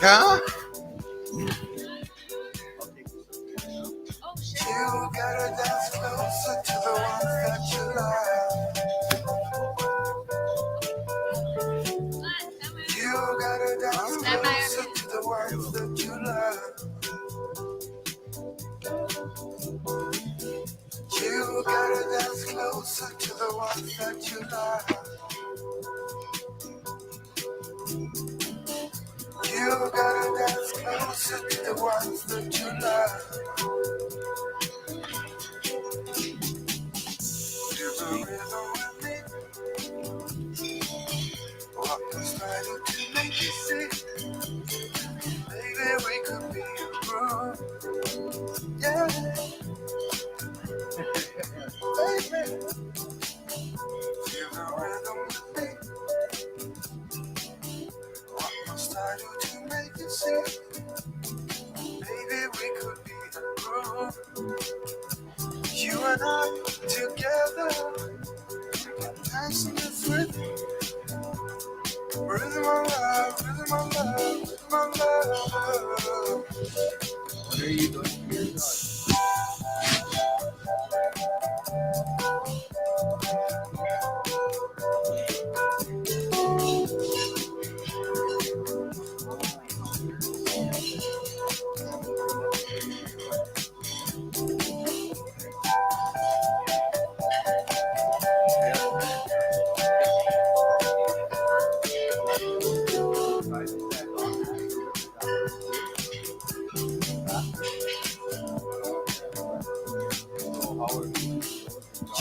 Huh? You gotta dance closer to the ones that you love. You gotta dance closer to the ones that you love. You gotta dance closer to the ones that you love. You gotta dance closer to the ones that you love. To the rhythm with me. Walk the style to make you sick. Baby, we could be a groove. Yeah. Baby. Feel the rhythm with me. Walk the style to make you sick. Baby, we could be a groove. You and I together. Dancing this rhythm. Rhythm of love, rhythm of love, rhythm of love. What are you doing here, God?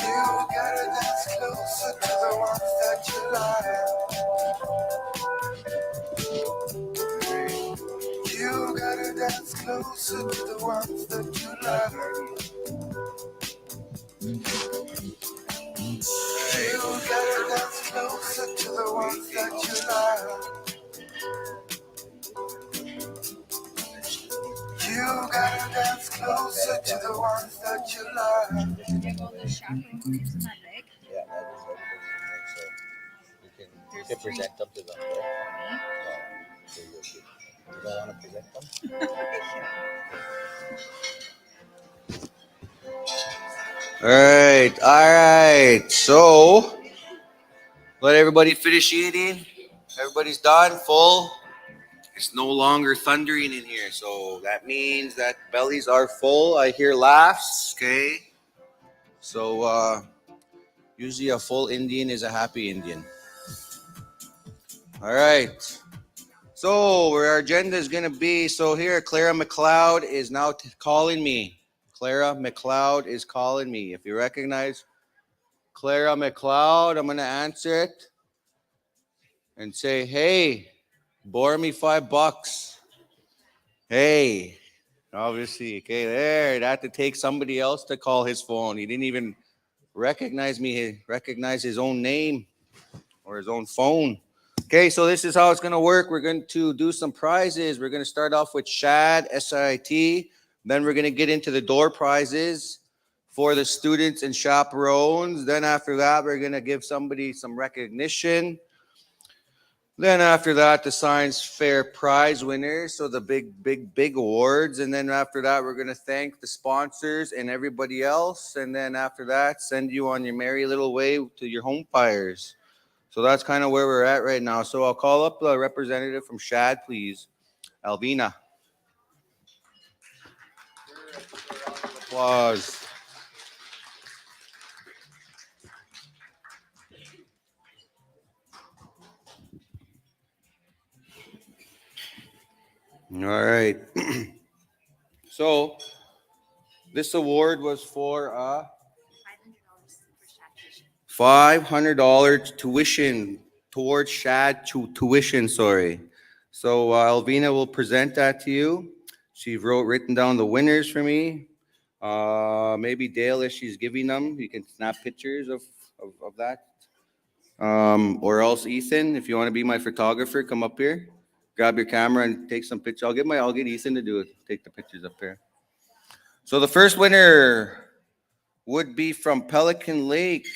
You gotta dance closer to the ones that you love. You gotta dance closer to the ones that you love. You gotta dance closer to the ones that you love. You gotta dance closer to the ones that you love. Yeah, that is everybody in there, so we can You can present them to them. Right? No. You don't want to present them? All right. So let everybody finish eating. Everybody's done, full. It's no longer thundering in here, so that means that bellies are full. I hear laughs. Okay. So usually a full Indian is a happy Indian. All right. So where our agenda is going to be, so here Clara McLeod is now calling me. Clara McLeod is calling me. If you recognize Clara McLeod, I'm going to answer it and say, hey, borrow me $5. Hey, obviously, okay, there. I'd have to take somebody else to call his phone. He didn't even recognize me, recognize his own name or his own phone. Okay, so this is how it's going to work. We're going to do some prizes. We're going to start off with SHAD, SIT. Then we're going to get into the door prizes for the students and chaperones. Then after that, we're going to give somebody some recognition. Then after that, the science fair prize winners, so the big awards. And then after that, we're going to thank the sponsors and everybody else. And then after that, send you on your merry little way to your home fires. So that's kind of where we're at right now. So I'll call up the representative from SHAD, please. Alvina. Applause. All right. So this award was for $500 tuition towards SHAD tuition. Sorry. So Alvina will present that to you. She written down the winners for me. Maybe Dale, if she's giving them, you can snap pictures of that. Or else Ethan, if you want to be my photographer, come up here, grab your camera and take some pictures. I'll get Ethan to do it. Take the pictures up here. So the first winner would be from Pelican Lake.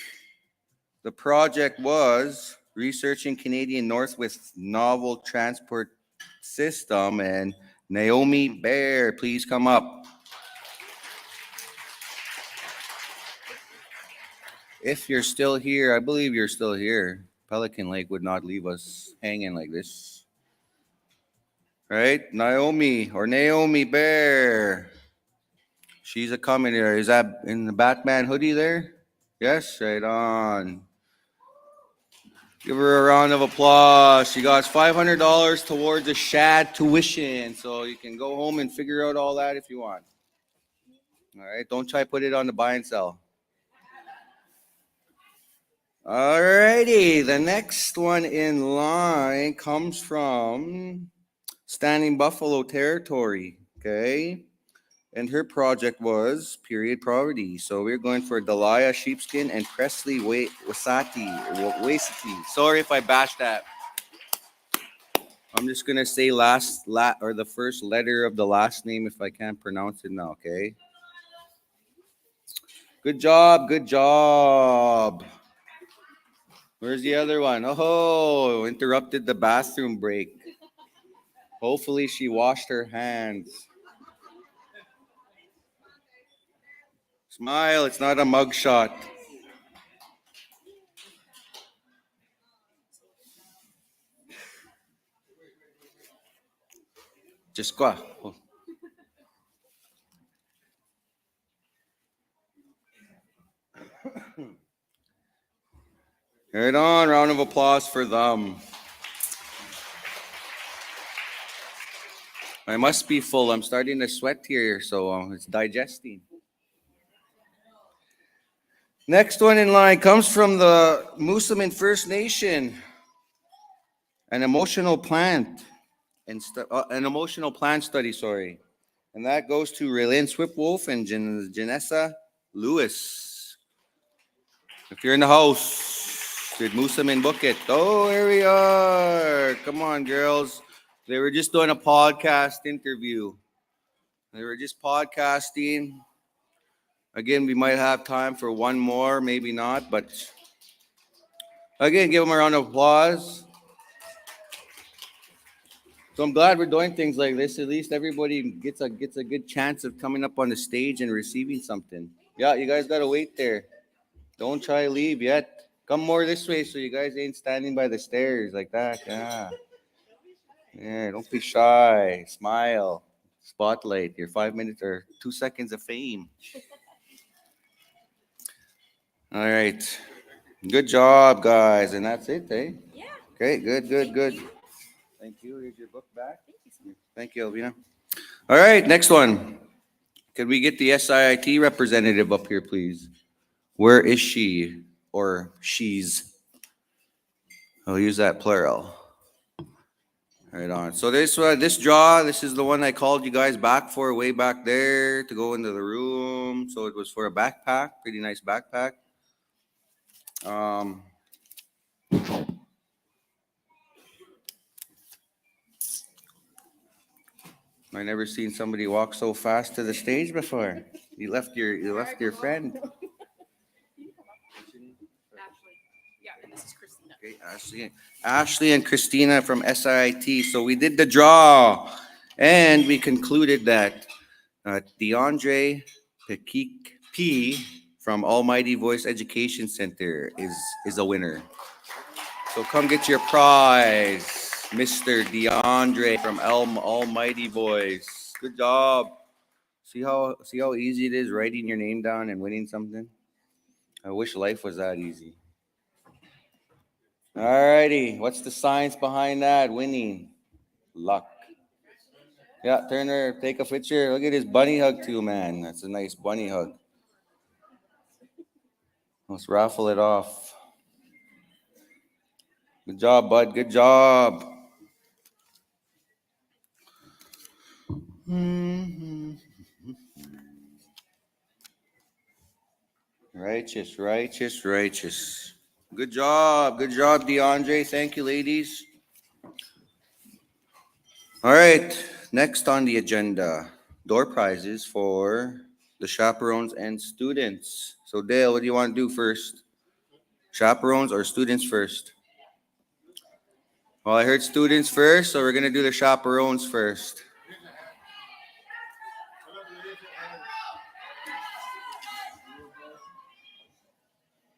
The project was researching Canadian North with novel transport system, and Naomi Bear, please come up. If you're still here, I believe you're still here. Pelican Lake would not leave us hanging like this. Right? Naomi Bear. She's a coming here. Is that in the Batman hoodie there? Yes, right on. Give her a round of applause. She got $500 towards the SHAD tuition. So you can go home and figure out all that if you want. All right. Don't try to put it on the buy and sell. All righty. The next one in line comes from Standing Buffalo Territory. Okay. And her project was period poverty. So we're going for Delia Sheepskin and Presley Wasati. Sorry if I bashed that. I'm just gonna say the first letter of the last name if I can't pronounce it now. Okay. Good job. Good job. Where's the other one? Oh, interrupted the bathroom break. Hopefully she washed her hands. Smile. It's not a mugshot. Just go. Right on. Round of applause for them. I must be full. I'm starting to sweat here, so it's digesting. Next one in line comes from the Moosomin First Nation. An emotional plant study, sorry. And that goes to Raylene Swipwolf and Janessa Lewis. If you're in the house, did Moosomin book it? Oh, here we are. Come on, girls. They were just doing a podcast interview. They were just podcasting. Again, we might have time for one more, maybe not, but Again, give them a round of applause. So I'm glad we're doing things like this. At least everybody gets a good chance of coming up on the stage and receiving something. Yeah, you guys gotta wait there. Don't try to leave yet. Come more this way so you guys ain't standing by the stairs like that. Yeah. Yeah, don't be shy. Smile. Spotlight. Your 5 minutes or 2 seconds of fame. All right. Good job, guys. And that's it, eh? Yeah. Okay, good. Thank you. Here's your book back. Thank you, Elvina. All right, next one. Can we get the SIIT representative up here, please? Where is she or she's? I'll use that plural. Right on. So this draw, this is the one I called you guys back for way back there to go into the room. So it was for a backpack, pretty nice backpack. I never seen somebody walk so fast to the stage before. You left your friend. Okay, Ashley and Christina from SIT. So we did the draw, and we concluded that DeAndre P from Almighty Voice Education Center is a winner. So come get your prize, Mr. DeAndre from Almighty Voice. Good job. See how easy it is writing your name down and winning something? I wish life was that easy. All righty. What's the science behind that? Winning. Luck. Yeah, Turner, take a picture. Look at his bunny hug too, man. That's a nice bunny hug. Let's raffle it off. Good job, bud. Good job. Righteous. Good job, DeAndre. Thank you, ladies. All right, next on the agenda, door prizes for the chaperones and students. So, Dale, what do you want to do first? Chaperones or students first? Well, I heard students first, so we're going to do the chaperones first.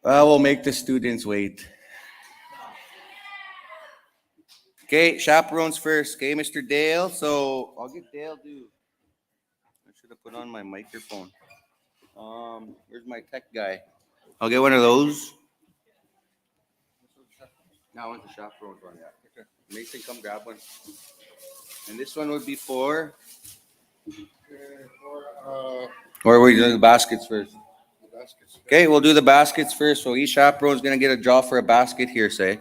Well, we'll make the students wait. Okay, chaperones first. Okay, Mr. Dale. So I'll get Dale to. I should have put on my microphone. Where's my tech guy? I'll get one of those. That one's the chaperones one, yeah. Mason, come grab one. And this one would be for. Or are we doing the baskets first? Okay, we'll do the baskets first. So each chaperone is going to get a draw for a basket here, say.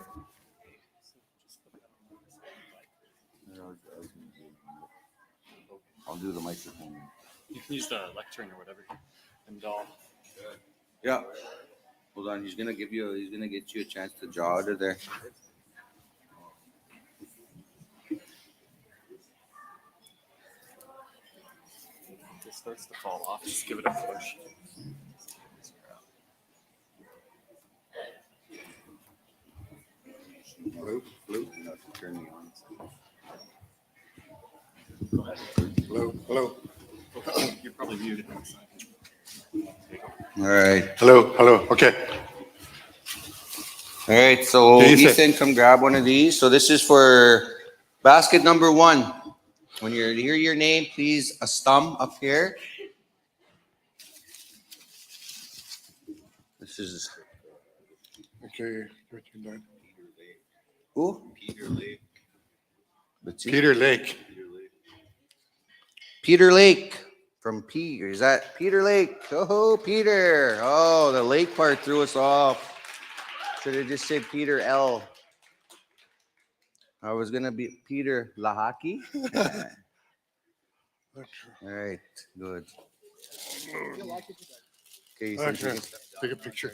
I'll do the microphone. You can use the lectern or whatever. And doll. Yeah. Hold on. He's gonna get you a chance to draw out of there. If it starts to fall off, just give it a push. Blue. No, turn me on. Hello. You're probably muted. All right. Hello. Okay. All right. So Ethan, come grab one of these. So this is for basket number 1. When you hear your name, please a stump up here. This is. Okay. Who? Peter Lake. Peter Lake from P. Is that Peter Lake? Oh, Peter. Oh, the lake part threw us off. Should have just said Peter L. I was going to be Peter Lahaki. All right, good. Okay, you Okay. Take a picture.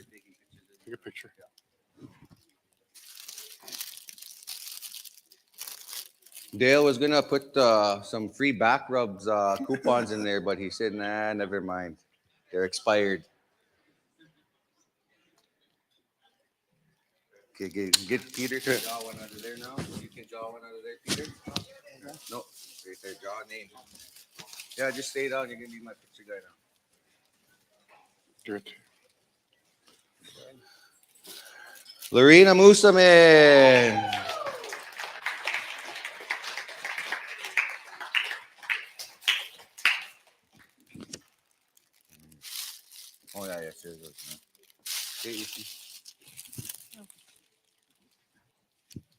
Dale was gonna put some free back rubs coupons in there, but he said, "Nah, never mind. They're expired." Get Peter to draw one out of there now. You can draw one out of there, Peter. No, right there. Draw a name. Yeah, just stay down. You're gonna be my picture guy now. Good. Lorena Musaman. Oh yeah, sure.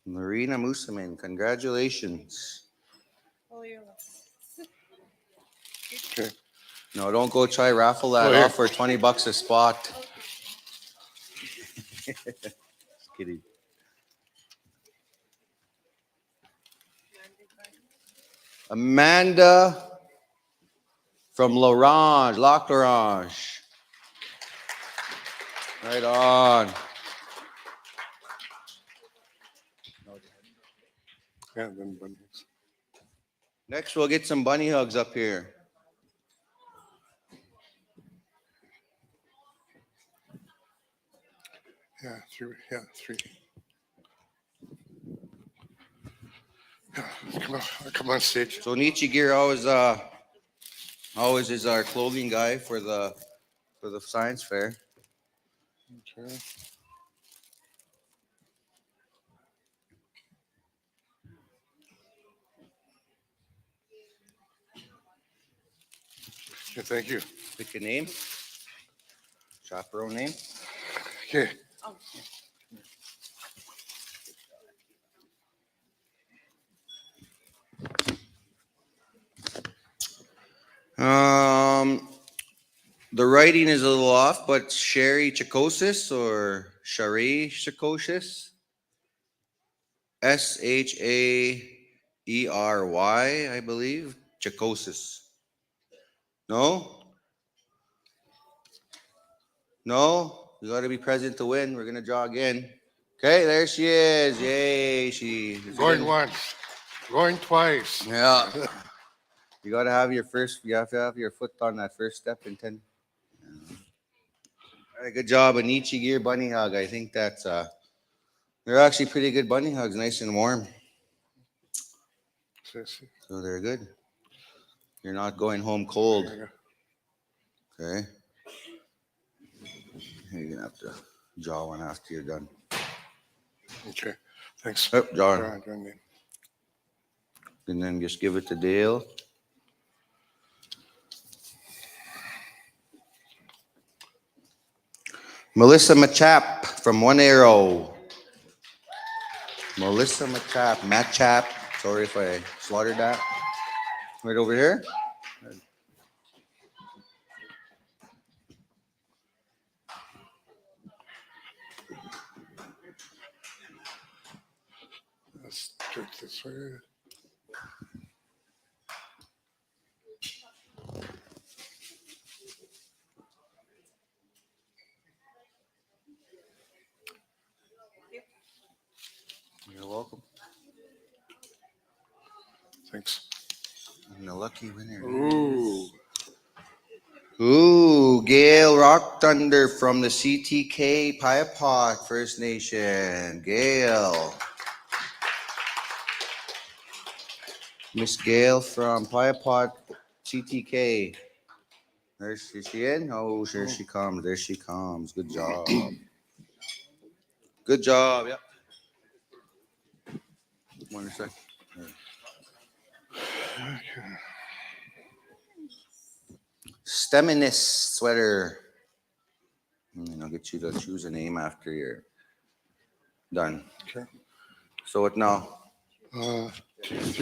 Marina Musaman, congratulations. Okay. No, don't go try raffle that here. off for $20 a spot. Just kidding. Amanda from L'Orange, Lac L'Orange. Right on. Yeah, then bunnies. Next, we'll get some bunny hugs up here. Yeah, three. Yeah, three. Yeah, come on stage. So Nietzsche Gear always is our clothing guy for the science fair. Okay. Yeah, thank you. Pick a name. Chaperone name. Okay. The writing is a little off, but Sherry Chakosis or Shari Chakosis. Shaery, I believe. Chakosis. No? No? You got to be present to win. We're going to draw again. Okay, there she is. Yay. Going once. Going twice. Yeah. You got to have you have to have your foot on that first step in 10. All right, good job. A Nietzsche Gear bunny hug. I think that's, they're actually pretty good bunny hugs, nice and warm. So they're good. You're not going home cold. Okay. You're going to have to draw one after you're done. Okay. Thanks. Oh, draw. John. And then just give it to Dale. Melissa Machap from One Arrow. Melissa Machap. Sorry if I slaughtered that. Right over here. Let's do it this way. You're welcome. Thanks. And the lucky winner. Ooh. Gail Rock Thunder from the CTK Piapot First Nation. Gail. Miss Gail from Piapot CTK. Is she in? Oh, here she comes. There she comes. Good job. Good job. Yep. One second. Steminist sweater. And I'll get you to choose a name after you're done. Okay. So what now? 3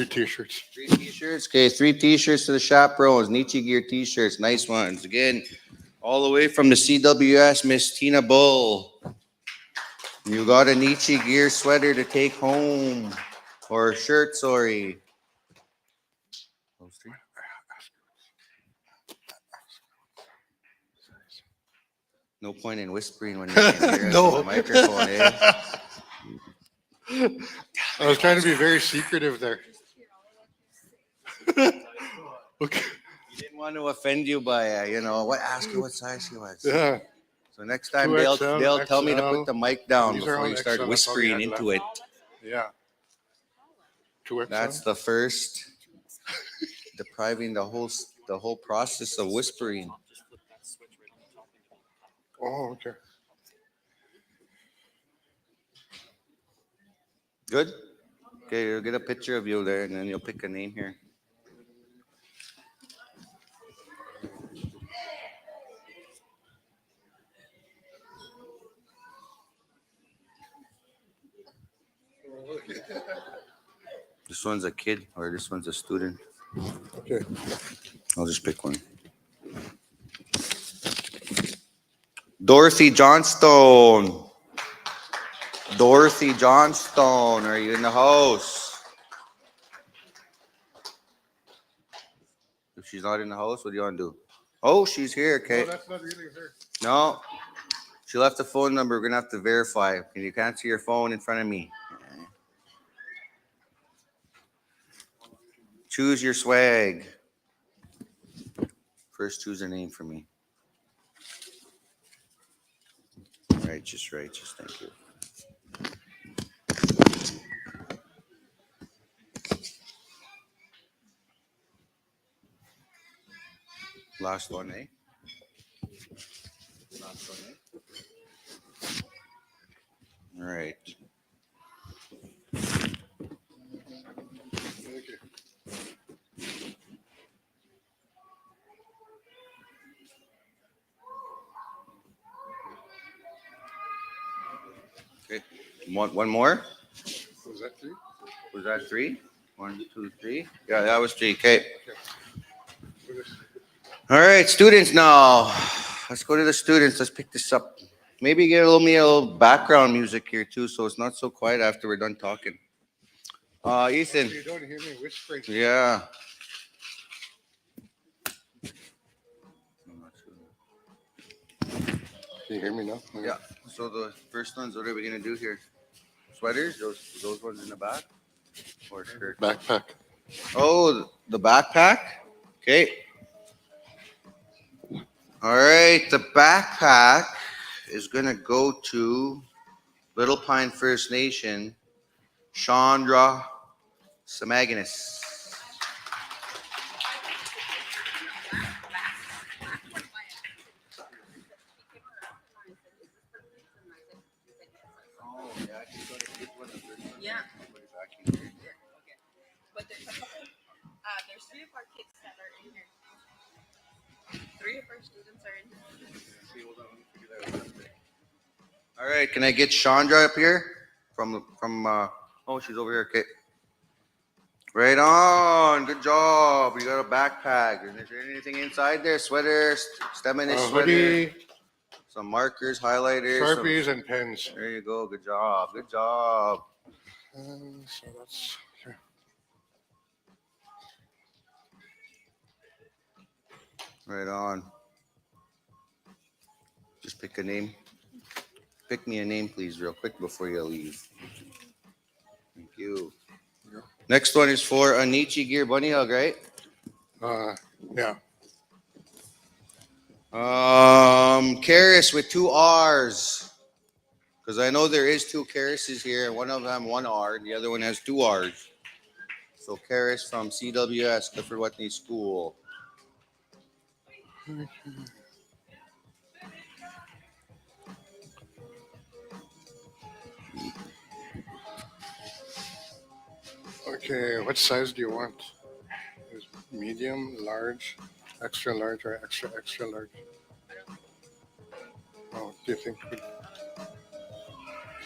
t-shirts. 3 t-shirts. Okay, 3 t-shirts to the chaperones. Nietzsche Gear t-shirts. Nice ones. Again, all the way from the CWS, Miss Tina Bull. You got a Nietzsche Gear sweater to take home. Or shirt, sorry. Those 3. No point in whispering when you can hear us on the microphone, eh? I was trying to be very secretive there. Okay. He didn't want to offend you by, ask her what size she was. Yeah. So next time 2XL, they'll tell me to put XL. the mic down These are before all you start XL, that's all we whispering had into left. it. Yeah. 2XL. That's the first, depriving the whole process of whispering. Oh, okay. Good? Okay, you'll get a picture of you there and then you'll pick a name here. This one's a kid or this one's a student. Okay. I'll just pick one. Dorothy Johnstone. Dorothy Johnstone, are you in the house? If she's not in the house, what do you want to do? Oh, she's here, No, okay. that's not really her. No, she left a phone number. We're going to have to verify. You can't see your phone in front of me. Choose your swag. First, choose a name for me. Righteous, thank you. Last one, eh? Last one, eh? All right. Okay. One more? Was that 3? Was that 3? 1, 2, 3. Yeah, that was 3. Okay. All right, students now. Let's go to the students. Let's pick this up. Maybe get a little background music here too, so it's not so quiet after we're done talking. Ethan. You don't hear me whispering. Yeah. Can you hear me now? Okay. Yeah. So the first ones, what are we gonna do here? Sweaters? Those ones in the back? Or shirt? Backpack. Oh, the backpack? Okay. All right, the backpack is gonna go to Little Pine First Nation, Chandra Samaginus. Yeah. But there's a couple, there's 3 of our kids that are in here. 3 of our students are in here. All right, can I get Chandra up here? Oh, she's over here. Okay. Right on. Good job. You got a backpack. Is there anything inside there? Sweater, Steminist sweater, Hoodie, some markers, highlighters, Sharpies, and pens. There you go. Good job. Good job. So that's okay. Right on. Just pick a name. Pick me a name, please, real quick before you leave. Thank you. Yeah. Next one is for Anichi Gear Bunny Hug, right? Yeah. Karis with 2 R's. Because I know there is 2 Karises here, and one of them 1 R, and the other one has 2 R's. So Karis from CWS, Clifford Wetney School. Okay, what size do you want? Is medium, large, extra large, or extra large? Oh, do you think?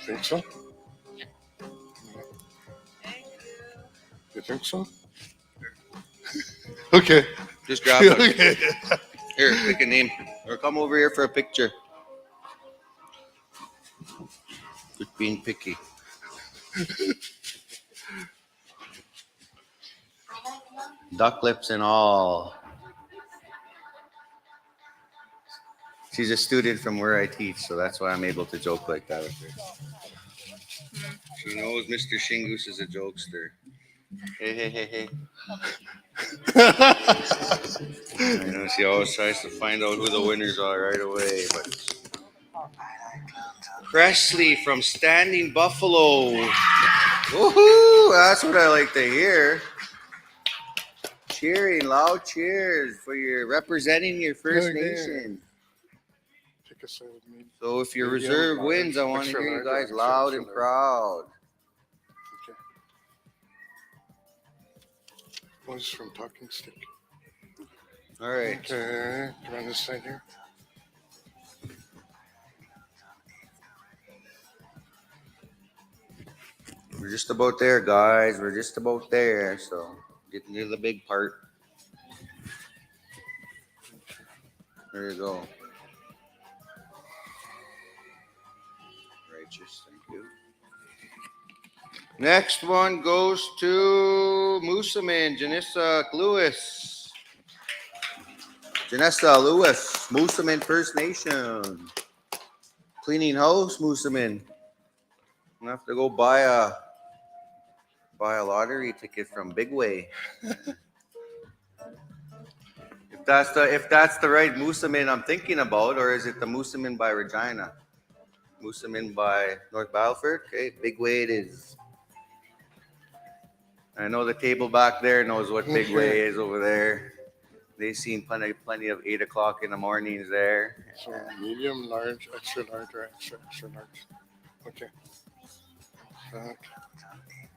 Think so? You think so? Okay. Just grab one. Okay. Here, pick a name. Or come over here for a picture. Quit being picky. Duck lips and all. She's a student from where I teach, so that's why I'm able to joke like that with her. She knows Mr. Shingus is a jokester. Hey. I know she always tries to find out who the winners are right away, but Presley from Standing Buffalo. Woohoo! That's what I like to hear. Cheering, loud cheers for your representing your First Okay. Nation. Pick a side of me. So if your Medium, reserve large, wins, I want to extra hear you large, or guys extra, loud extra and large? proud. Okay. One's from Talking Stick. All right. Okay. Come on this side here. We're just about there, guys. We're just about there. So getting to the big part. There you go. Righteous, thank you. Next one goes to Moosaman, Janissa Lewis. Janessa Lewis, Moosaman First Nation. Cleaning house, Moosaman. I'm gonna have to go buy a lottery ticket from Big Way. If that's the right Moosaman I'm thinking about, or is it the Moosaman by Regina? Moosaman by North Battleford? Okay, Big Way it is. I know the table back there knows what Big Way is over there. They've seen plenty of 8 o'clock in the mornings there. So medium, large, extra large, or extra, extra large. Okay.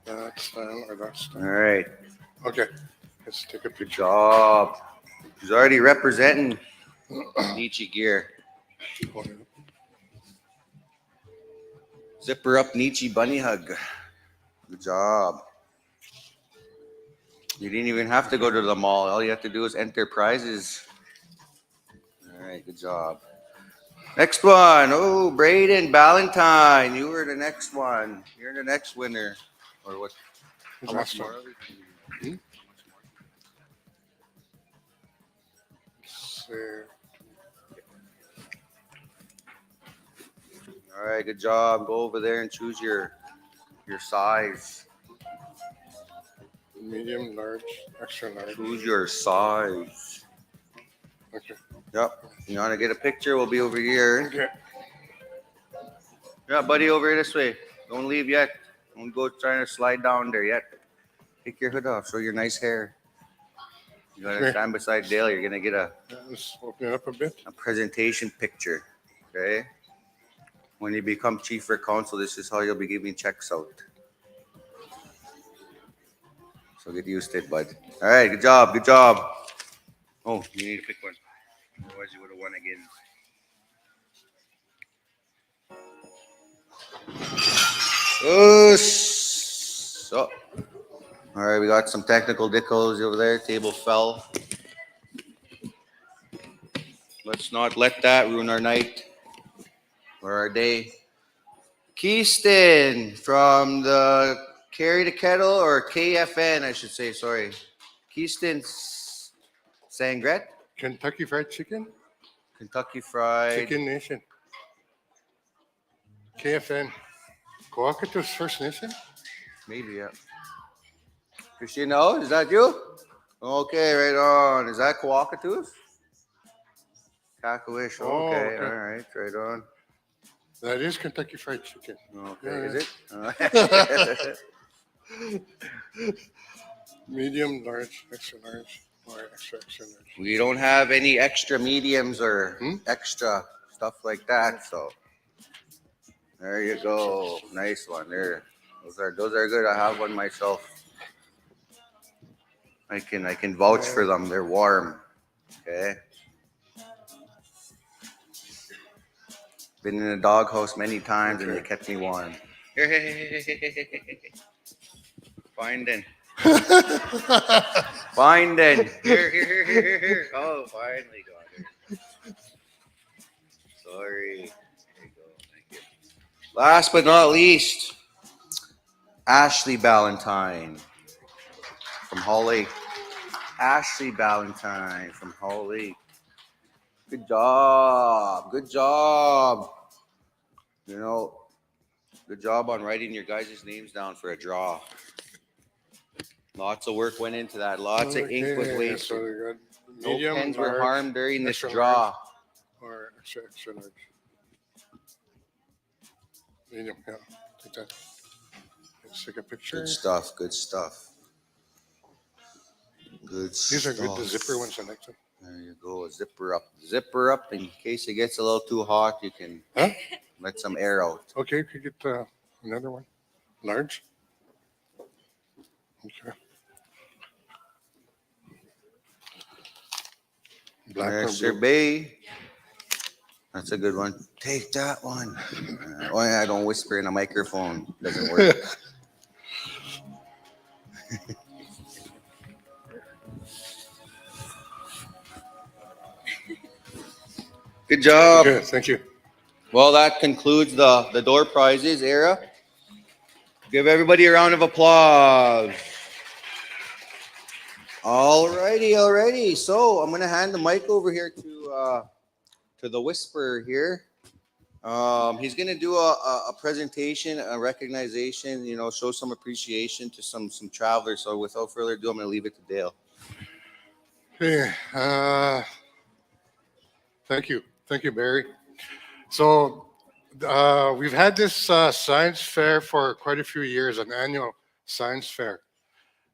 That style or that style. All right. Okay. Let's take a Good picture. job. He's already representing Nietzsche gear. Zipper up Nietzsche bunny hug. Good job. You didn't even have to go to the mall. All you have to do is enter prizes. All right, good job. Next one. Oh, Braden Ballantyne. You were the next one. You're the next winner. Or what? How much more? All right, good job. Go over there and choose your size. Medium, large, extra large. Choose your size. Okay. Yep. You want to get a picture? We'll be over here. Okay. Yeah, buddy, over this way. Don't leave yet. Don't go trying to slide down there yet. Take your hood off. Show your nice hair. You gotta stand beside Dale. You're gonna get Let's open it up a bit. a presentation picture. Okay. When you become chief for council, this is how you'll be giving checks out. So get used to it, bud. All right, good job, good job. Oh, you need to pick one. Otherwise, you would have won again. So, all right, we got some technical difficulties over there. Table fell. Let's not let that ruin our night or our day. Keyston from the Carry the Kettle, or KFN, I should say, sorry. Keyston Sangret? Kentucky Fried Chicken? Kentucky Fried. Chicken Nation. KFN. Coacatus First Nation? Maybe, yeah. Christina, is that you? Okay, right on. Is that Coacatus? Cacawish, okay, all right, right on. That is Kentucky Fried Chicken. Okay, is it? Medium, large, extra large, or extra, extra large. We don't have any extra mediums or extra stuff like that, so there you go. Nice one there. Those are good. I have one myself. I can vouch for them. They're warm. Okay. Been in a doghouse many times and they kept me warm. Finding. Finding. Here. Oh, finally got it. Sorry. There you go. Thank you. Last but not least, Ashley Ballantyne from Hall Lake. Ashley Ballantyne from Hall Lake. Good job. Good job. You know, good job on writing your guys' names down for a draw. Lots of work went into that. Lots of ink was wasted. So No medium, pens were large, harmed during this extra draw. large, or extra, extra large. Medium, yeah. Take that. Let's take a picture. Good stuff. Good stuff. Good These are good. The stuff. zipper ones, I like them. There you go. Zipper up. Zipper up in case it gets a little too hot. You can Huh? let some air out. Okay, you could get another one. Large. Okay. Black or Yes, sir, blue? Bay. That's a good one. Take that one. Oh, yeah, I don't whisper in a microphone. Doesn't work. Good job. Okay, thank you. Well, that concludes the door prizes era. Give everybody a round of applause. Alrighty. So I'm gonna hand the mic over here to the whisperer here. He's gonna do a presentation, a recognition, show some appreciation to some travelers. So without further ado, I'm gonna leave it to Dale. Hey, thank you, Barry. So we've had this science fair for quite a few years, an annual science fair,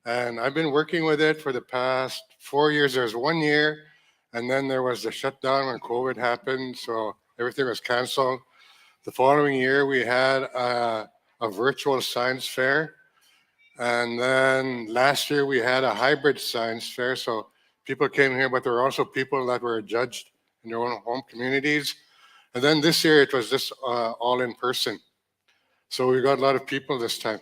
and I've been working with it for the past 4 years. There's 1 year, and then there was the shutdown when COVID happened, so everything was canceled. The following year, we had a virtual science fair, and then last year we had a hybrid science fair. So people came here, but there were also people that were judged in their own home communities. And then this year it was just all in person. So we got a lot of people this time.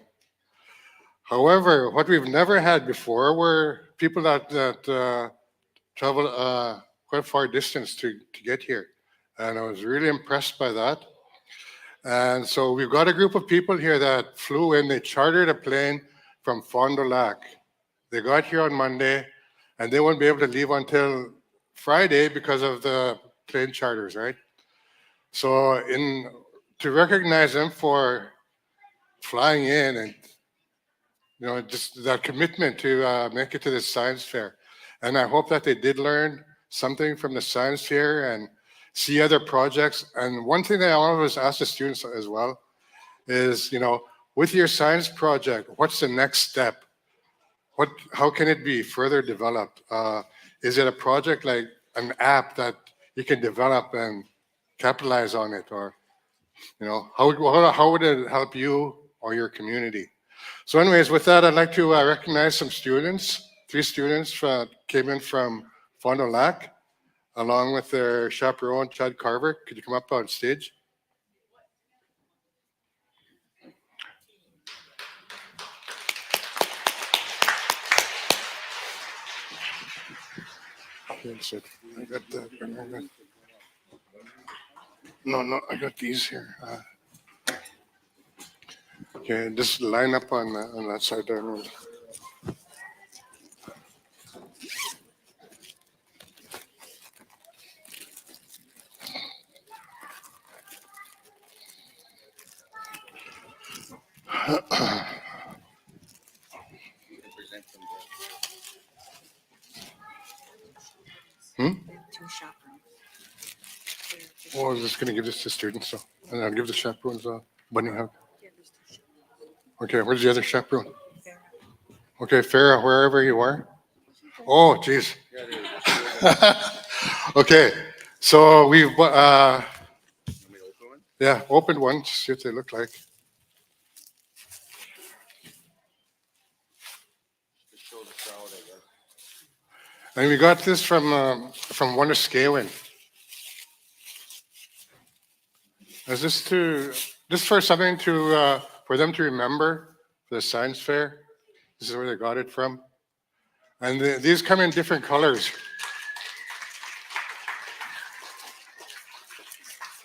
However, what we've never had before were people that travel quite far distance to get here. And I was really impressed by that. And so we've got a group of people here that flew in. They chartered a plane from Fond du Lac. They got here on Monday, and they won't be able to leave until Friday because of the plane charters, right? So to recognize them for flying in and just that commitment to make it to this science fair. And I hope that they did learn something from the science fair and see other projects. And one thing that I always ask the students as well is, with your science project, what's the next step? How can it be further developed? Is it a project like an app that you can develop and capitalize on it? Or, how would it help you or your community? So anyways, with that, I'd like to recognize some students. 3 students came in from Fond du Lac, along with their chaperone, Chad Carver. Could you come up on stage? I got that. No, I got these here. Okay, just line up on that side there. Oh, I was just going to give this to students, so and I'll give the chaperones a bunny hug. Okay, where's the other chaperone? Okay, Farah, wherever you are. Oh, geez. Okay, so we've opened one. See what they look like. And we got this from Wonderscaling. Is this just for something for them to remember for the science fair? This is where they got it from. And these come in different colors.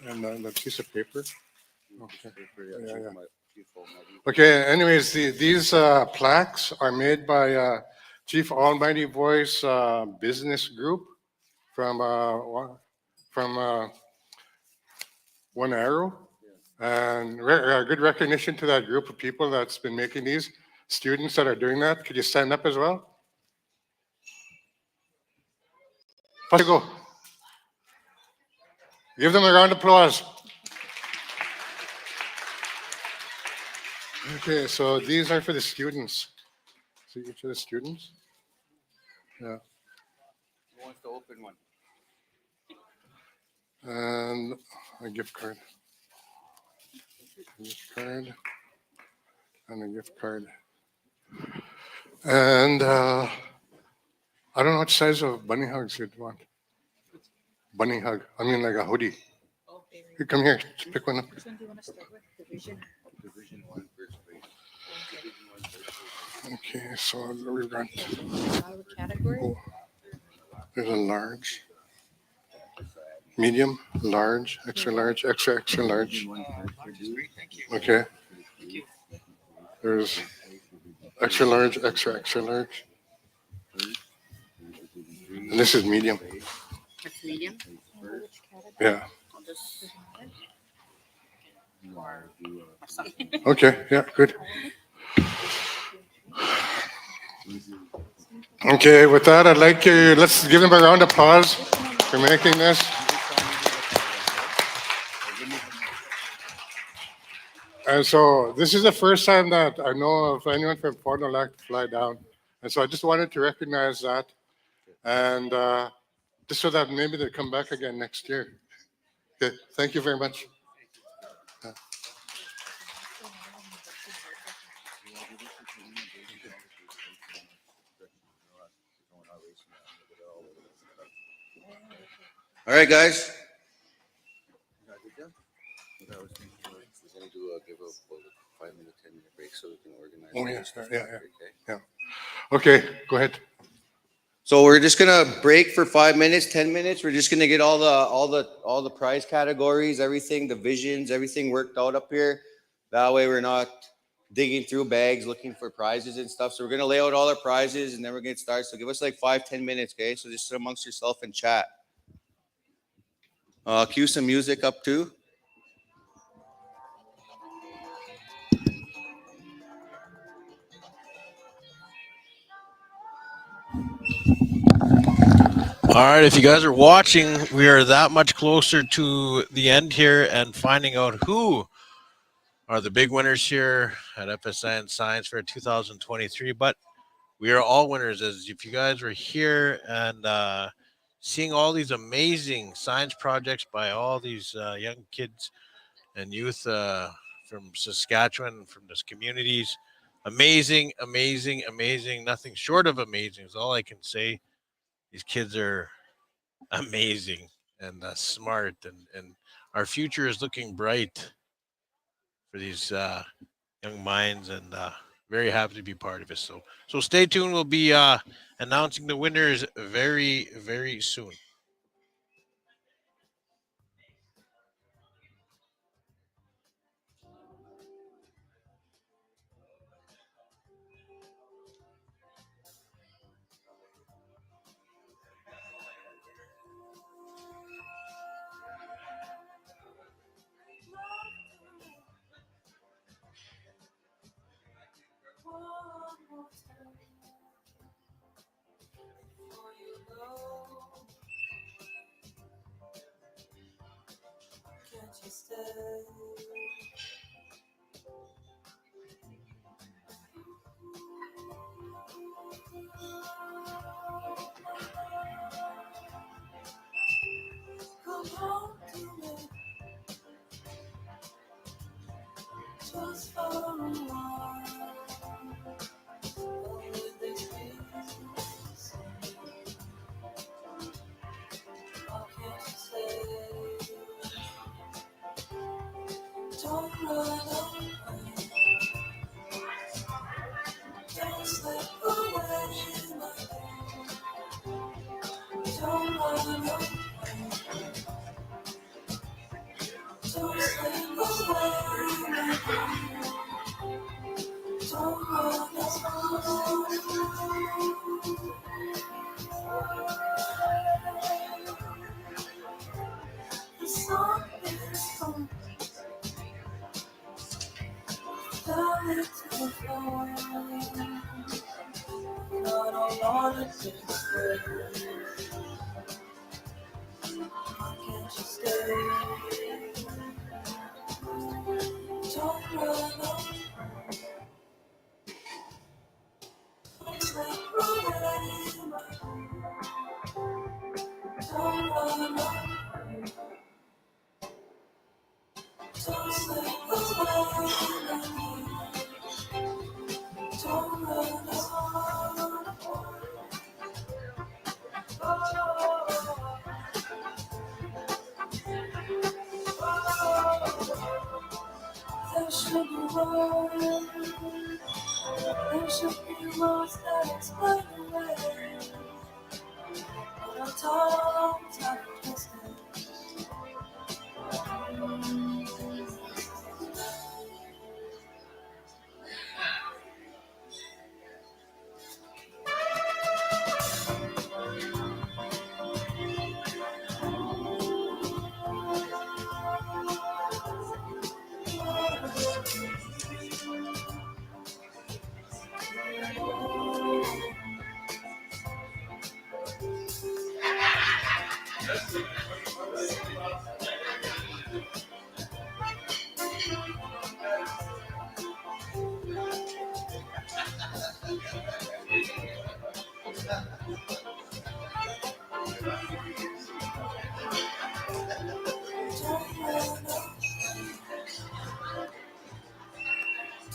And the piece of paper. Okay. Yeah. Okay. Anyways, these plaques are made by Chief Almighty Voice Business Group from One Arrow, and good recognition to that group of people that's been making these. Students that are doing that, could you stand up as well? Go. Give them a round of applause. Okay, so these are for the students. See each of the students? Yeah. Who wants to open one? And a gift card. A gift card. And a gift card. And I don't know what size of bunny hugs you'd want. Bunny hug. I mean, like a hoodie. Here, come here. Pick one up. Which one do you want to start with? Division. Division 1 first, please. Division 1 first, please. Okay, so we've got. Category? Oh, there's a large, medium, large, extra large, extra, extra large. Okay. There's extra large, extra, extra large. And this is medium. That's medium. Yeah. I'll just. Okay, yeah, good. Okay, with that, I'd like you, let's give them a round of applause for making this. And so this is the first time that I know of anyone from Fort Knox to fly down. And so I just wanted to recognize that. And just so that maybe they come back again next year. Okay, thank you very much. All right, guys. We're going to give a 5-minute, 10-minute break so we can organize. Oh, yeah, the stuff. yeah, Okay. yeah. Okay, go ahead. So we're just gonna break for 5 minutes, 10 minutes. We're just gonna get all the prize categories, everything, divisions, everything worked out up here. That way we're not digging through bags looking for prizes and stuff. So we're gonna lay out all our prizes and then we're gonna start. So give us like 5-10 minutes, okay? So just sit amongst yourself and chat. Cue some music up too. All right, if you guys are watching, we are that much closer to the end here and finding out who are the big winners here at FSIN Science Fair 2023. But we are all winners, as if you guys were here and seeing all these amazing science projects by all these young kids and youth from Saskatchewan, from these communities. Amazing, amazing, amazing. Nothing short of amazing is all I can say. These kids are amazing and smart, and our future is looking bright for these young minds, and very happy to be part of it. So stay tuned. We'll be announcing the winners very, very soon. Come home to me, just for a while. Only this peace. Why can't you stay? Don't run away. Don't slip away, my dear. Don't run away. Don't slip away, my dear. Don't run away. The sun is gone. Down into the floor. I don't wanna stay. Why can't you stay? Don't run away. There should be words, there should be words that explain away. But our tongues are twisted.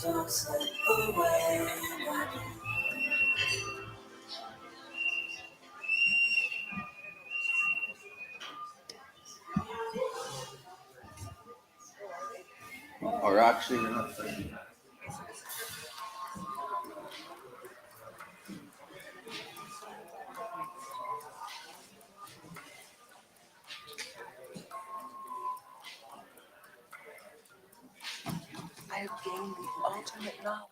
Don't slip away, my dear. Or actually, you're not saying that. I have gained the ultimate knowledge.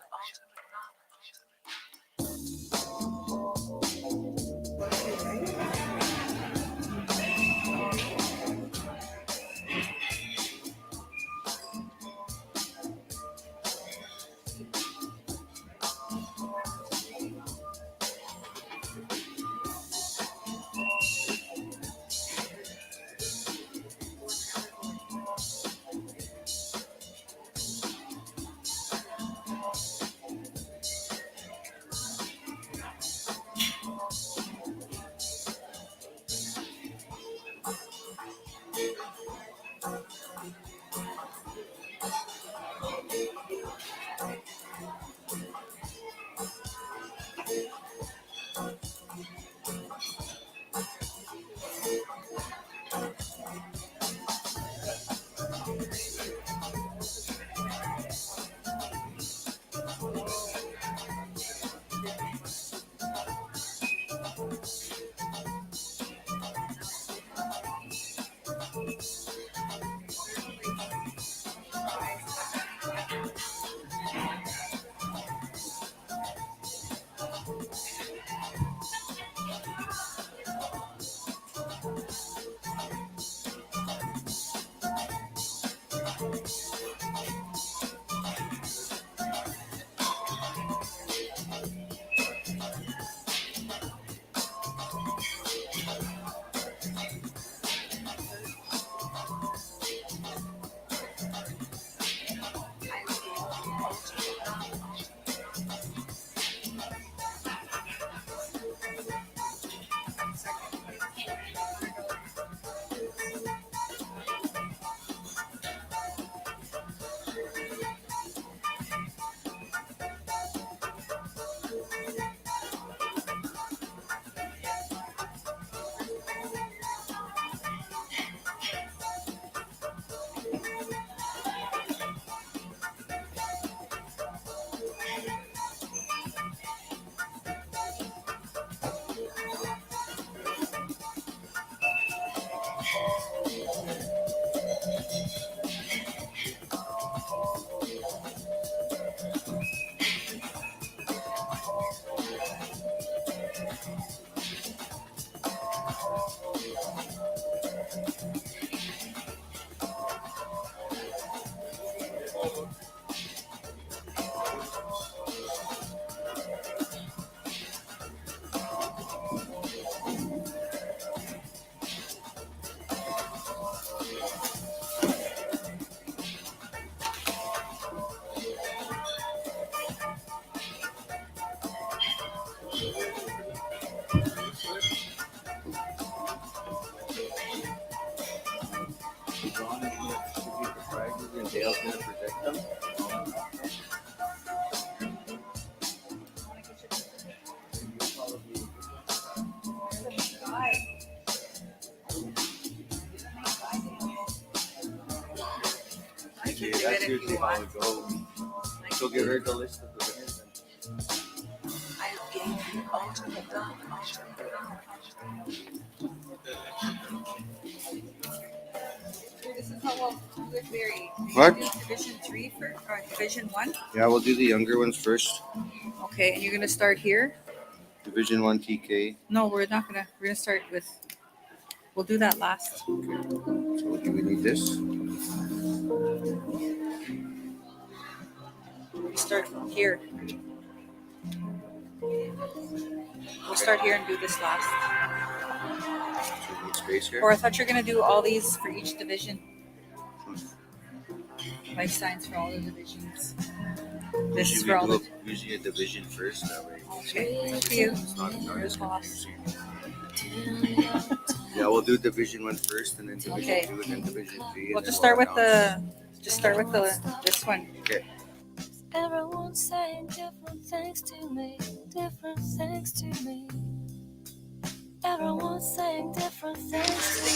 do That's it if you usually how want. it goes. So give her the list of the winners. I gave you alternate dog. This is how we'll do it, Barry. What? Do Division 3 first, or Division 1? Yeah, we'll do the younger ones first. Okay, and you're gonna start here? Division 1 TK. No, we're not gonna. We're gonna start with. We'll do that last. So do we need this? We start here. We'll start here and do this last. So we need space here. Or I thought you were gonna do all these for each division. Life science for all the divisions. This is for all the. Usually a division first, that way. Okay, it's up to you. It's not You're the boss. Yeah, we'll do division 1 first, and then division Okay. 2, and then division 3. We'll just start with the. Just start with the this one. Okay. Everyone's saying different things to me, different things to me. Everyone's saying different things to me,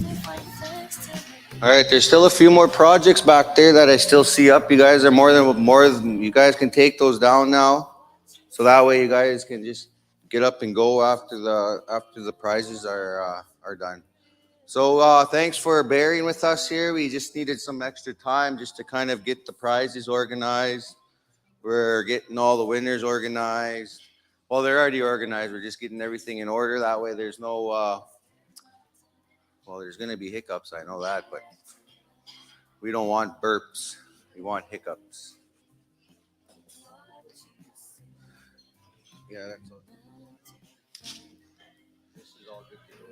different things to me. All right, there's still a few more projects back there that I still see up. You guys are more than you guys can take those down now, so that way you guys can just get up and go after the prizes are done. So thanks for bearing with us here. We just needed some extra time just to kind of get the prizes organized. We're getting all the winners organized. Well, they're already organized. We're just getting everything in order. That way there's no, well, there's going to be hiccups. I know that, but we don't want burps. We want hiccups. Yeah, that's all. This is all good to go.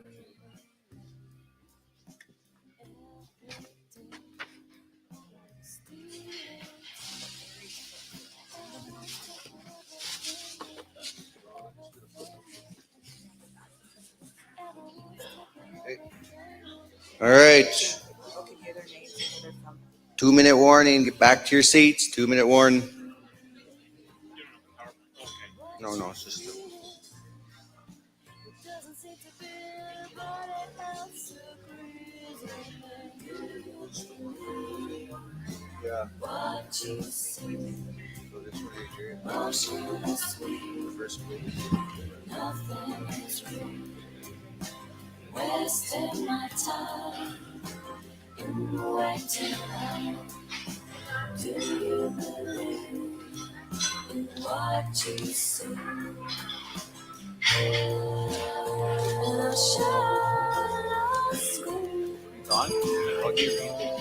All right. 2-minute warning. Get back to your seats. 2-minute warning. No, it's just. Yeah. So this one right here. The first page. Nothing is real. Wasting my time in waiting around. Do you believe in what you see? And I shall scream. It's on? How do you read it?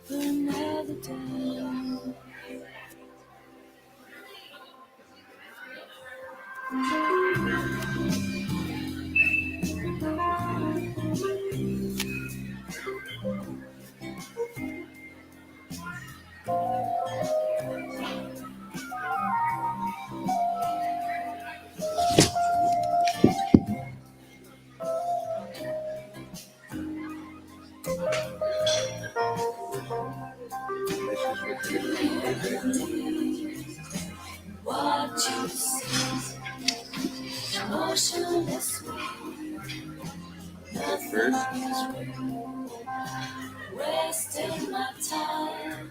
Another day. What you see, emotionless, nothing is real. Wasting my time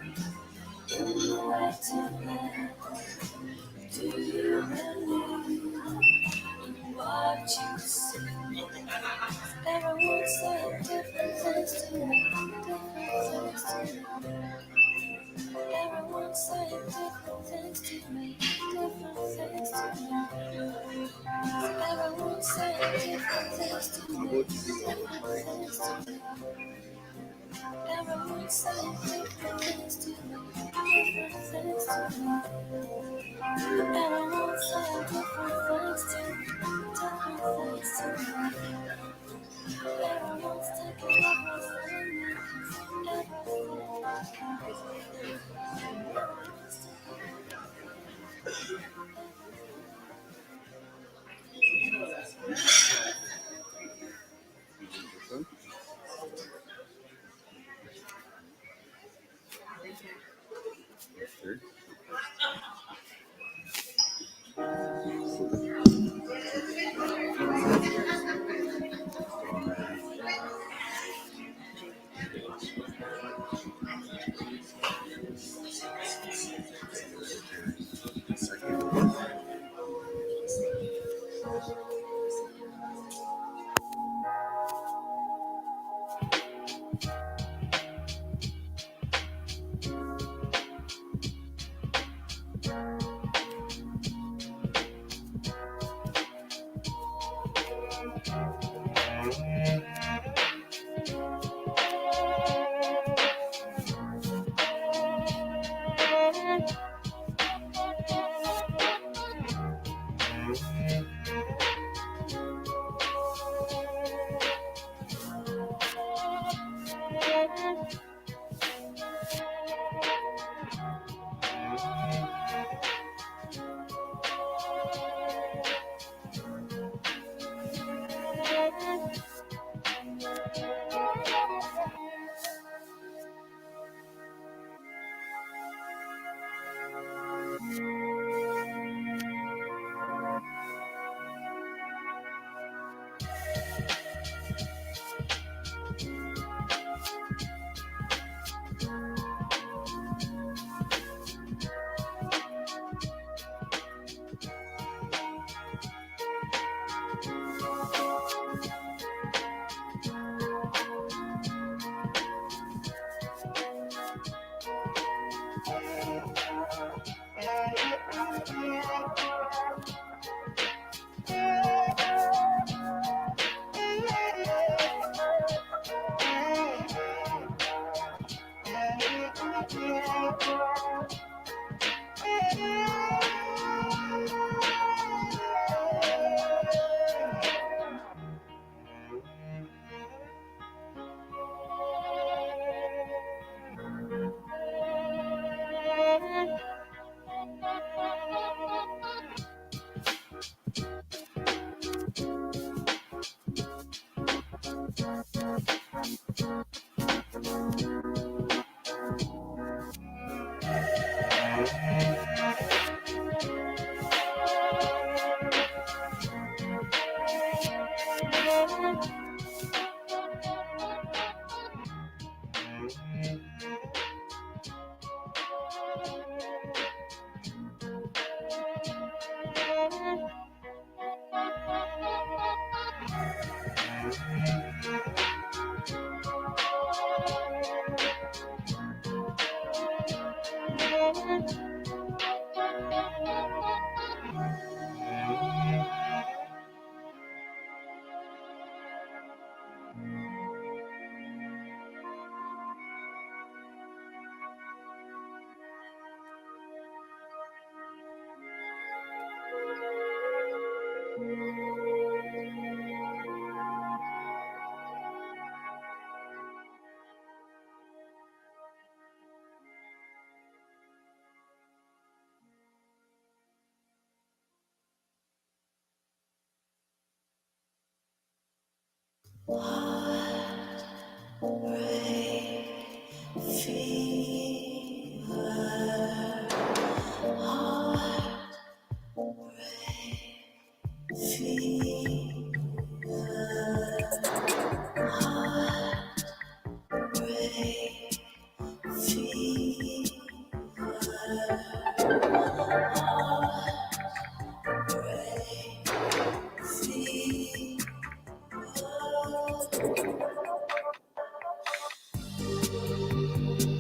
in waiting there. Do you believe in what you see? Everyone saying different things to me, different things to me. Everyone saying different things to me, different things to me. Everyone saying different things to me, different things to me. Everyone saying different things to me, different things to me. Everyone saying different things to me, different things to me. Everyone's taking everything,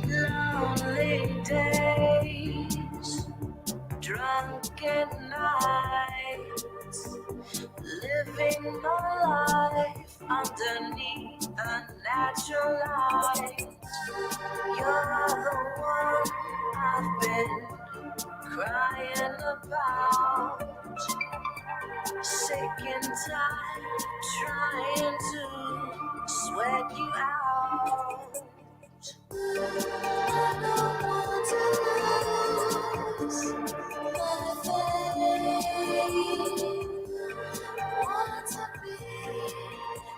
Lonely days, drunken nights, living my life underneath the natural light. You're the one I've been crying about, sick and tired, trying to sweat you out. I don't want to lose my faith. Want to be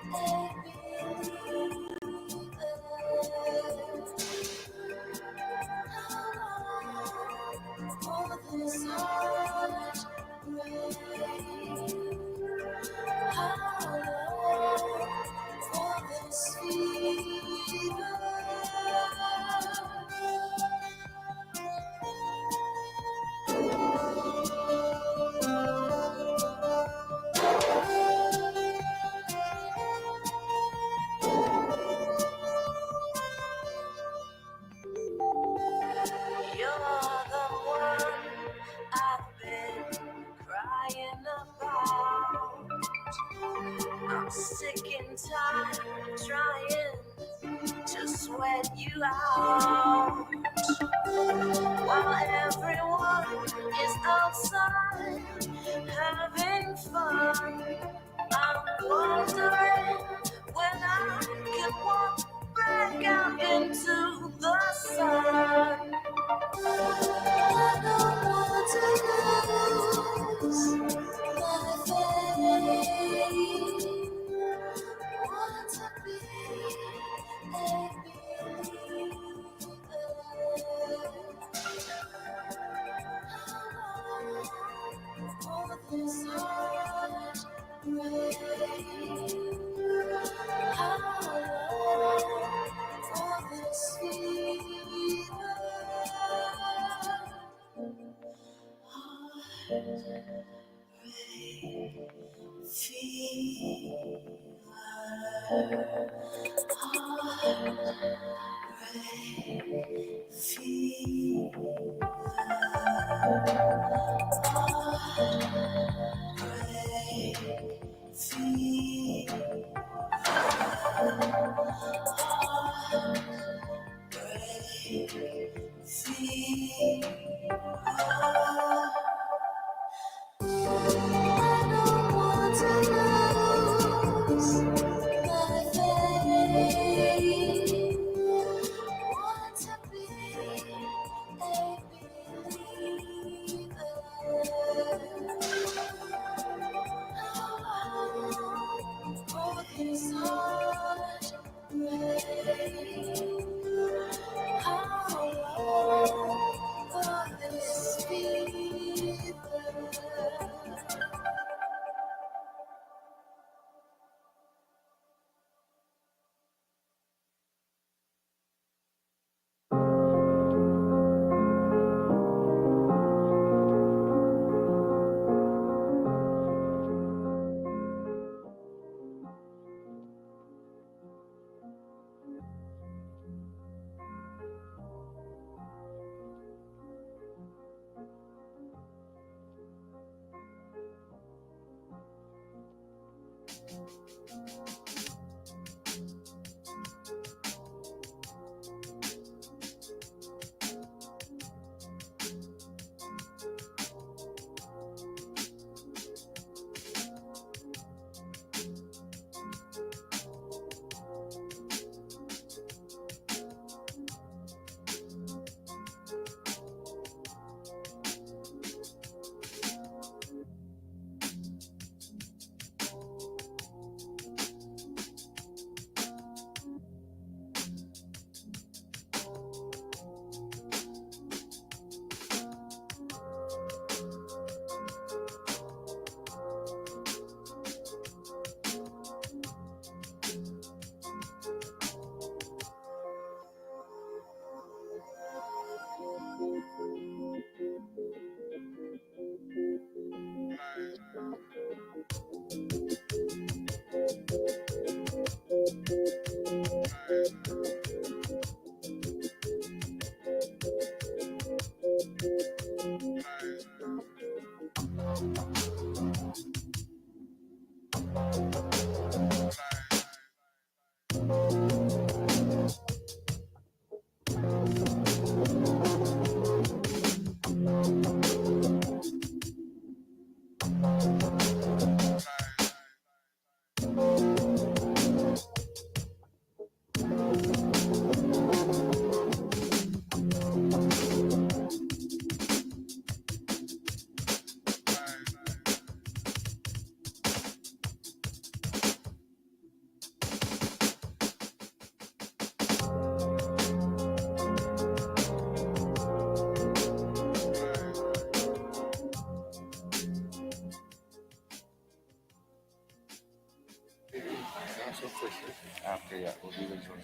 a believer. How long will this heart break? How long will this fear? loud. While everyone is outside having fun, I'm wondering when I can walk back out into the sun. I don't want to lose my faith. Want to be a believer. All this heart how long for this fever? After that, we'll do the joint.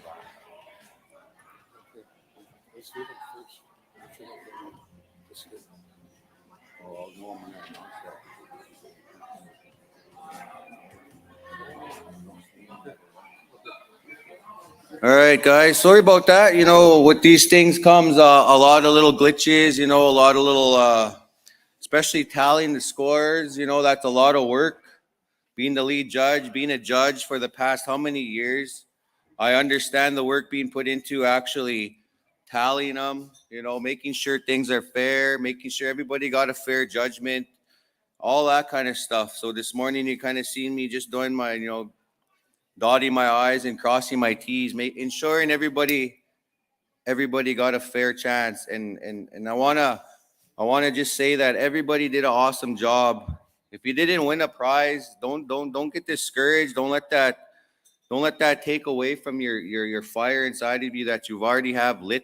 Let's do them first. If you don't mind. Just get- Oh, I'll go on there. All right, guys. Sorry about that. You know, with these things comes a lot of little glitches. You know, a lot of little, especially tallying the scores. You know, that's a lot of work. Being the lead judge, being a judge for the past how many years? I understand the work being put into actually tallying them, making sure things are fair, making sure everybody got a fair judgment, all that kind of stuff. So this morning you kind of seen me just doing my, dotting my I's and crossing my T's, ensuring everybody got a fair chance. And I wanna just say that everybody did an awesome job. If you didn't win a prize, don't get discouraged. Don't let that take away from your fire inside of you that you've already have lit.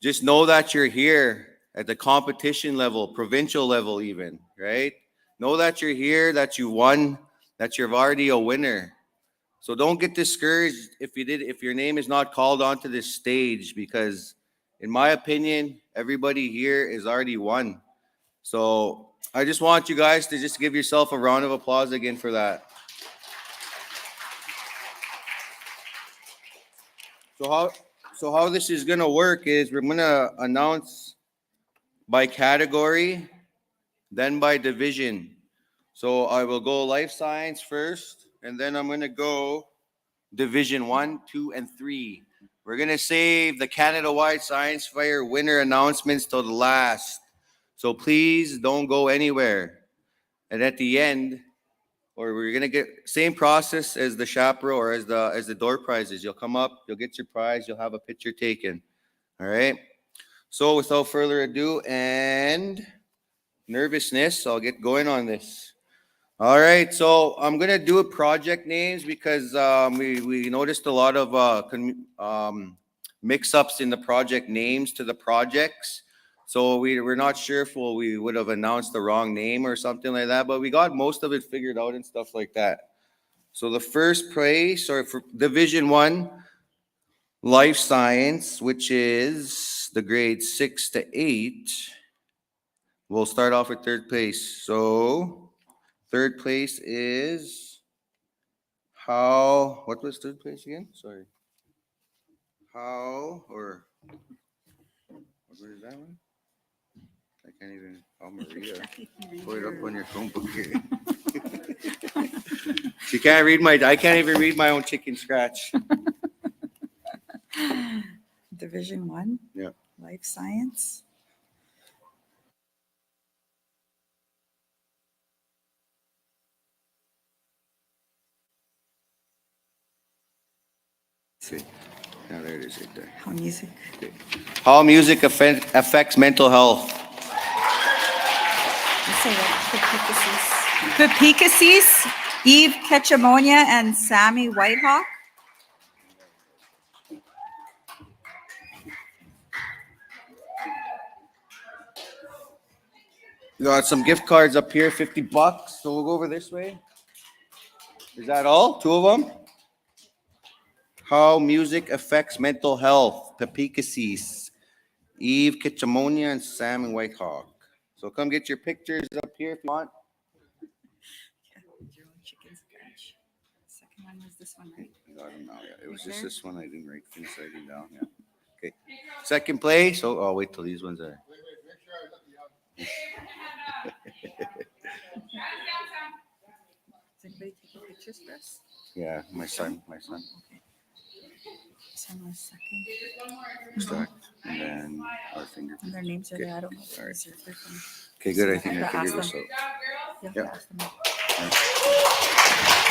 Just know that you're here at the competition level, provincial level even, right? Know that you're here, that you won, that you're already a winner. So don't get discouraged if your name is not called onto this stage, because in my opinion, everybody here is already won. So I just want you guys to just give yourself a round of applause again for that. So how this is gonna work is we're gonna announce by category, then by division. So I will go life science first, and then I'm gonna go Division 1, 2, and 3. We're going to save the Canada-wide Science Fair winner announcements till the last. So please don't go anywhere. And at the end, or we're going to get same process as the chaperone or as the door prizes. You'll come up, you'll get your prize, you'll have a picture taken. All right? So without further ado and nervousness, I'll get going on this. All right, so I'm gonna do a project names because we noticed a lot of mix-ups in the project names to the projects. So we're not sure if we would have announced the wrong name or something like that, but we got most of it figured out and stuff like that. So the first place, or for Division 1, Life Science, which is the grades 6 to 8, we'll start off with third place. So third place is what was third place again? Sorry. What is that one? I can't even, Maria. Put it up on your phone book here. I can't even read my own chicken scratch. Division 1? Yeah. Life Science? See. Now there it is right there. How music? Okay. How music affects mental health. Let's say that. Pepikasis, Eve Ketchamonia, and Sammy Whitehawk. We got some gift cards up here, $50. So we'll go over this way. Is that all? 2 of them? How music affects mental health. Pepikasis, Eve Ketchamonia, and Sam and Whitehawk. So come get your pictures up here if you want. Your own chicken scratch. Second one was this one, right? I got them now, yeah. It was just this one I didn't finish writing down. Yeah. Okay. Second place. Oh, I'll wait till these ones are. Is anybody taking pictures for us? Yeah, my son. Okay. This one was second. Extract, and then our finger. And their names are Okay. there. I don't know. All right. Is there a third one? Okay, good. I So think I have to ask figured this them. out. You have Yep. to ask them.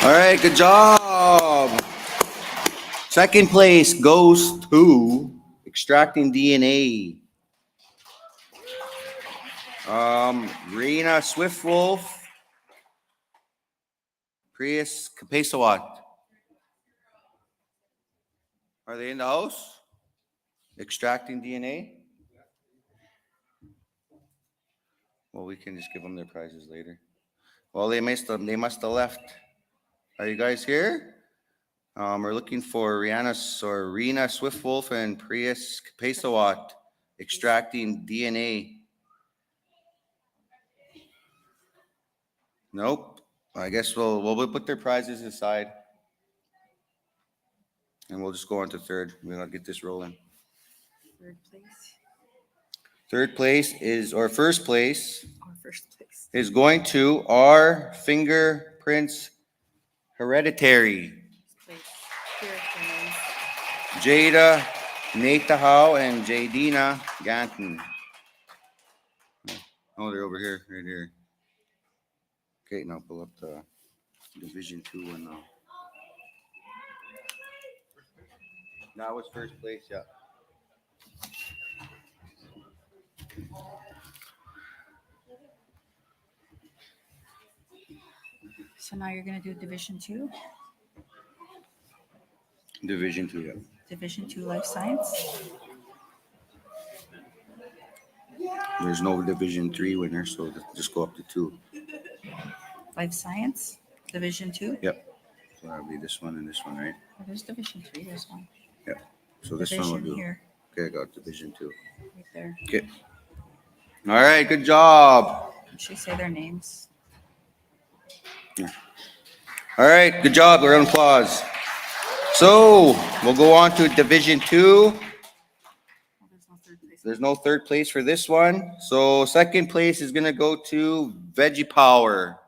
All right, good job. Second place goes to extracting DNA. Rena Swiftwolf, Prius Kapesawat. Are they in the house? Extracting DNA? Well, we can just give them their prizes later. Well, they must have left. Are you guys here? We're looking for Rena Swiftwolf and Prius Kapesawat extracting DNA. Nope. I guess we'll put their prizes aside. And we'll just go on to third. We're gonna get this rolling. Third place. Third place first place Or first place. is going to our fingerprints hereditary. Here, their names. Jada Natahau and Jadina Ganton. Oh, they're over here, right here. Okay, now pull up the Division 2 one now. That was first place, yeah. So now you're gonna do Division 2, Division 2, yeah. Division 2 Life Science. There's no Division 3 winner, so just go up to 2. Life Science, Division 2. Yep. So that'll be this one and this one, right? Oh, there's Division 3, there's one. Yep. So this one will Division do. here, Okay, I got Division 2. right there. Okay. All right, good job. You should say their names. All right, good job. Round of applause. So we'll go on to Division 2. There's no third place for this one. So second place is going to go to Veggie Power.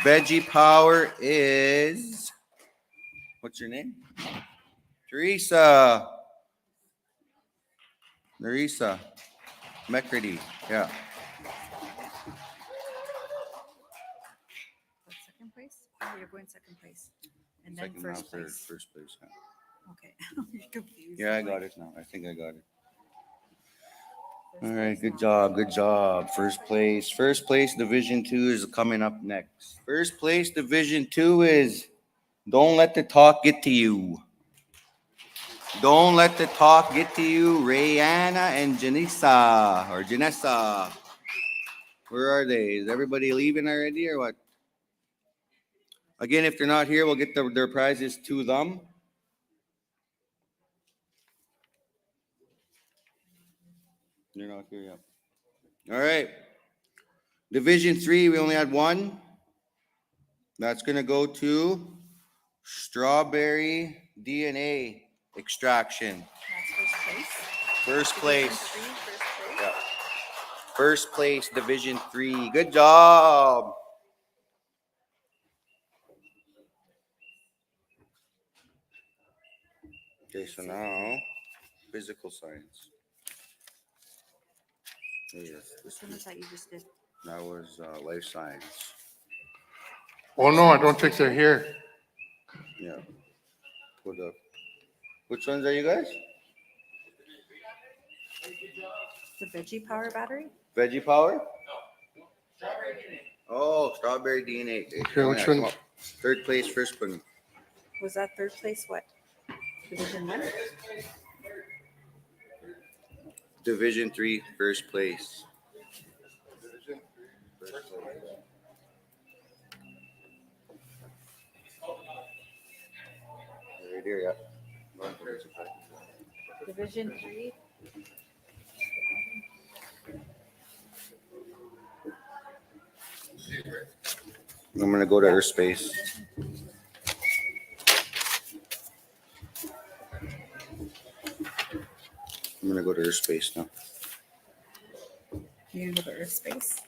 Veggie Power is, what's your name? Teresa McCready. Yeah. What's second place? Oh, you're going second place. And then Second, first now third, place. first place. Yeah. Okay. You're confused. Yeah, I I'm got like, it now. I think I got it. first All right, place good now. job, good job. First place. First place, Division 2 is coming up next. First place, Division 2 is Don't Let the Talk Get to You. Don't Let the Talk Get to You, Rayanna and Janessa. Where are they? Is everybody leaving already or what? Again, if they're not here, we'll get their prizes to them. They're not here yet. All right. Division 3, we only had one. That's going to go to Strawberry DNA Extraction. That's first place. First Division place. 3, first place. Yeah. First place, Division 3. Good job. Okay, so now, physical science. Yes, Which one was that you just did? that was life science. Oh, no, I don't think they're here. Yeah. Put up. Which ones are you guys? The Veggie Power battery? Veggie Power? Oh, Strawberry DNA. Okay, Okay, which come one? up. Third place, first one. Was that third place what? Division 1? Division 3, first place. Right here, yeah. Division 3? I'm gonna go to Earth Space. I'm gonna go to Earth Space now. You're gonna go to Earth Space?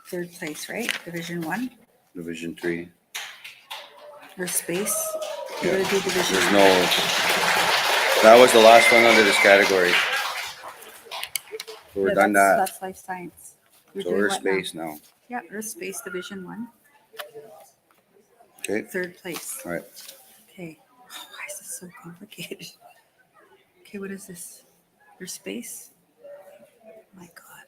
Third place, right? Division 1? Division 3. Earth Space? Yeah. You're gonna do Division There's no. That was the last one under this category. So we're done that. That's Life Science. You're So doing Earth what now? Space now. Yeah, Earth Space Division 1. Okay. Third place. All right. Okay. Oh, why is this so complicated? Okay, what is this? Earth Space? My God.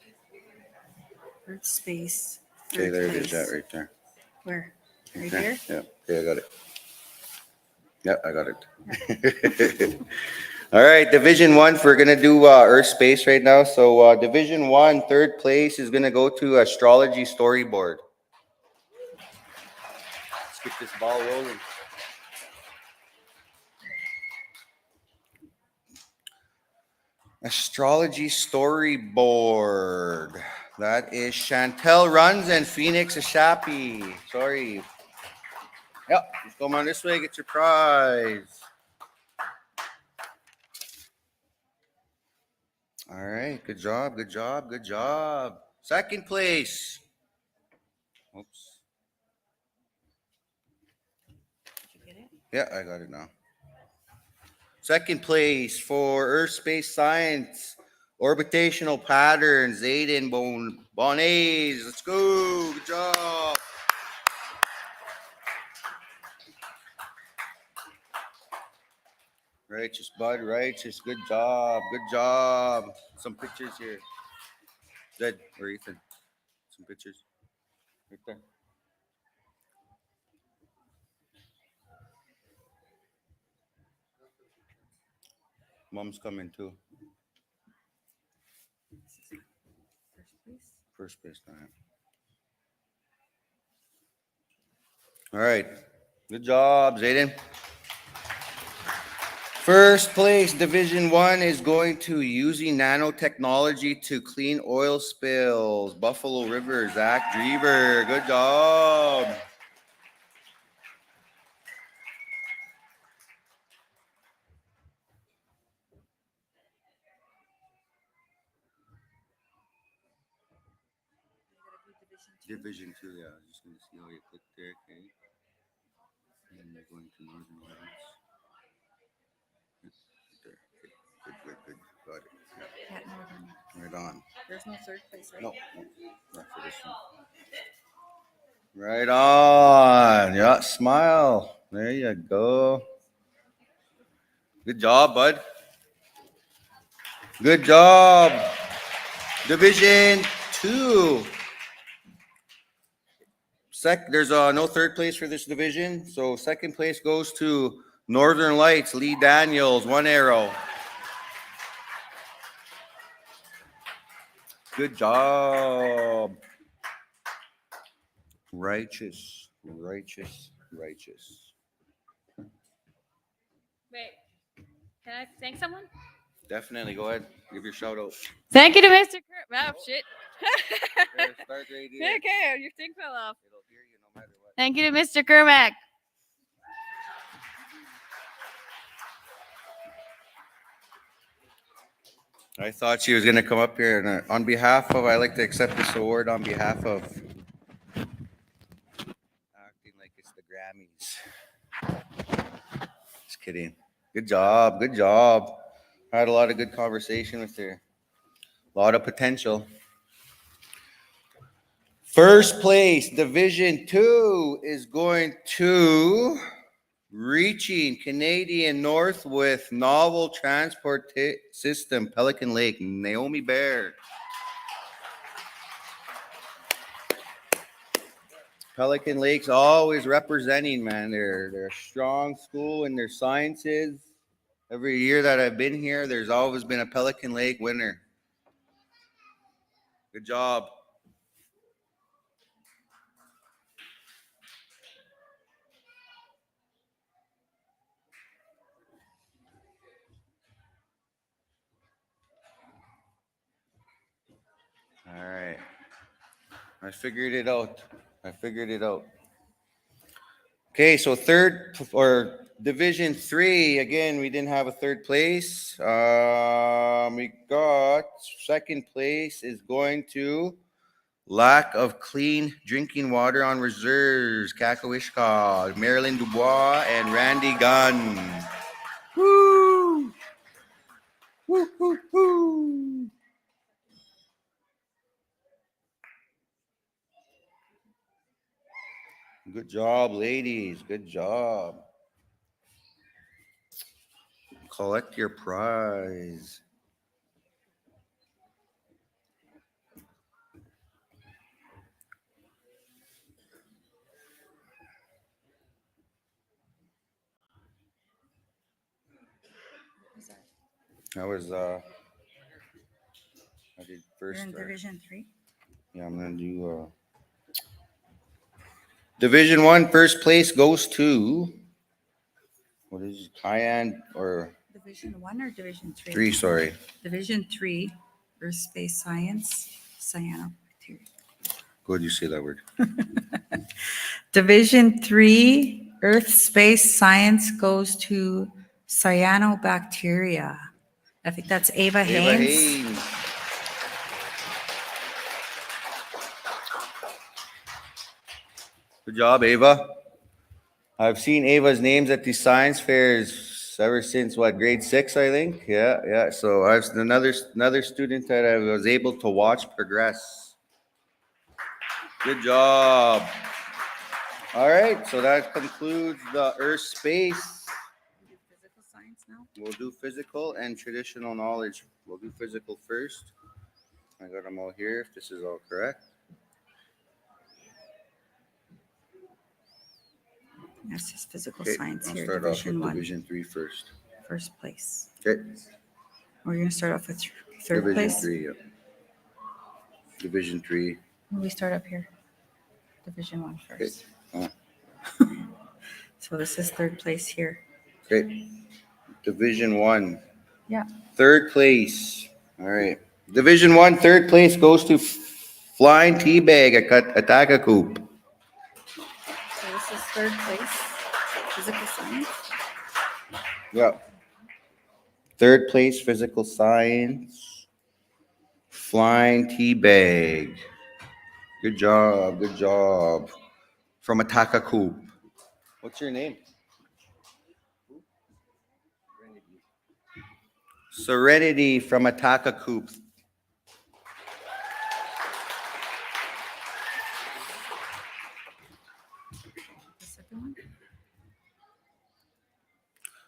Earth Space. Okay, Third there it place. is. That right there. Where? Right Okay. here? Yeah. Okay, I got it. Yeah, I got it. All right, Division 1. We're gonna do Earth Space right now. So Division 1, third place is gonna go to Astrology Storyboard. Let's get this ball rolling. Astrology Storyboard. That is Chantel Runs and Phoenix Ashapi. Sorry. Yep, just come on this way, get your prize. All right, good job, good job, good job. Second place. Oops. Yeah, I got it now. Second place for Earth Space Science, Orbitational Patterns, Aiden Bonays. Let's go. Good job. Righteous, bud. Righteous. Good job. Good job. Some pictures here. Zed or Ethan. Some pictures. Right there. Mom's coming too. First place. First place time. All right. Good job, Zayden. First place, Division 1 is going to using nanotechnology to clean oil spills. Buffalo River, Zach Drever. Good job. Division 2, yeah. I'm just going to see how you click there, okay? And you're going to Northern Lights. There. Okay. Good. Got it. Yeah. At Northern. Right on. There's no third place, right? No, not for this one. Right on. Yeah, smile. There you go. Good job, bud. Good job. Division 2. There's no third place for this division. So second place goes to Northern Lights, Lee Daniels, 1 arrow. Good job. Righteous. Wait, can I thank someone? Definitely. Go ahead. Give your shout out. Thank you to Mr. Oh, shit. There, start right here. Okay, your thing fell off. It'll hear you no matter what. Thank you to Mr. Kermack. I thought she was going to come up here and on behalf of, I like to accept this award on behalf of acting like it's the Grammys. Just kidding. Good job. I had a lot of good conversation with her. A lot of potential. First place, Division 2 is going to Reaching Canadian North with Novel Transport System, Pelican Lake, Naomi Bear. Pelican Lake's always representing, man. They're a strong school in their sciences. Every year that I've been here, there's always been a Pelican Lake winner. Good job. All right. I figured it out. Okay, so third or Division 3, again, we didn't have a third place. We got second place is going to Lack of Clean Drinking Water on Reserves, Kakawishka, Marilyn Dubois, and Randy Gunn. Woo! Woo! Good job, ladies. Good job. Collect your prize. That was I did first. You're in Division 3. Yeah, I'm gonna do Division 1. First place goes to what is it, Cayenne or Division 1 or Division 3? 3? Sorry. Division 3, Earth Space Science, Cyanobacteria. Good, you say that word. Division 3, Earth Space Science goes to Cyanobacteria. I think that's Ava Haynes. Good job, Ava. I've seen Ava's names at the science fairs ever since what, grade 6, I think. Yeah, yeah. So I was another student that I was able to watch progress. Good job. All right, so that concludes the Earth space. Physical science now. We'll do physical and traditional knowledge. We'll do physical first. I got them all here, if this is all correct. This is physical Okay, science I'll here, start off Division with 1. Division 3 first. First place. Okay. We're going to start off with third Division place. 3, yeah. Division 3. We start up here. Division 1 first. Oh, So this is third place here. okay. Division 1. Yeah. Third place. All right. Division 1, third place goes to Flying Teabag at Ataka Coop. So this is third place. Physical science. Yeah. Third place, physical science. Flying Teabag. Good job. Good job. From Ataka Coop. What's your name? Serenity from Ataka Coop. The second one.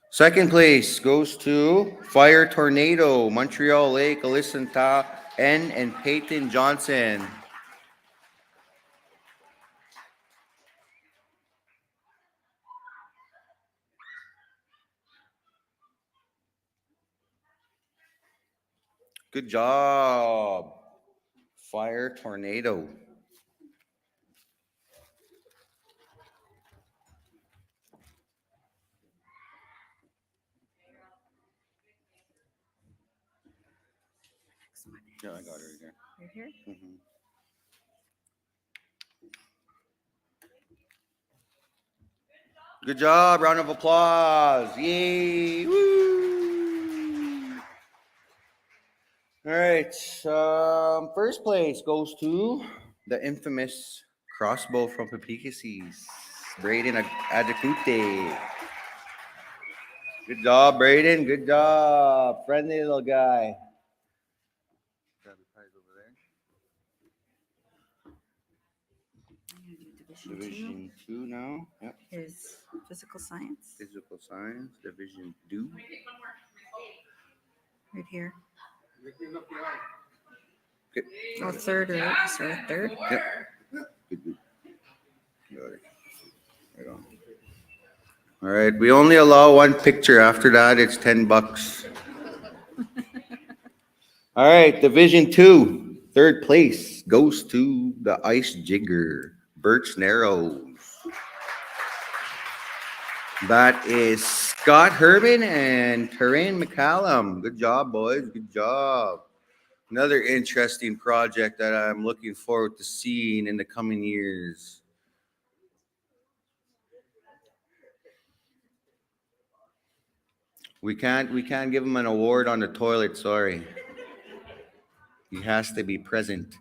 Second place goes to Fire Tornado, Montreal Lake, Alicenta N and Peyton Johnson. Good job. Fire Tornado. Yeah, I got it right there. Right here. Mhm. Good job. Round of applause. Yay. Woo. All right. First place goes to the infamous crossbow from Papicases, Braden Adekute. Good job, Braden. Good job. Friendly little guy. Grab the prize over there. I'm going to do Division Division 2 now. Yep. 2 is physical science. Physical science. Division 2. Right here. Okay. Oh, third, right? Sorry, third. Yep. Good, good. Got it. Right on. All right. We only allow one picture. After that, it's $10. All right. Division 2. Third place goes to the Ice Jigger, Birch Narrows. That is Scott Herman and Terrain McCallum. Good job, boys. Good job. Another interesting project that I'm looking forward to seeing in the coming years. We can't give him an award on the toilet, sorry. He has to be present.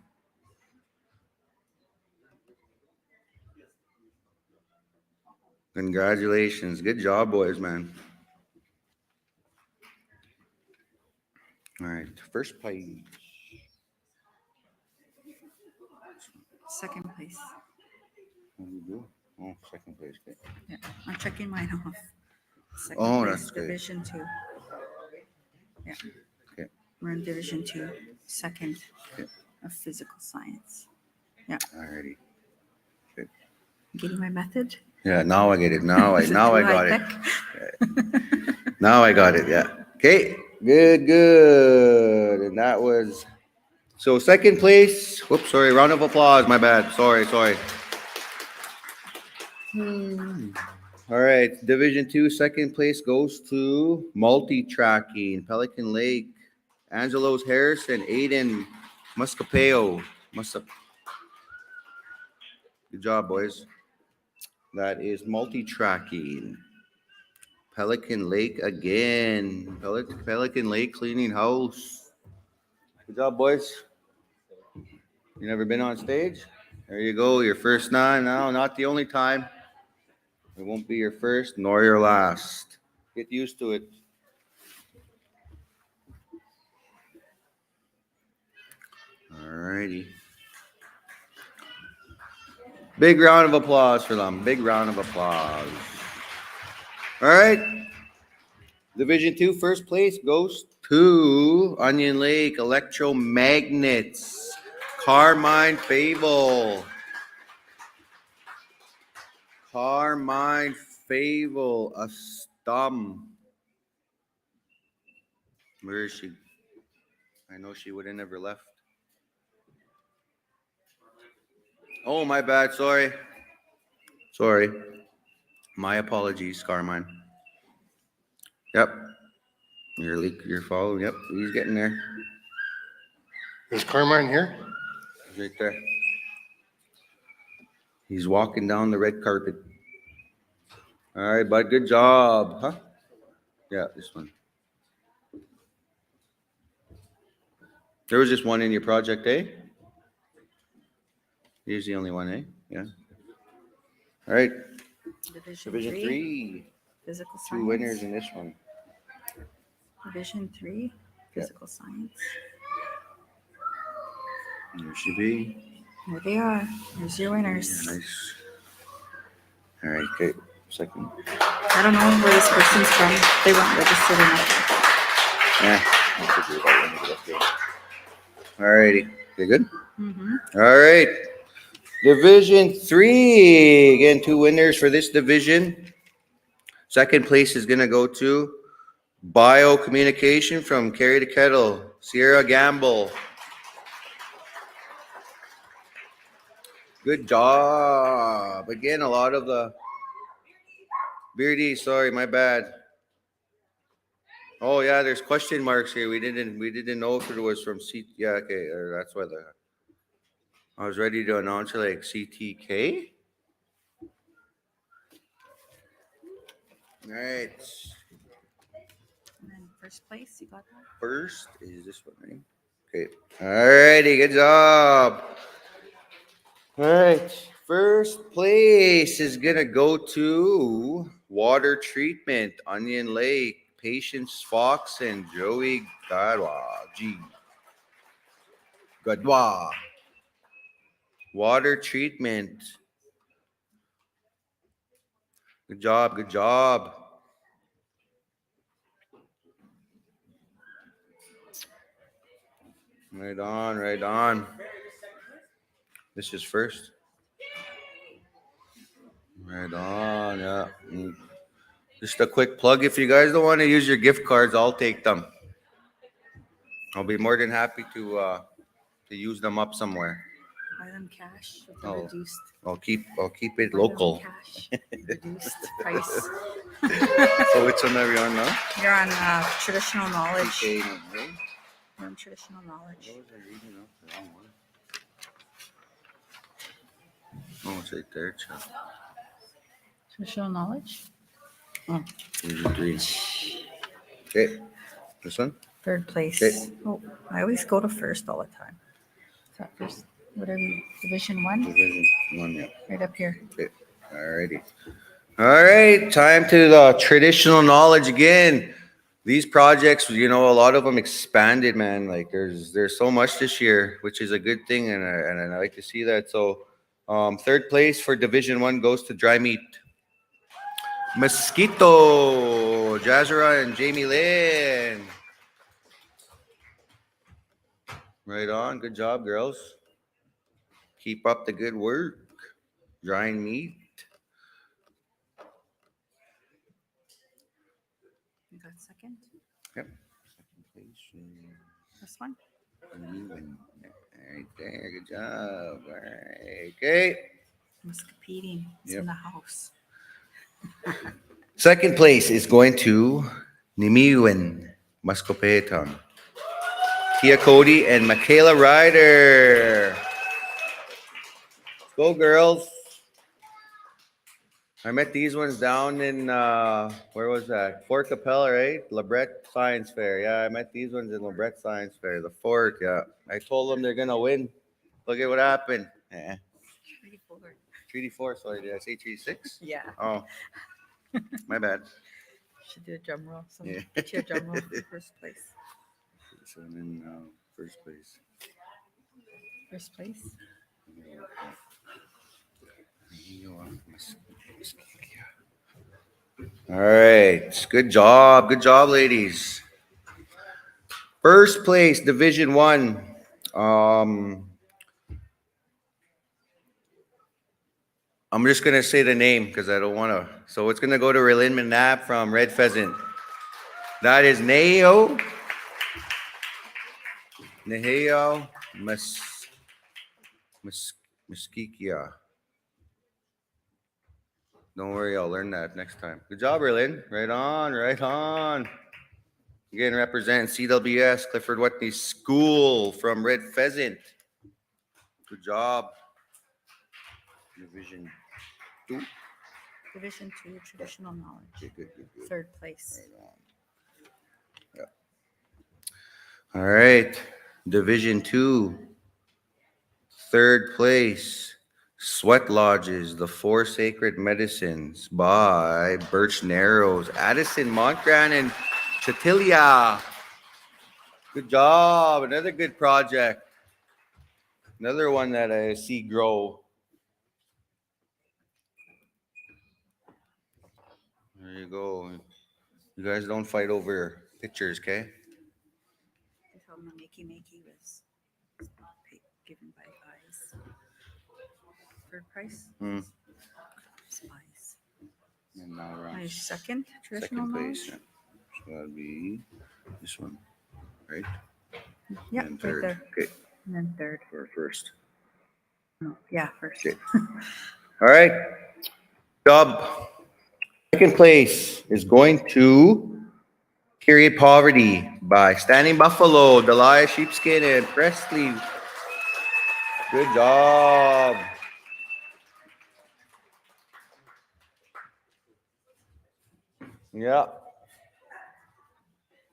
Congratulations. Good job, boys, man. All right, first page. Second place. What do you do? Oh, second place. Okay. Yeah, I'm checking mine off. Second Oh, place, that's good. Division 2. Yeah. Okay. We're in Division 2, second Okay. of physical science. Yeah. Alrighty. Good. Getting my method? Yeah, now I get it. Now I Is it now too I got it. high-tech? Now I got it. Yeah. Okay. Good. Good. And that was so second place. Whoops. Sorry. Round of applause. My bad. Sorry. All right. Division 2, second place goes to multi-tracking, Pelican Lake, Angelos Harrison, Aiden Muscapeo. Good job, boys. That is multi-tracking. Pelican Lake again. Pelican Lake cleaning house. Good job, boys. You never been on stage? There you go. Your first time. No, not the only time. It won't be your first nor your last. Get used to it. Alrighty. Big round of applause for them. Big round of applause. All right. Division 2, first place goes to Onion Lake Electromagnets. Carmine Fable. Carmine Fable. A stum. Where is she? I know she would have never left. Oh, my bad. Sorry. Sorry. My apologies, Carmine. Yep. You're following. Yep. He's getting there. Is Carmine here? He's right there. He's walking down the red carpet. All right, bud. Good job. Huh? Yeah, this one. There was just one in your project, eh? He's the only one, eh? Yeah. All right. Division Division 3. Physical Two science. winners in this one. Division 3, physical science. There she be. There they are. There's your winners. Yeah, nice. All right, okay. Second. I don't know where this person's from. They weren't registered or nothing. Yeah. I'll figure it out when we get up there. All righty. You good? Mm-hmm. All right. Division 3. Again, two winners for this division. Second place is going to go to Biocommunication from Carry the Kettle, Sierra Gamble. Good job. Again, a lot of the Beardy, sorry, my bad. Oh yeah, there's question marks here. We didn't know if it was from C. Yeah, okay, that's why I was ready to announce it like CTK. All right. And then first place, you got that? First is this one, right? Okay. All righty, good job. All right. First place is gonna go to Water Treatment, Onion Lake, Patience Fox, and Joey Gadwa. Gadwa. Water Treatment. Good job, good job. Right on, right on. This is first. Right on, yeah. Just a quick plug. If you guys don't want to use your gift cards, I'll take them. I'll be more than happy to use them up somewhere. Buy them cash with the Oh, reduced. I'll keep it Buy them local. cash, reduced price. So which one are we on now? You're on traditional knowledge. Okay, okay. You're on traditional knowledge. What was I reading up? The wrong one. Oh, it's right there. Chuck. Traditional knowledge. Oh. Division 3. Okay. This one? Third place. Okay. Oh, I always go to first all the time. Is that first? Whatever. Division 1? Division 1, yeah. Right up here. Okay. Alrighty. All right. Time to the traditional knowledge again. These projects, a lot of them expanded, man. Like there's so much this year, which is a good thing, and I like to see that. So, third place for Division 1 goes to Dry Meat. Mosquito, Jazera and Jamie Lynn. Right on. Good job, girls. Keep up the good work. Drying meat. You got second? Yep. Second place. This one? Right there. Good job. All right. Okay. Who's competing? It's Yep. in the house. Second place is going to Nimiwen, Muscopeton. Tia Cody and Michaela Ryder. Go, girls. I met these ones down in, where was that? Fort Capella, right? LeBret Science Fair. Yeah, I met these ones in LeBret Science Fair. The Fort, yeah. I told them they're going to win. Look at what happened. Yeah. 3D4. Sorry, did I say 3D6? Yeah. Oh, my bad. Should do a drum roll. Someone Yeah. get you a drum roll for first place. So then, first place. First place. All right. Good job. Good job, ladies. First place, Division 1. I'm just going to say the name because I don't want to. So it's going to go to Relin Manap from Red Pheasant. That is Neo Muskikia. Don't worry, I'll learn that next time. Good job, Relin. Right on, right on. Again, represent CWS, Clifford Whitney School from Red Pheasant. Good job. Division 2. Division 2, traditional knowledge. Okay, good. Third place. Right on. Yeah. All right. Division 2. Third place. Sweat Lodges, The Four Sacred Medicines by Birch Narrows, Addison Montgrand, and Chatilia. Good job. Another good project. Another one that I see grow. There you go. You guys don't fight over pictures, okay? They told me Makey was given by Eyes. Third price. Spies. And now we're on My second traditional second knowledge. place. Yeah. So that'd be this one, right? Yeah, And right third. there. Okay. And then third. Or first. No, yeah, first. Okay. All right. Job. Second place is going to Period Poverty by Standing Buffalo, Delia Sheepskin, and Presley. Good job. Yeah.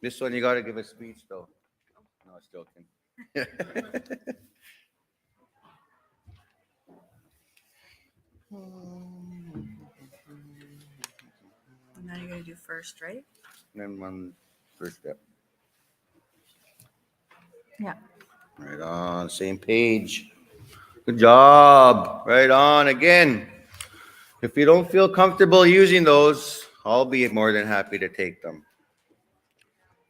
This one you got to give a speech though. No, I was joking. And now you're going to do first, right? And then one first step. Yeah. Right on, same page. Good job. Right on again. If you don't feel comfortable using those, I'll be more than happy to take them.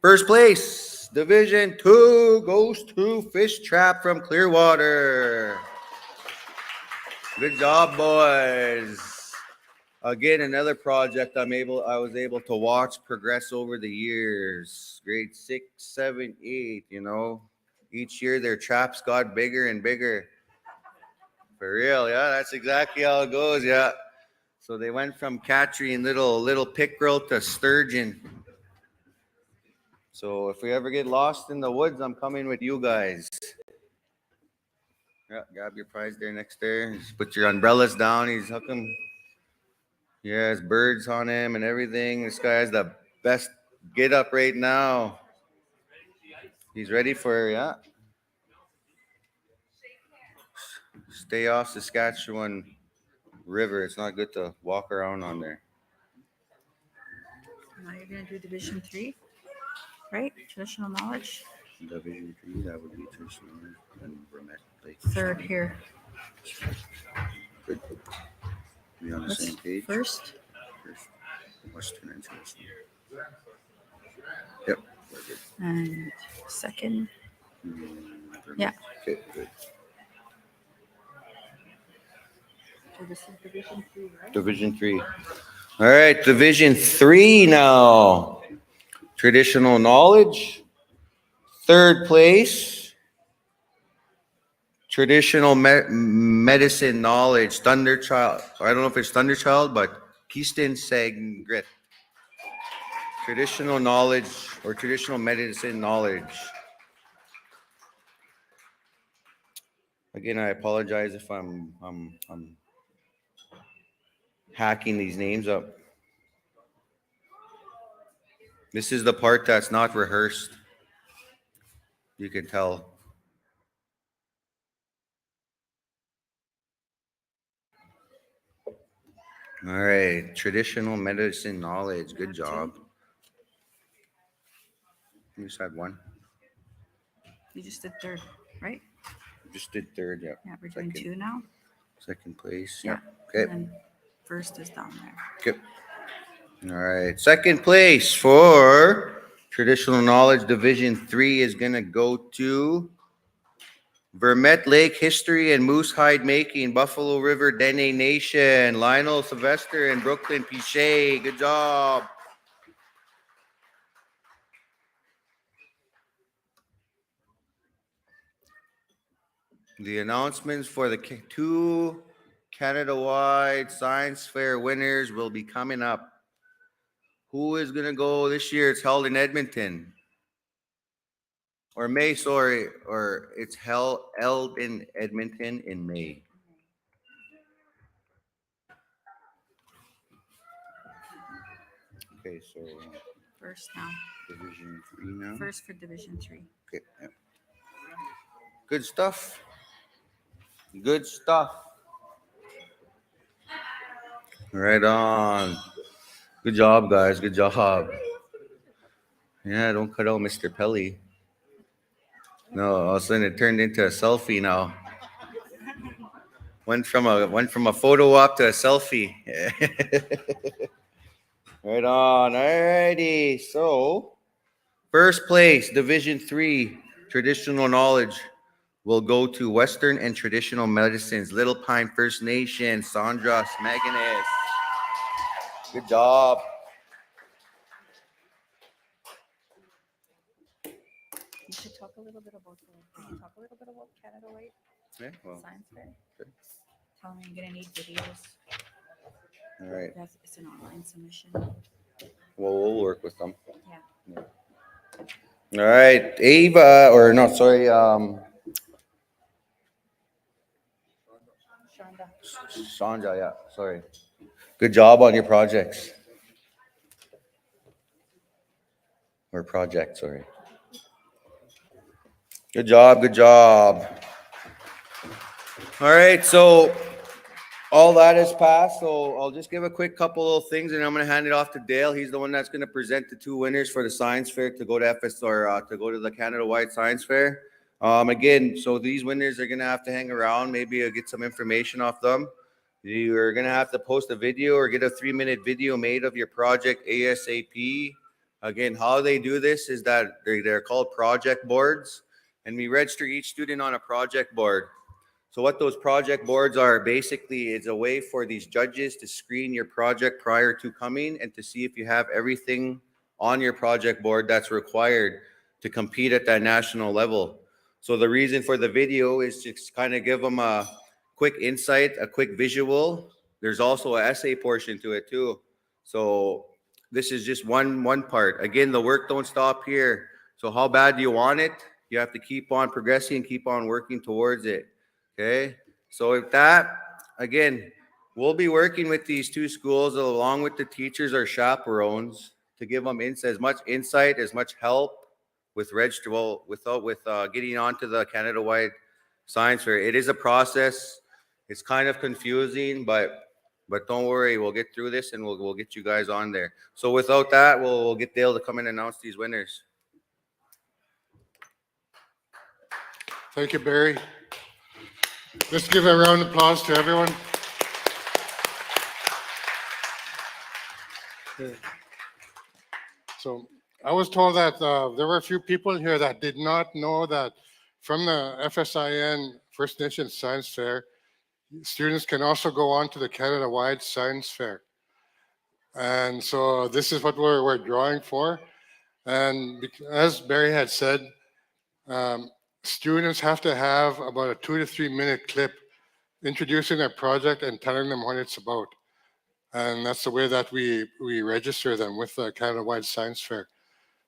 First place, Division 2 goes to Fish Trap from Clearwater. Good job, boys. Again, another project I was able to watch progress over the years. Grade 6, 7, 8, you know. Each year their traps got bigger and bigger. For real, yeah, that's exactly how it goes, yeah. So they went from catching little pickerel to sturgeon. So if we ever get lost in the woods, I'm coming with you guys. Yeah, grab your prize there next there. Just put your umbrellas down. He's hooking. He has birds on him and everything. This guy has the best get up right now. He's ready for, yeah. Stay off Saskatchewan River. It's not good to walk around on there. Now you're going to do Division 3, right? Traditional knowledge. Division 3, that would be traditional. And Third here. Good. Be on the What's same page. First. Western International. Yep. We're good. And second. Yeah. Okay, good. So this is Division 3, right? Division 3. All right, Division 3 now. Traditional knowledge. Third place. Traditional medicine knowledge. Thunderchild. I don't know if it's Thunderchild, but Keyston Sagrit. Traditional knowledge or traditional medicine knowledge. Again, I apologize if I'm hacking these names up. This is the part that's not rehearsed. You can tell. All right, traditional medicine knowledge. Good job. You just had one. You just did third, right? Just did third. Yeah. Yeah, we're doing two now. Second place. Yeah. Yep. And Okay. then first is down there. Okay. All right. Second place for traditional knowledge division 3 is gonna go to Vermette Lake history and moose hide making, Buffalo River Dene Nation, Lionel Sylvester and Brooklyn Pichet. Good job. The announcements for the two Canada-wide science fair winners will be coming up. Who is gonna go this year? It's held in Edmonton. Or May, sorry, or it's held in Edmonton in May. Okay, so First now. Division 3 now. First for Division 3. Okay, yeah. Good stuff. Good stuff. Right on. Good job, guys. Good job. Yeah, don't cut out Mr. Pelly. No, all of a sudden it turned into a selfie now. Went from a photo op to a selfie. Right on. Alrighty. So first place, Division 3, traditional knowledge will go to Western and Traditional Medicines, Little Pine First Nation, Sandra Smaganis. Good job. You should talk a little bit about Canada White Yeah, well, Science Fair. good. Tell them you're gonna need videos. All right. It's an online submission. Well, we'll work with them. Yeah. All right, Ava, or no, sorry, Sandra, yeah, sorry. Good job on your projects. Or project, sorry. Good job, good job. All right, so all that is passed. So I'll just give a quick couple of things, and I'm going to hand it off to Dale. He's the one that's going to present the two winners for the science fair to go to to go to the Canada-wide Science Fair. Again, so these winners are going to have to hang around. Maybe I'll get some information off them. You're going to have to post a video or get a 3-minute video made of your project ASAP. Again, how they do this is that they're called project boards, and we register each student on a project board. So what those project boards are, basically, it's a way for these judges to screen your project prior to coming and to see if you have everything on your project board that's required to compete at that national level. So the reason for the video is to kind of give them a quick insight, a quick visual. There's also an essay portion to it too. So this is just one part. Again, the work don't stop here. So how bad do you want it? You have to keep on progressing, keep on working towards it. Okay, so with that, again, we'll be working with these two schools along with the teachers or chaperones to give them as much insight, as much help with getting onto the Canada-wide Science Fair. It is a process. It's kind of confusing, but don't worry, we'll get through this and we'll get you guys on there. So without that, we'll get Dale to come and announce these winners. Thank you, Barry. Let's give a round of applause to everyone. So I was told that there were a few people here that did not know that from the FSIN First Nations Science Fair, students can also go on to the Canada-wide Science Fair. And so this is what we're drawing for. And as Barry had said, students have to have about a 2 to 3 minute clip introducing their project and telling them what it's about. And that's the way that we register them with the Canada-wide Science Fair.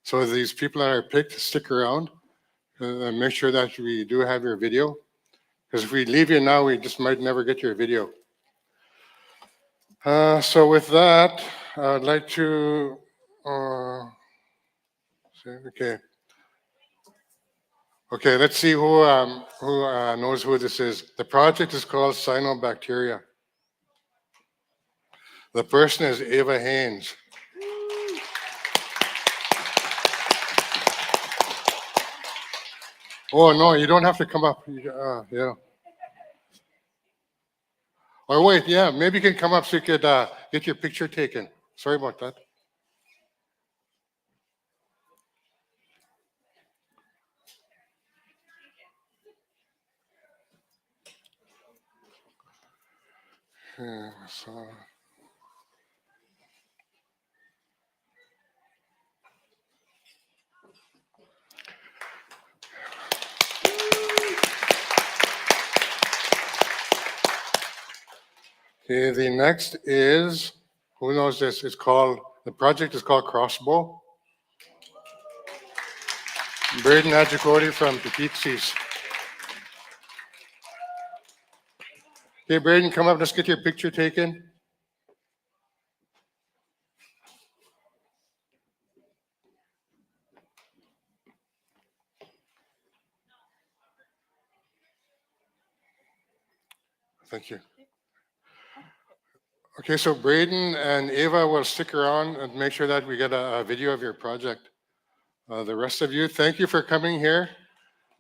So these people that are picked, stick around and make sure that we do have your video. Because if we leave you now, we just might never get your video. So with that, I'd like to, okay. Okay, let's see who knows who this is. The project is called Cyanobacteria. The person is Ava Haynes. Oh, no, you don't have to come up. Yeah. Or wait, yeah, maybe you can come up so you could get your picture taken. Sorry about that. Yeah, so. Okay, the next is, who knows this? The project is called Crossbow. Braden Ajikoti from Pixies. Okay, Braden, come up. Let's get your picture taken. Thank you. Okay, so Braden and Ava will stick around and make sure that we get a video of your project. The rest of you, thank you for coming here.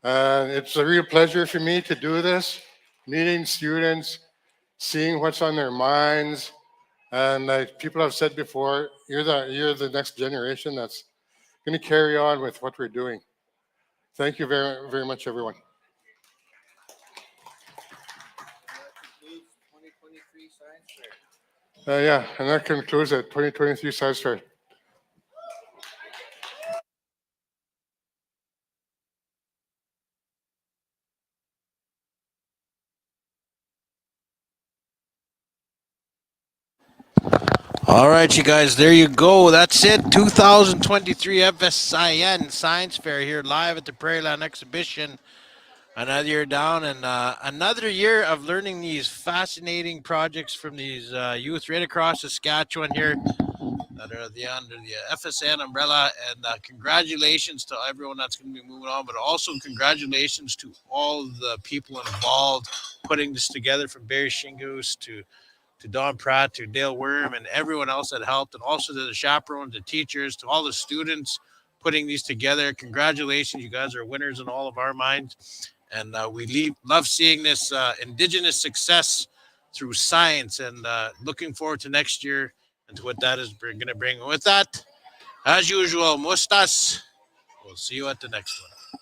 It's a real pleasure for me to do this, meeting students, seeing what's on their minds. And like people have said before, you're the next generation that's going to carry on with what we're doing. Thank you very, very much, everyone. Yeah, and that concludes it, 2023 Science Fair. All right, you guys, there you go. That's it. 2023 FSIN Science Fair here live at the Prairie Land Exhibition. Another year down and another year of learning these fascinating projects from these youth right across Saskatchewan here that are under the FSN umbrella. And congratulations to everyone that's going to be moving on, but also congratulations to all the people involved putting this together, from Barry Shingoose to Don Pratt, to Dale Worm, and everyone else that helped, and also to the chaperones, the teachers, to all the students putting these together. Congratulations. You guys are winners in all of our minds. And we love seeing this Indigenous success through science, and looking forward to next year and to what that is going to bring. With that, as usual, Mustas. We'll see you at the next one.